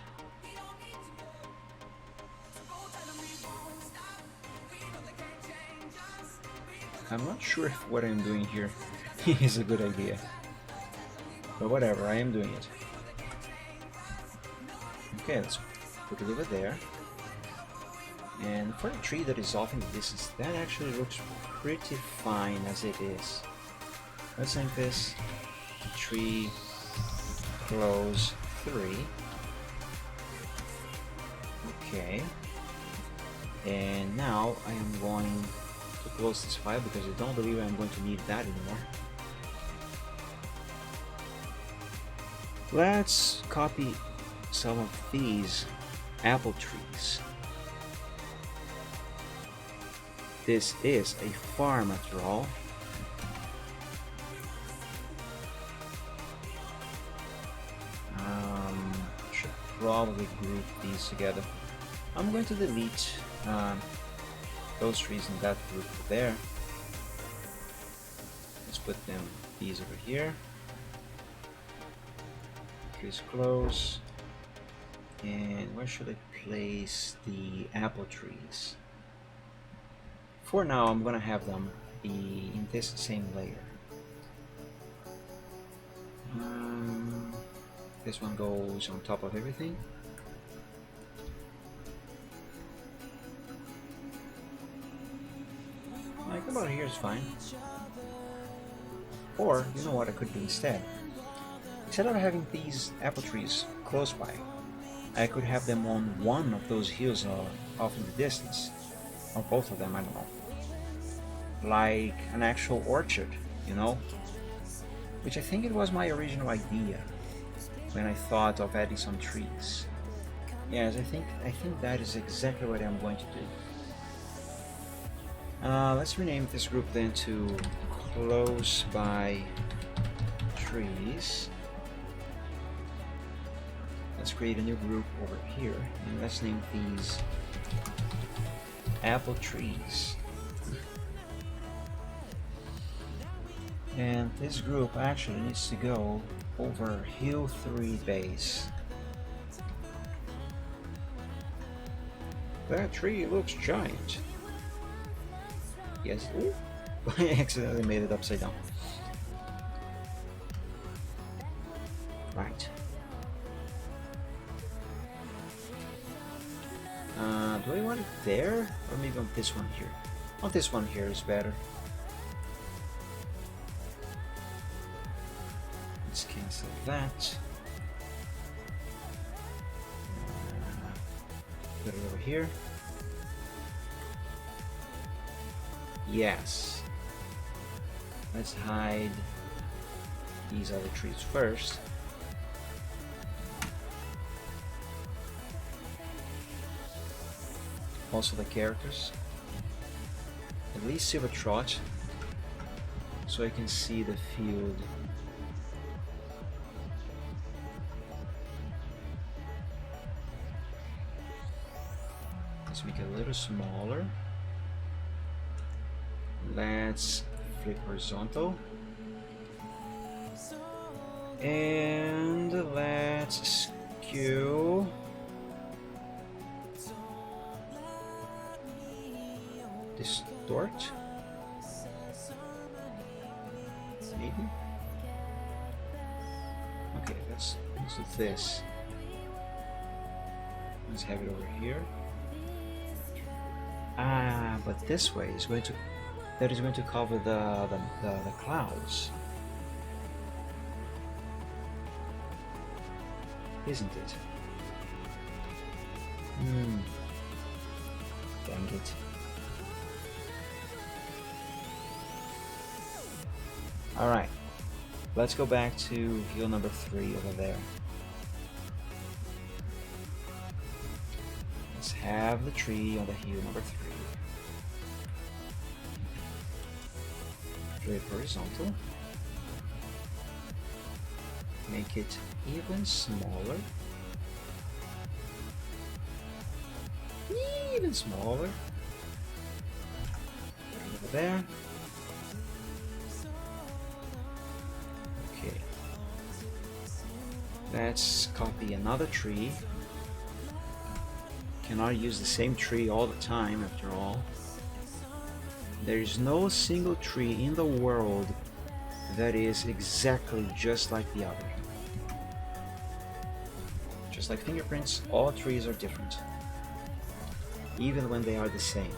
I'm not sure if what I'm doing here is a good idea, but whatever, I am doing it. Okay, let's put it over there. And for the tree that is off in the distance, that actually looks pretty fine as it is. Let's name this tree close 3. Okay. And now I am going to close this file because I don't believe I'm going to need that anymore. Let's copy some of these apple trees. This is a farm after all. Should probably group these together. I'm going to delete those trees in that group there. Let's put these over here. Trees close. And where should I place the apple trees? For now, I'm gonna have them be in this same layer. This one goes on top of everything. Like about here is fine. Or, you know what I could do instead? Instead of having these apple trees close by, I could have them on one of those hills off in the distance. Or both of them, I don't know. Like an actual orchard, you know? Which I think it was my original idea when I thought of adding some trees. Yes, I think that is exactly what I'm going to do. Let's rename this group then to Close By Trees. Let's create a new group over here and let's name these Apple Trees. And this group actually needs to go over Hill 3 base. That tree looks giant. Yes. Ooh. I accidentally made it upside down. Right. Do I want it there? Or maybe on this one here? On this one here is better. Let's cancel that. Put it over here. Yes. Let's hide these other trees first. Also the characters. At least Silver Trot, so I can see the field. Let's make it a little smaller. Let's flip horizontal. And let's skew. Distort. Maybe. Okay, let's do this. Let's have it over here. Ah, but this way is going to cover the clouds, isn't it? Dang it. Alright, let's go back to hill number 3 over there. Let's have the tree on the hill number 3. Flip horizontal. Make it even smaller. Even smaller. Put it over there. Okay. Let's copy another tree. Cannot use the same tree all the time after all. There is no single tree in the world that is exactly just like the other. Just like fingerprints, all trees are different, even when they are the same.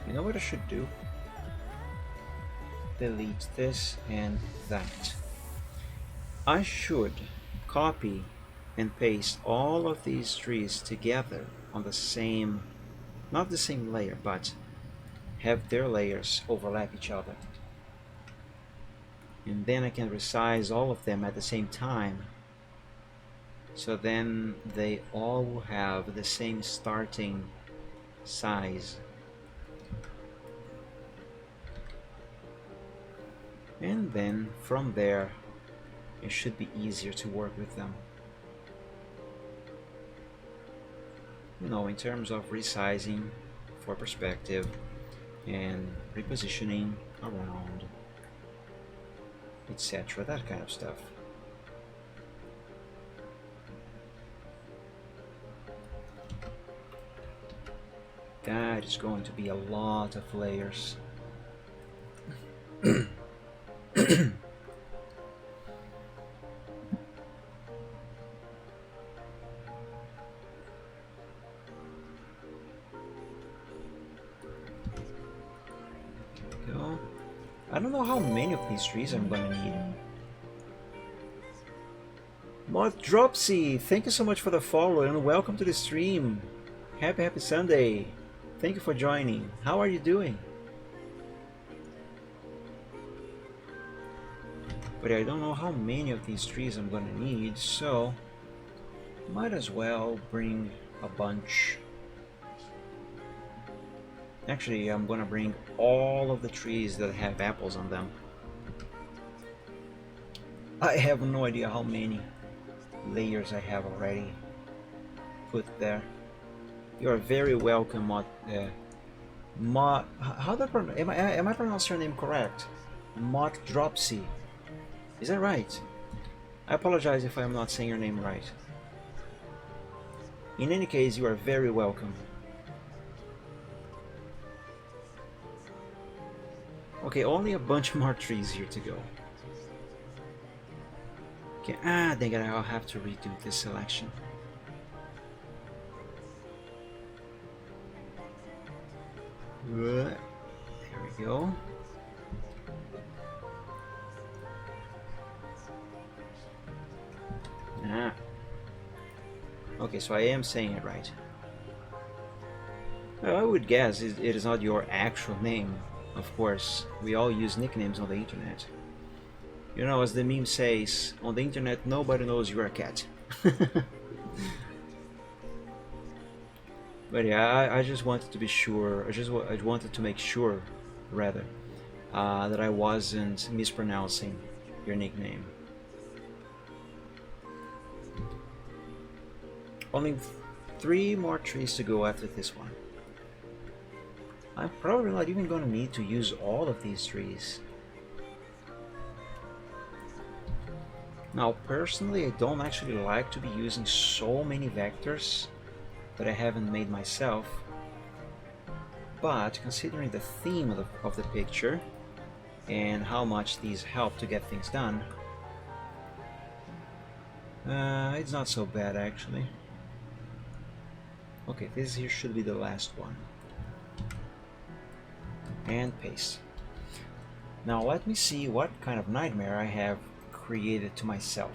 You know what I should do? Delete this and that. I should copy and paste all of these trees together on the same, not the same layer, but have their layers overlap each other. And then I can resize all of them at the same time. So then they all will have the same starting size. And then from there, it should be easier to work with them. You know, in terms of resizing for perspective and repositioning around, etc., that kind of stuff. That is going to be a lot of layers. Go. I don't know how many of these trees I'm gonna need. Moth Dropsy, thank you so much for the follow and welcome to the stream. Happy Sunday. Thank you for joining. How are you doing? But I don't know how many of these trees I'm gonna need, so might as well bring a bunch. Actually, I'm gonna bring all of the trees that have apples on them. I have no idea how many layers I have already put there. You are very welcome, Mod. How do I pronounce? Am I pronouncing your name correct? Mod Dropsy. Is that right? I apologize if I'm not saying your name right. In any case, you are very welcome. Okay, only a bunch more trees here to go. Okay, dang it, I'll have to redo this selection. There we go. Okay, so I am saying it right. Well, I would guess it is not your actual name. Of course, we all use nicknames on the internet. You know, as the meme says, on the internet nobody knows you're a cat. But yeah, I just wanted to be sure, I wanted to make sure, rather, that I wasn't mispronouncing your nickname. Only 3 more trees to go after this one. I'm probably not even going to need to use all of these trees. Now, personally, I don't actually like to be using so many vectors that I haven't made myself. But considering the theme of the picture and how much these help to get things done, it's not so bad actually. Okay, this here should be the last one. And paste. Now let me see what kind of nightmare I have created to myself.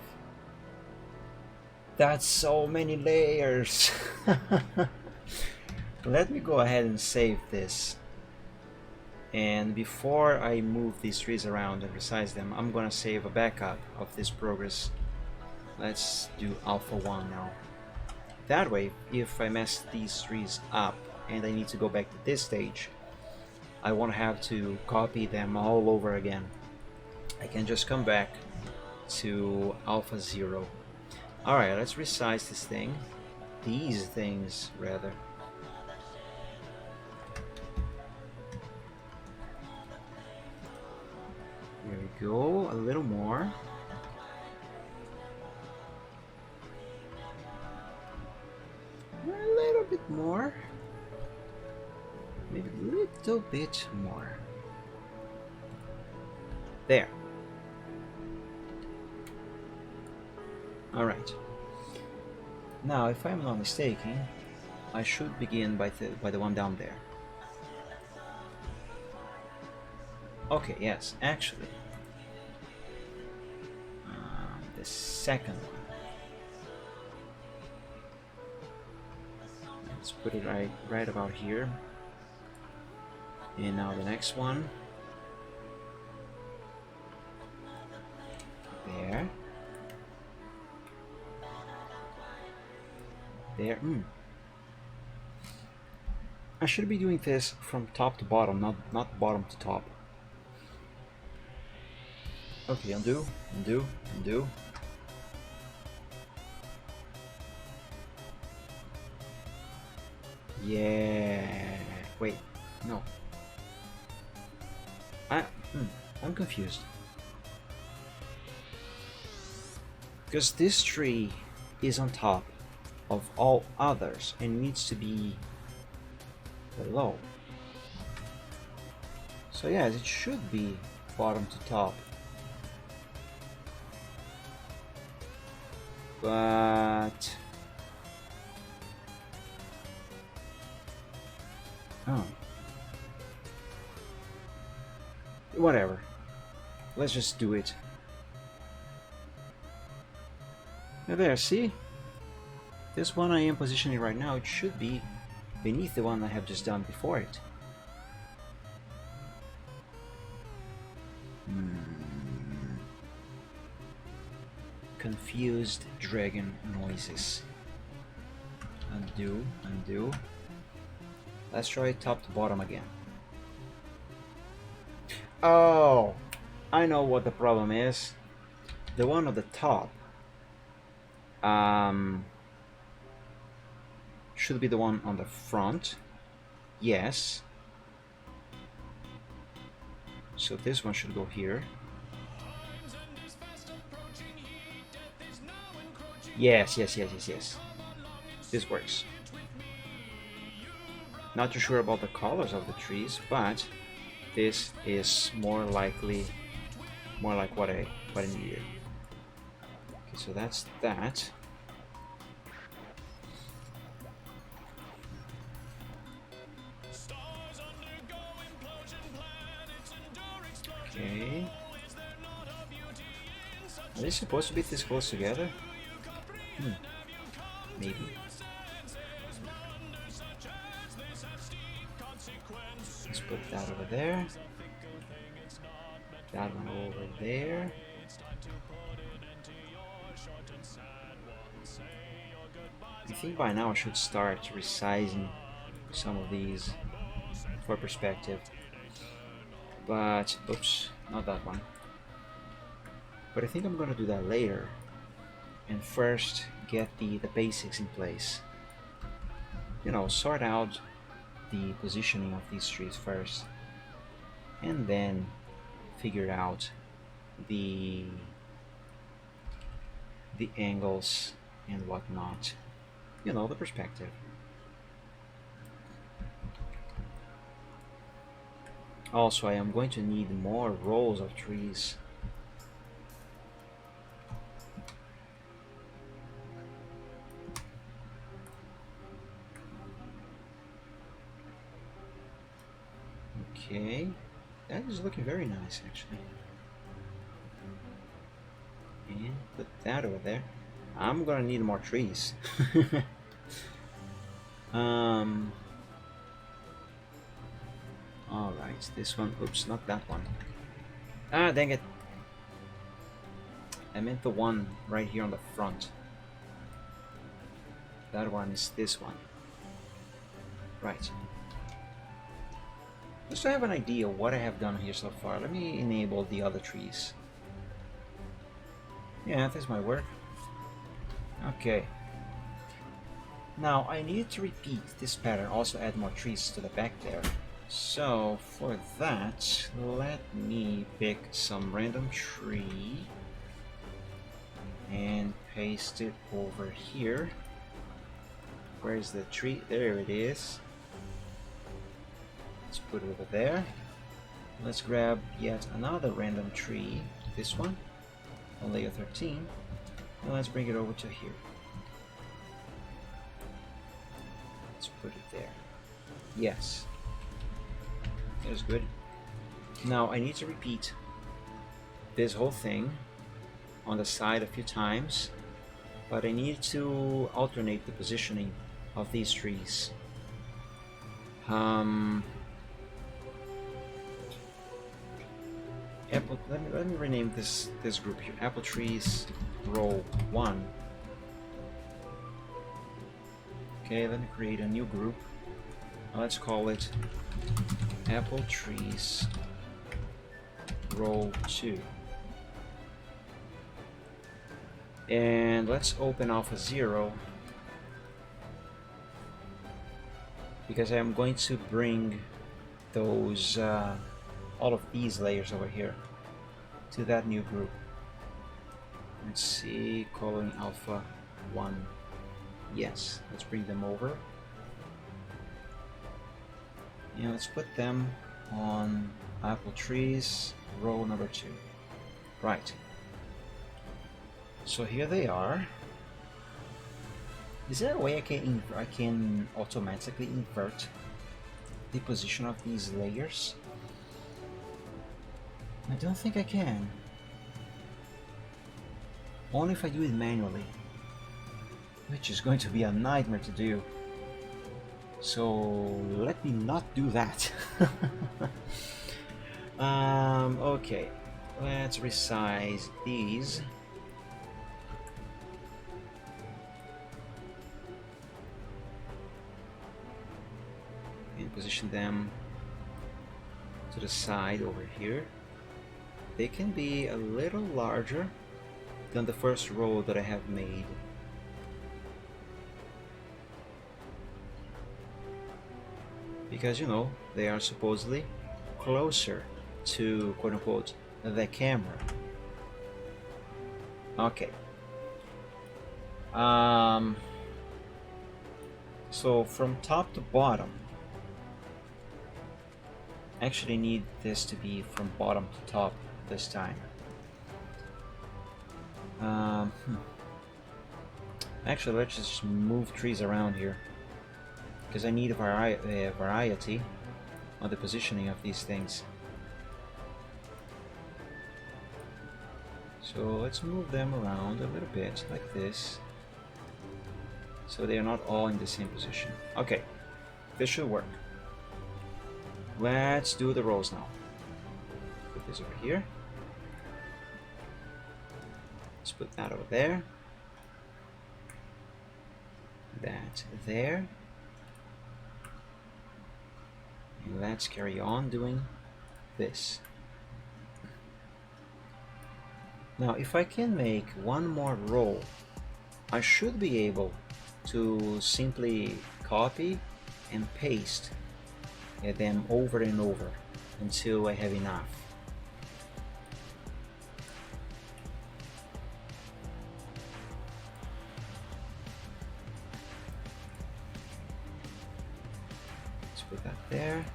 That's so many layers. Let me go ahead and save this. And before I move these trees around and resize them, I'm gonna save a backup of this progress. Let's do Alpha 1 now. That way, if I mess these trees up and I need to go back to this stage, I won't have to copy them all over again. I can just come back to Alpha 0. Alright, let's resize this thing. These things, rather. There we go, a little more. A little bit more. Maybe a little bit more. There. Alright. Now, if I'm not mistaken, I should begin by the one down there. Okay, yes, actually. The second one. Let's put it right about here. And now the next one. There. There. I should be doing this from top to bottom, not bottom to top. Okay, undo, undo, undo. Yeah. Wait, no. I'm confused. Because this tree is on top of all others and needs to be below. So yes, it should be bottom to top. But oh, whatever. Let's just do it. Now there, see? This one I am positioning right now, it should be beneath the one I have just done before it. Confused dragon noises. Undo, undo. Let's try top to bottom again. Oh, I know what the problem is. The one on the top should be the one on the front. Yes. So this one should go here. Yes, yes, yes, yes, yes. This works. Not too sure about the colors of the trees, but this is more likely, more like what I needed. Okay, so that's that. Okay. Are they supposed to be this close together? Maybe. Let's put that over there. That one over there. I think by now I should start resizing some of these for perspective. But, oops, not that one. But I think I'm gonna do that later. And first get the basics in place. You know, sort out the positioning of these trees first. And then figure out the angles and whatnot. You know, the perspective. Also, I am going to need more rows of trees. Okay, that is looking very nice actually. And put that over there. I'm gonna need more trees. Alright, this one, oops, not that one. Ah, dang it. I meant the one right here on the front. That one is this one. Right. Just to have an idea of what I have done here so far, let me enable the other trees. Yeah, this might work. Okay. Now, I need to repeat this pattern, also add more trees to the back there. So, for that, let me pick some random tree and paste it over here. Where's the tree? There it is. Let's put it over there. Let's grab yet another random tree, this one, on layer 13, and let's bring it over to here. Let's put it there. Yes. That's good. Now I need to repeat this whole thing on the side a few times, but I need to alternate the positioning of these trees. Apple, let me rename this group here. Apple trees row 1. Okay, let me create a new group. Let's call it Apple trees row 2. And let's open alpha 0 because I'm going to bring those all of these layers over here to that new group. Let's see, calling alpha 1. Yes, let's bring them over. And let's put them on apple trees, row number 2. Right. So here they are. Is there a way I can automatically invert the position of these layers? I don't think I can. Only if I do it manually, which is going to be a nightmare to do. So let me not do that. Okay, let's resize these. And position them to the side over here. They can be a little larger than the first row that I have made. Because, you know, they are supposedly closer to, quote-unquote, the camera. Okay. So from top to bottom, I actually need this to be from bottom to top this time. Actually, let's just move trees around here, because I need a variety on the positioning of these things. So let's move them around a little bit, like this, so they are not all in the same position. Okay, this should work. Let's do the rows now. Put this over here. Let's put that over there. That there. And let's carry on doing this. Now, if I can make one more row, I should be able to simply copy and paste them over and over until I have enough. Let's put that there.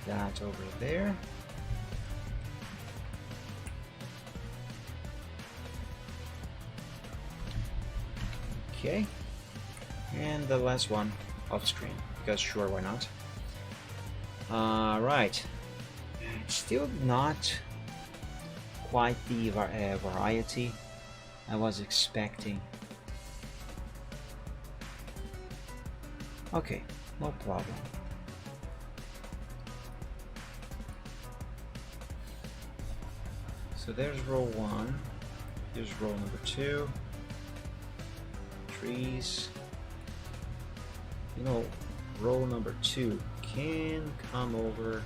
That over there. Okay, and the last one off screen, because sure, why not? Right, still not quite the variety I was expecting. Okay, no problem. So there's row 1, here's row number 2. Trees. You know, row number 2 can come over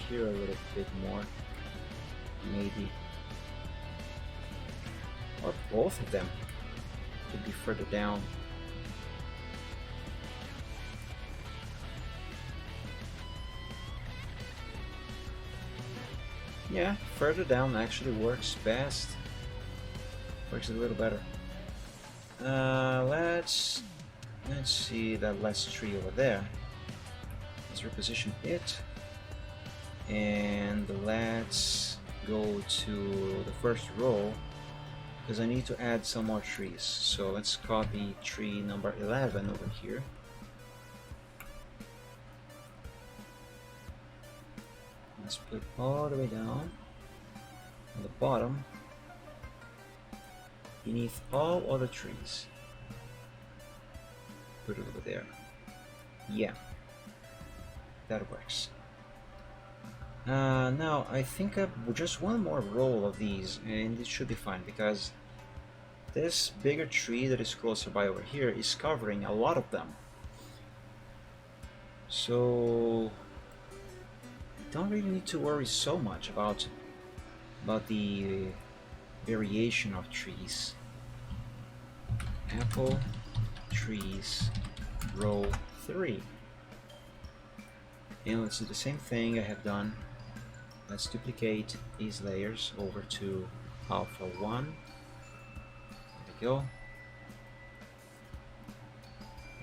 here a little bit more, maybe, or both of them could be further down. Yeah, further down actually works best. Works a little better. Let's see that last tree over there. Let's reposition it, and let's go to the first row, because I need to add some more trees. So let's copy tree number 11 over here. Let's put all the way down on the bottom, beneath all other trees. Put it over there. Yeah, that works. Now I think just one more row of these and it should be fine, because this bigger tree that is closer by over here is covering a lot of them. So don't really need to worry so much about the variation of trees. Apple trees, row 3. And let's do the same thing I have done. Let's duplicate these layers over to alpha 1. There we go.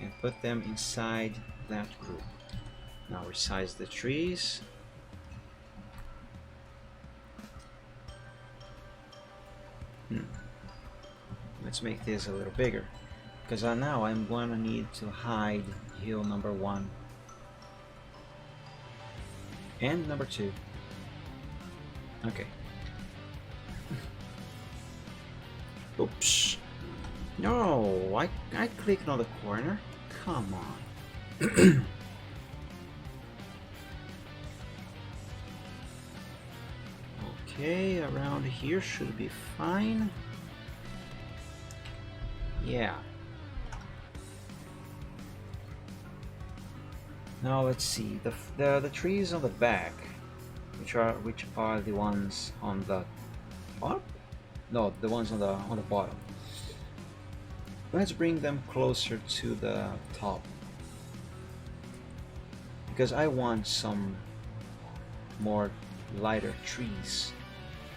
and put them inside that group. Now resize the trees. Let's make this a little bigger, because now I'm gonna need to hide hill number 1 and number 2. Okay. Oops. No, I clicked on the corner. Come on. Okay, around here should be fine. Yeah. Now let's see the trees on the back, which are the ones on the top? No, the ones on the bottom. Let's bring them closer to the top, because I want some more lighter trees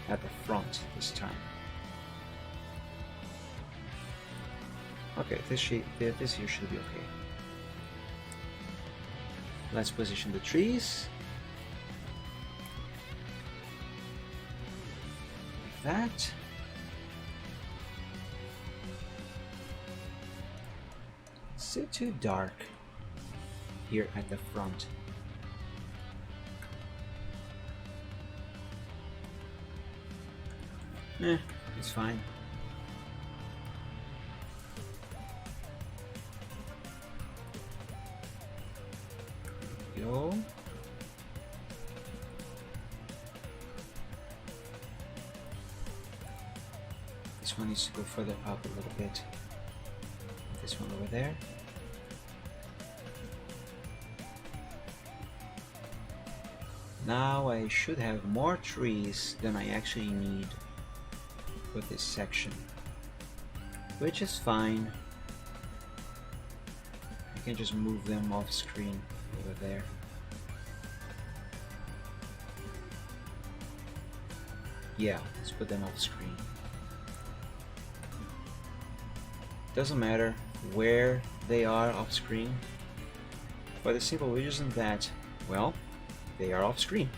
at the front this time. Okay, this here should be okay. Let's position the trees like that. Is it too dark here at the front? It's fine. Go. This one needs to go further up a little bit. This one over there. Now I should have more trees than I actually need for this section, which is fine. I can just move them off screen over there. Yeah, let's put them off screen. Doesn't matter where they are off screen, for the simple reason that, well, they are off screen.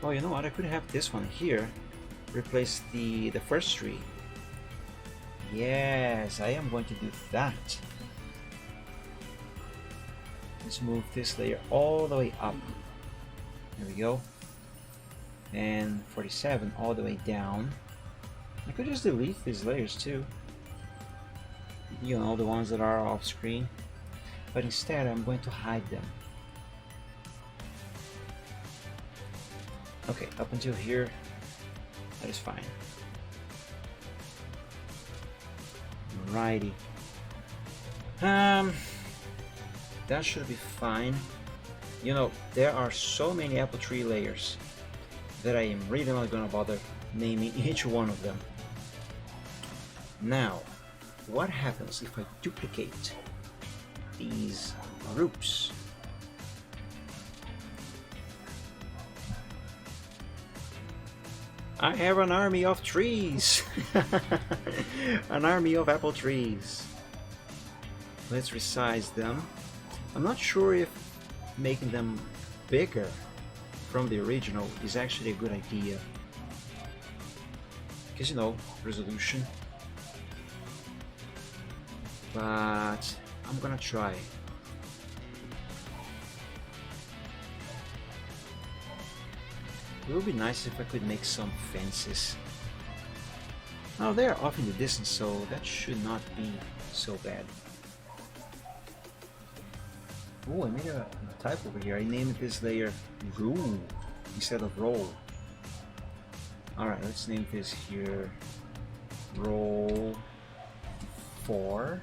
Oh, you know what? I could have this one here replace the first tree. Yes, I am going to do that. Let's move this layer all the way up. There we go. And 47 all the way down. I could just delete these layers too. You know, the ones that are off screen. But instead I'm going to hide them. Okay, up until here, that is fine. Alrighty. That should be fine. You know, there are so many apple tree layers that I am really not gonna bother naming each one of them. Now, what happens if I duplicate these groups? I have an army of trees! An army of apple trees. Let's resize them. I'm not sure if making them bigger from the original is actually a good idea. Because, you know, resolution. But I'm gonna try. It would be nice if I could make some fences. Now they're off in the distance, so that should not be so bad. Oh, I made a type over here. I named this layer Rule instead of Roll. Alright, let's name this here Roll 4.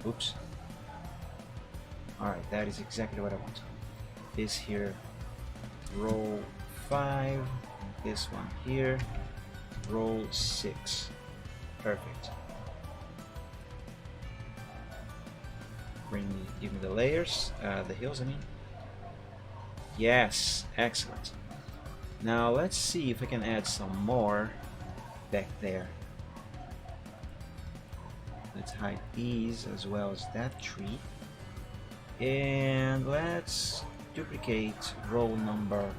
Oops. Alright, that is exactly what I want. This here, roll 5, this one here, roll 6. Perfect. Give me the layers, the hills I mean. Yes, excellent. Now let's see if I can add some more back there. Let's hide these as well as that tree. And let's duplicate row number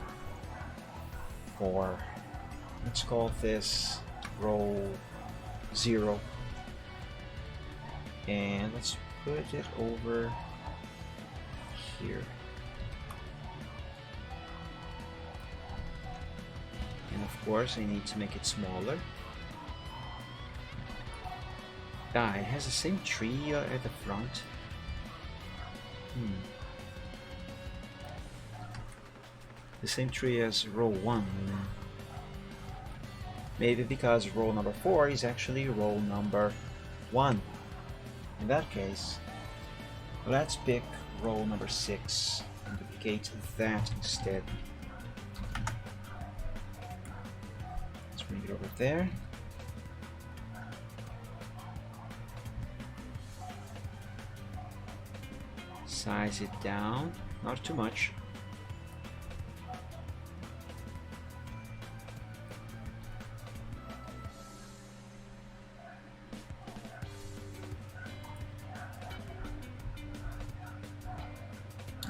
4. Let's call this row 0. And let's put it over here. And of course I need to make it smaller. It has the same tree at the front. The same tree as row 1. Maybe because row number 4 is actually row number 1. In that case, let's pick row number 6 and duplicate that instead. Let's bring it over there. Size it down, not too much.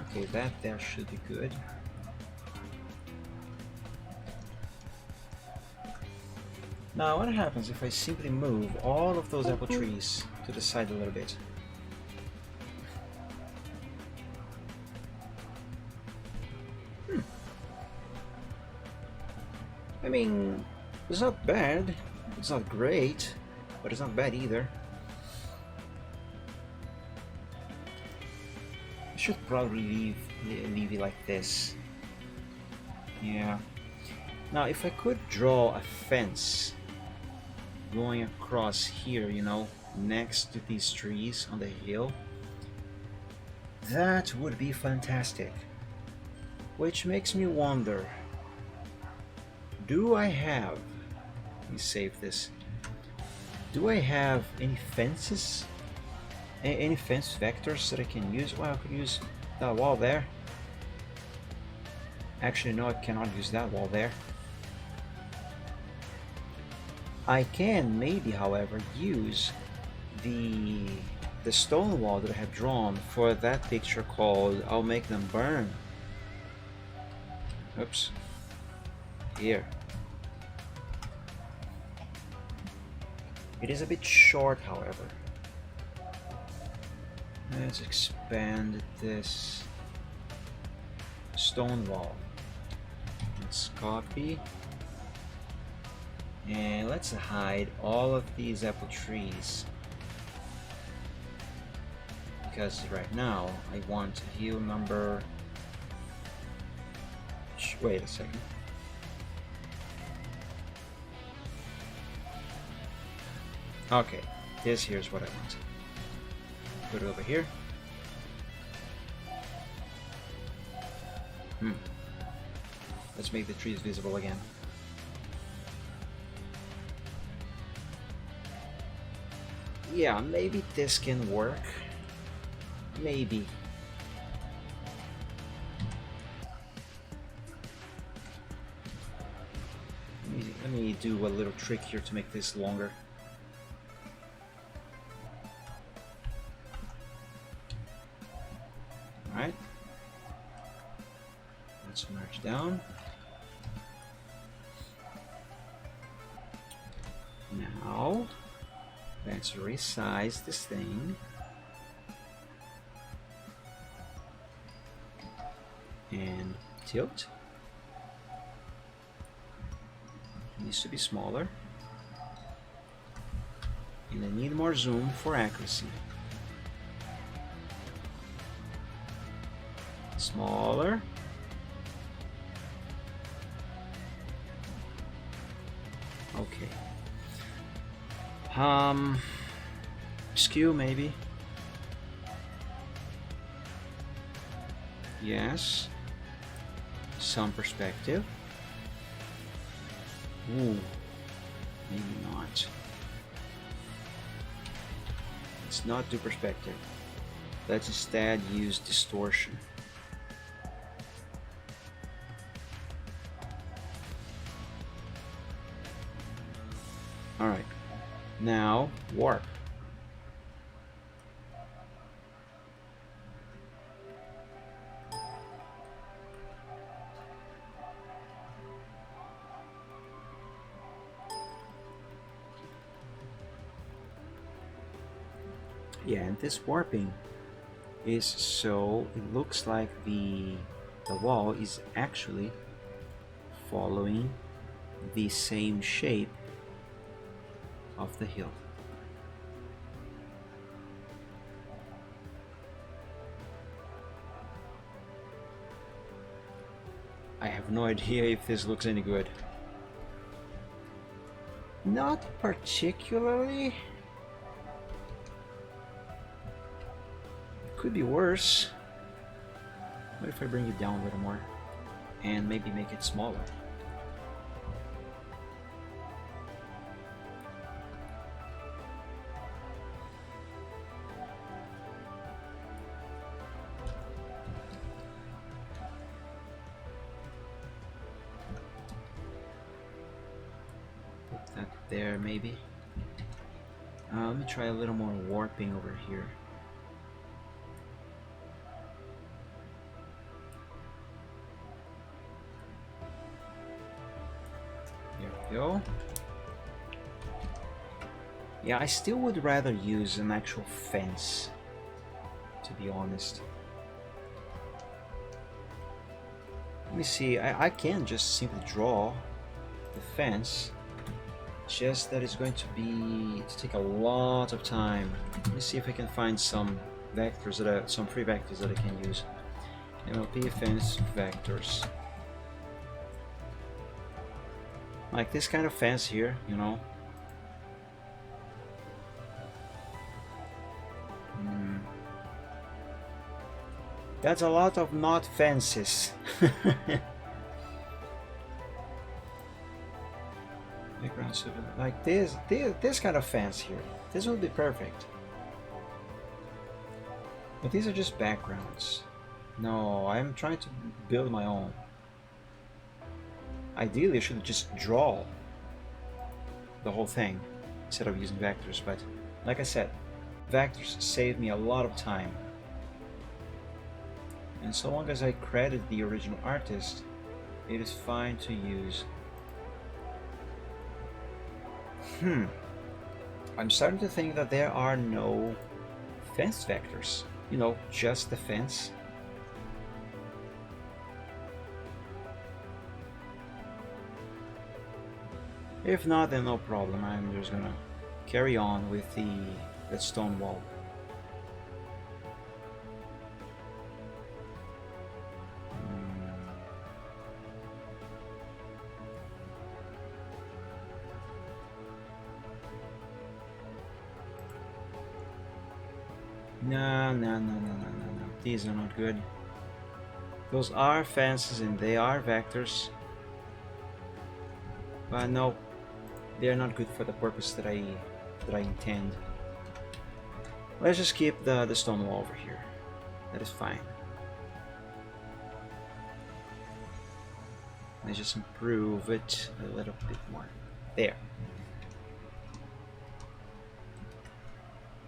Okay, that there should be good. Now what happens if I simply move all of those apple trees to the side a little bit? I mean, it's not bad, it's not great, but it's not bad either. I should probably leave it like this. Yeah. Now if I could draw a fence going across here, you know, next to these trees on the hill, that would be fantastic. Which makes me wonder, do I have, let me save this, do I have any fences? Any fence vectors that I can use? Well, I could use that wall there. Actually, no, I cannot use that wall there. I can maybe, however, use the stone wall that I have drawn for that picture called I'll Make Them Burn. Oops. Here. It is a bit short, however. Let's expand this stone wall. Let's copy. And let's hide all of these apple trees. Because right now I want hill number... Wait a second. Okay, here's what I want. Put it over here. Let's make the trees visible again. Yeah, maybe this can work. Maybe. Let me do a little trick here to make this longer. Alright. Let's merge down. Now, let's resize this thing. And tilt. It needs to be smaller. And I need more zoom for accuracy. Smaller. Okay. Skew maybe. Yes. Some perspective. Ooh. Maybe not. Let's not do perspective. Let's instead use distortion. Alright. Now, warp. Yeah, and this warping is so it looks like the wall is actually following the same shape of the hill. I have no idea if this looks any good. Not particularly. Could be worse. What if I bring it down a little more and maybe make it smaller? Put that there maybe. Let me try a little more warping over here. Go. Yeah, I still would rather use an actual fence, to be honest. Let me see, I can just simply draw the fence, just that it's going to take a lot of time. Let me see if I can find some vectors some free vectors that I can use. MLP fence vectors. Like this kind of fence here, you know. That's a lot of not fences. Like this kind of fence here. This would be perfect. But these are just backgrounds. No, I'm trying to build my own. Ideally, I should just draw the whole thing instead of using vectors, but like I said, vectors save me a lot of time. And so long as I credit the original artist, it is fine to use. I'm starting to think that there are no fence vectors. You know, just the fence. If not, then no problem. I'm just gonna carry on with the stone wall. No. These are not good. Those are fences and they are vectors. But no, they're not good for the purpose that I intend. Let's just keep the stone wall over here. That is fine. Let's just improve it a little bit more. There.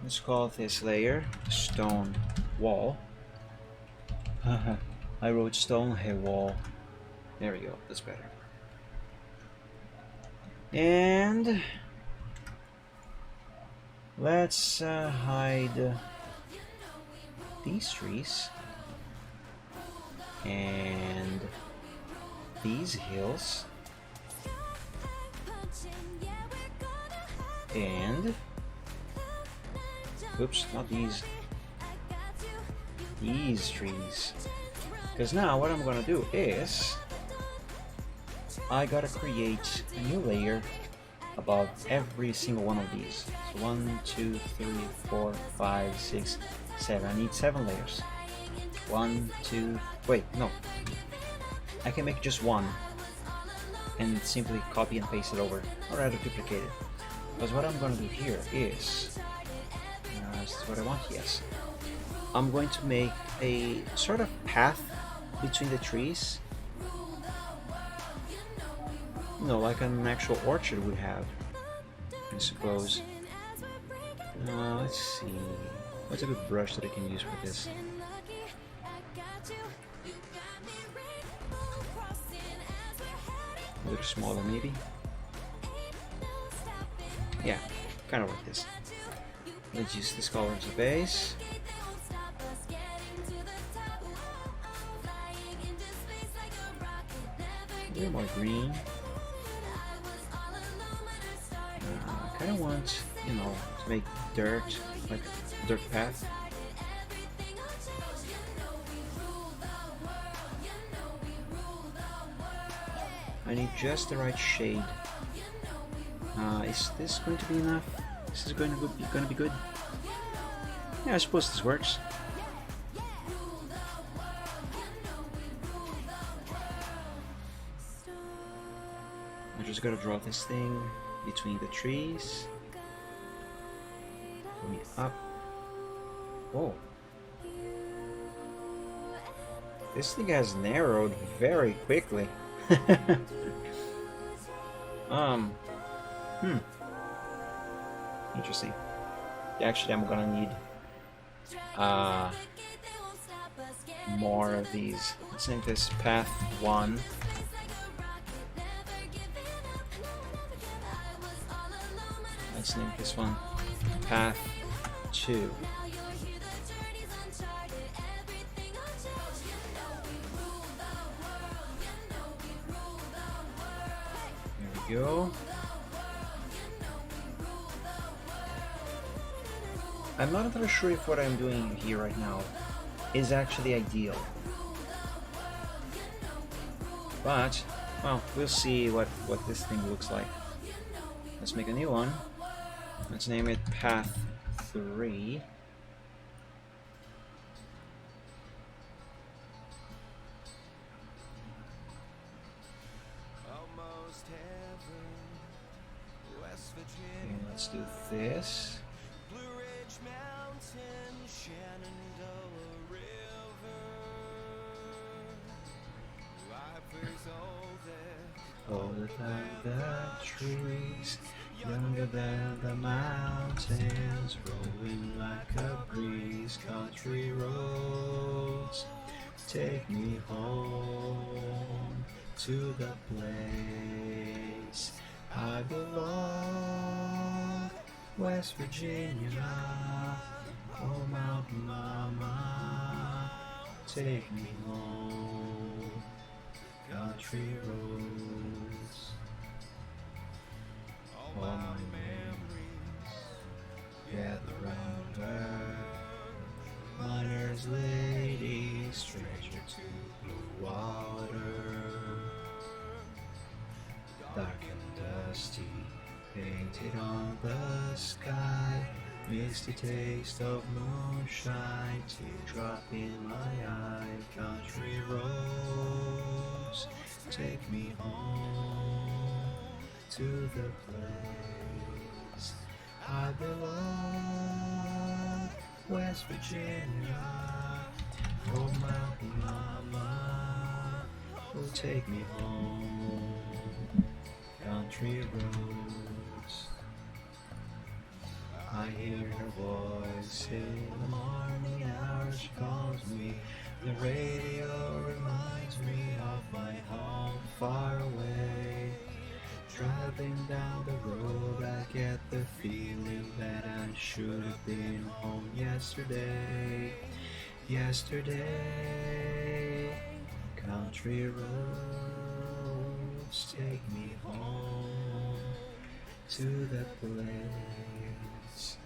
Let's call this layer stone wall. I wrote stone hay wall. There we go, that's better. And let's hide these trees and these hills and oops, not these trees, because now what I'm gonna do is I gotta create a new layer above every single one of these. So 1, 2, 3, 4, 5, 6, 7. I need 7 layers. 1, 2, wait, no. I can make just one and simply copy and paste it over, or rather duplicate it. Because what I'm gonna do here is, this is what I want, yes. I'm going to make a sort of path between the trees. You know, like an actual orchard would have. I suppose. Let's see. What's a good brush that I can use for this? A little smaller, maybe? Yeah, kind of like this. Let's use this color as a base. A little more green. I kind of want, you know, to make dirt, like dirt path. I need just the right shade. Is this going to be enough? Is this going to be good? Yeah, I suppose this works. I'm just gonna draw this thing between the trees. Going up. Oh. This thing has narrowed very quickly. Interesting. Actually, I'm gonna need more of these. Let's name this path 1. Let's name this one path 2. There we go. I'm not entirely sure if what I'm doing here right now is actually ideal. But, well, we'll see what this thing looks like. Let's make a new one. Let's name it Path 3. Okay, let's do this. Older than the trees, younger than the mountains, rolling like a breeze, country roads, take me home to the place I belong, West Virginia, oh mountain mama, take me home, country roads, all my memories gather round her, miner's lady, stranger to blue water, dark and dusty, painted on the sky, misty taste of moonshine, teardrop in my eye, country roads, take me home to the place I belong, West Virginia, oh mountain mama, oh take me home, country roads. I hear her voice in the morning hour, she calls me, the radio reminds me of my home far away. Driving down the road, I get the feeling that I should have been home yesterday. Yesterday, country roads take me home to the place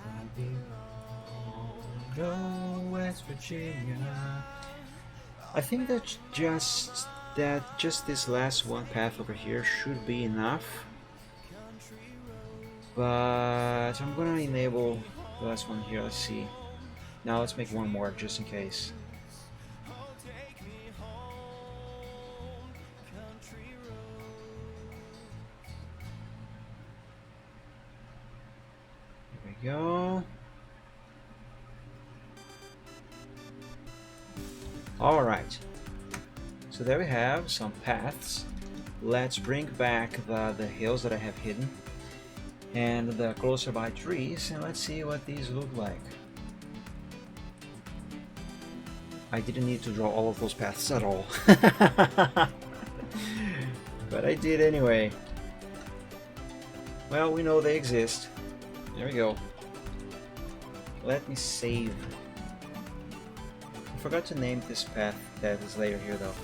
I belong. Go West Virginia. I think that just this last one path over here should be enough, but I'm gonna enable the last one here. Let's see. Now let's make one more just in case. Here we go. All right. So there we have some paths. Let's bring back the hills that I have hidden. and the closer by trees, and let's see what these look like. I didn't need to draw all of those paths at all. But I did anyway. Well, we know they exist. There we go. Let me save. I forgot to name this path that is later here though.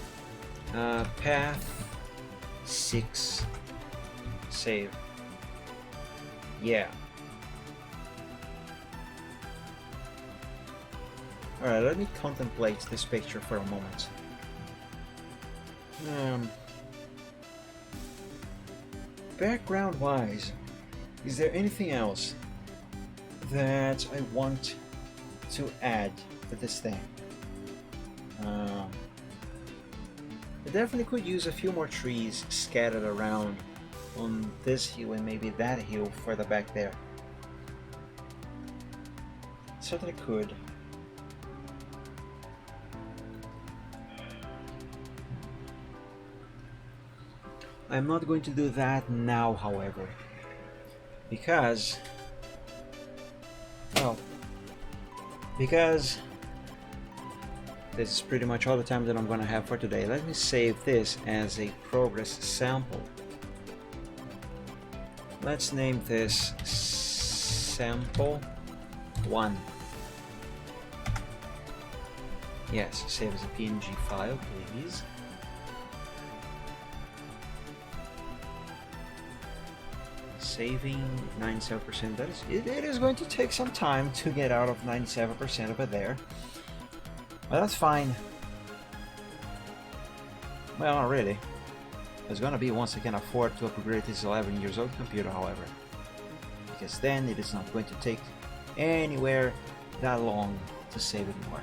Path 6. Save. Yeah. Alright, let me contemplate this picture for a moment. Background wise, is there anything else that I want to add to this thing? I definitely could use a few more trees scattered around on this hill and maybe that hill further back there. Certainly could. I'm not going to do that now, however, because this is pretty much all the time that I'm going to have for today. Let me save this as a progress sample. Let's name this sample 1. Yes, save as a PNG file, please. Saving 97%. That is, it is going to take some time to get out of 97% of it there, but that's fine. Well, not really. It's gonna be once I can afford to upgrade this 11 years old computer, however, because then it is not going to take anywhere that long to save it more.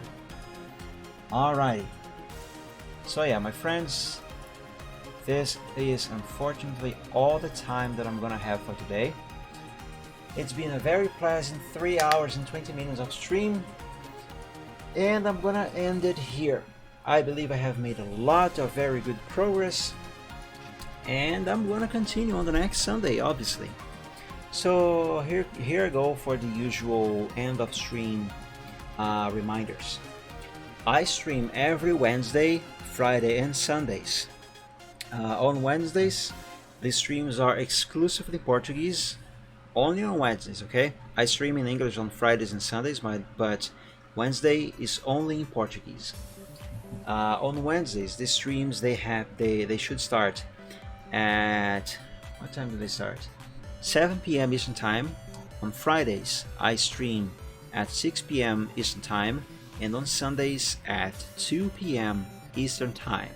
Alrighty. So yeah, my friends, this is unfortunately all the time that I'm gonna have for today. It's been a very pleasant 3 hours and 20 minutes of stream, and I'm gonna end it here. I believe I have made a lot of very good progress, and I'm gonna continue on the next Sunday, obviously. So here I go for the usual end of stream reminders. I stream every Wednesday, Friday, and Sundays. On Wednesdays, the streams are exclusively Portuguese, only on Wednesdays, okay? I stream in English on Fridays and Sundays, but Wednesday is only in Portuguese. On Wednesdays, the streams they should start at, what time do they start? 7 p.m. Eastern Time. On Fridays, I stream at 6 p.m. Eastern Time, and on Sundays at 2 p.m. Eastern Time.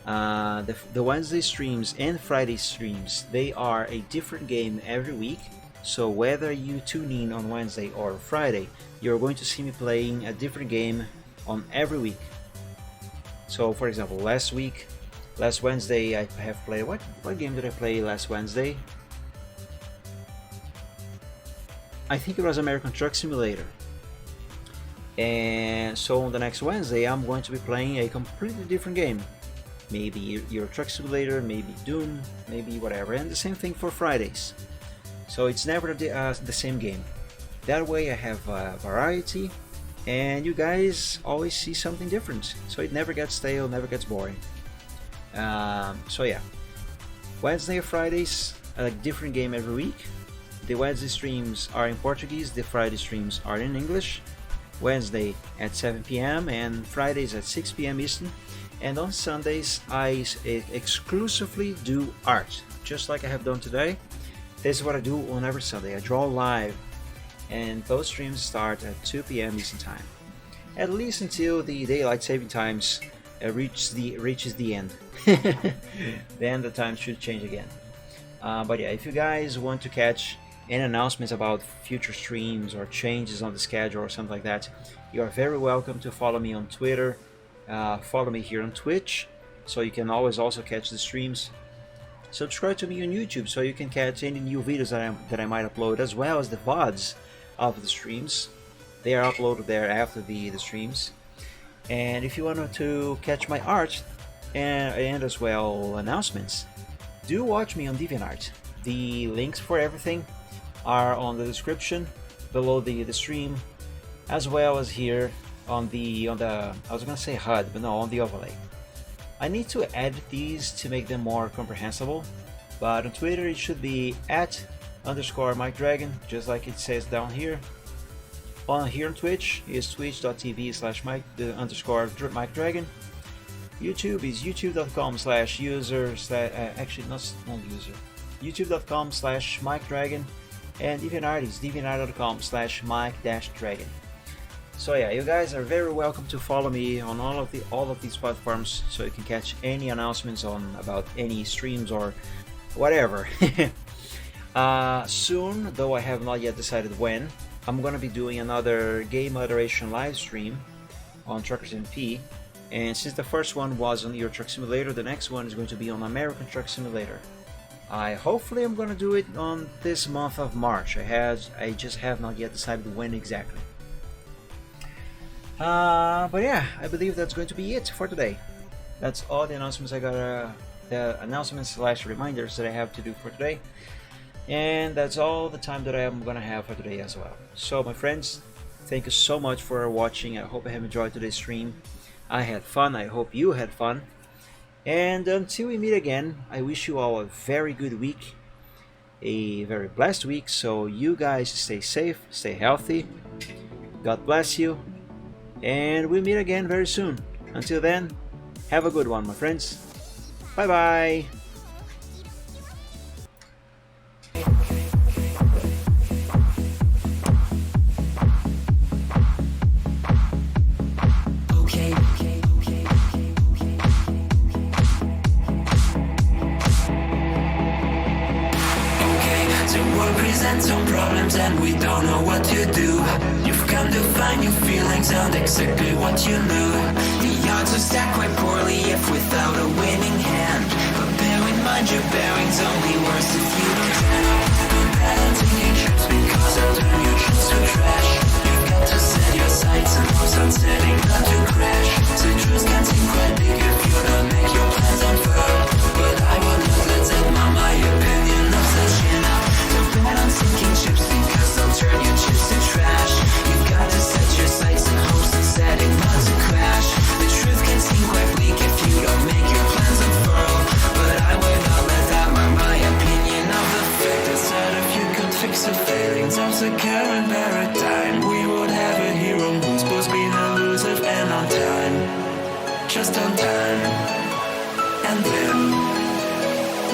The Wednesday streams and Friday streams, they are a different game every week, so whether you tune in on Wednesday or Friday, you're going to see me playing a different game on every week. So for example, last Wednesday I have played, what game did I play last Wednesday? I think it was American Truck Simulator. And so on the next Wednesday I'm going to be playing a completely different game. Maybe Euro Truck Simulator, maybe Doom, maybe whatever, and the same thing for Fridays. So it's never the same game. That way I have variety, and you guys always see something different, so it never gets stale, never gets boring. So yeah, Wednesday or Fridays, a different game every week. The Wednesday streams are in Portuguese, the Friday streams are in English. Wednesday at 7 p.m. and Fridays at 6 p.m. Eastern. And on Sundays, I exclusively do art, just like I have done today. This is what I do on every Sunday. I draw live, and those streams start at 2 p.m. Eastern Time, at least until the daylight saving times reaches the end. Then the time should change again. But yeah, if you guys want to catch any announcements about future streams or changes on the schedule or something like that, you are very welcome to follow me on Twitter. Follow me here on Twitch, so you can always also catch the streams. Subscribe to me on YouTube so you can catch any new videos that I might upload, as well as the VODs of the streams. They are uploaded there after the streams. And if you want to catch my art and as well announcements, do watch me on DeviantArt. The links for everything are on the description below the stream, as well as here on the I was gonna say HUD, but no, on the overlay. I need to edit these to make them more comprehensible, but on Twitter it should be @_MikeDragon, just like it says down here. On here on Twitch is twitch.tv/Mike_MikeDragon. YouTube is youtube.com/user actually not user, youtube.com/MikeDragon, and DeviantArt is deviantart.com/Mike-Dragon. So yeah, you guys are very welcome to follow me on all of these platforms, so you can catch any announcements about any streams or whatever. Soon, though I have not yet decided when, I'm gonna be doing another game moderation live stream on Truckers MP. And since the first one was on Euro Truck Simulator, the next one is going to be on American Truck Simulator. Hopefully I'm going to do it on this month of March. I just have not yet decided when exactly. But yeah, I believe that's going to be it for today. That's all the announcements the announcements / reminders that I have to do for today. And that's all the time that I am going to have for today as well. So my friends, thank you so much for watching. I hope you have enjoyed today's stream. I had fun. I hope you had fun. And until we meet again, I wish you all a very good week, a very blessed week. So you guys stay safe, stay healthy. God bless you. And we'll meet again very soon. Until then, have a good one, my friends. Bye bye. Some problems and we don't know what to do. You've come to find new feelings and exactly what you knew. The odds are stacked quite poorly if without a winning hand. But bear in mind your bearing's only worse if you don't turn up. And taking trips because I'll turn your trips to trash. You've got to set your sights and hope sunsetting not to crash. The truth can seem quite big if you don't make your plans unfurl. But I will not let that mar my opinion of such enough. Bet on sinking ships because they'll turn your chips to trash. You've got to set your sights and hopes and setting not to crash. The truth can seem quite bleak if you don't make your plans unfurl. But I would not let that mar my opinion of the fact that if you could fix the failings of the current paradigm, we would have a hero who's supposed to be elusive and on time. Just on time. And then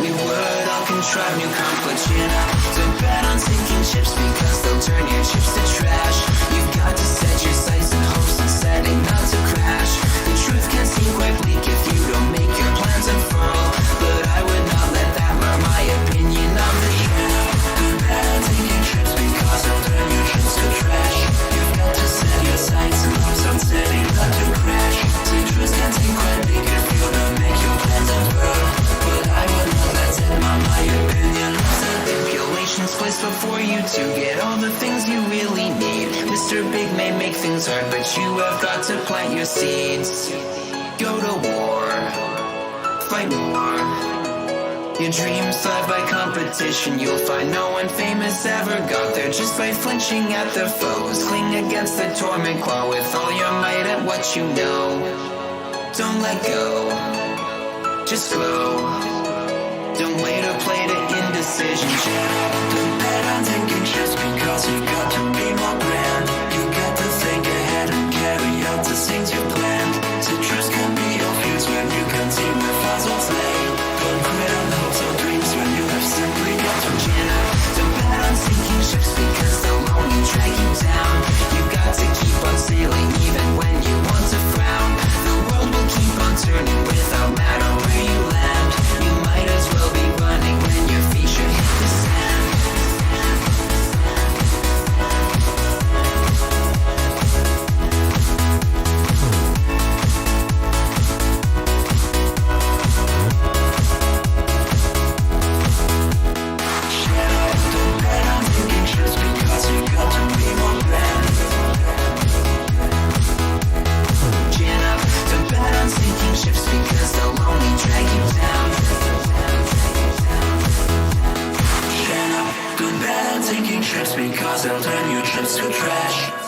we would all contrive new conflicts, you know. So bet on sinking ships because they'll turn your chips to trash. You've got to set your sights and hopes and setting not to crash. The truth can seem quite bleak if you don't make your plans unfurl. But I would not let that mar my opinion of the show. Bet on sinking ships because they'll turn your chips to trash. You've got to set your sights and hopes on setting not to crash. The truth can seem quite bleak if you don't make your plans unfurl. But I would not let that mar my opinion of the stipulations placed before you to get all the things you really need. Mr. Big may make things hard, but you have got to plant your seeds. Go to war, fight more. Your dreams thrive by competition. You'll find no one famous ever got there just by flinching at their foes. Cling against the torment, claw with all your might at what you know. Don't let go, just flow. Don't wait or play to indecision. Don't bet on taking trips because you've got to be more grand. You've got to think ahead and carry out the things you've planned. The truth can be obvious when you can see where puzzles lay. Don't quit on hopes or dreams when you have simply got to chin up. Don't bet on sinking ships because they'll only drag you down. You've got to keep on sailing even when you want to frown. The world will keep on turning without matter where you land. You might as well be running when your feet should hit the sand. sinking ships because they'll turn your trips to trash.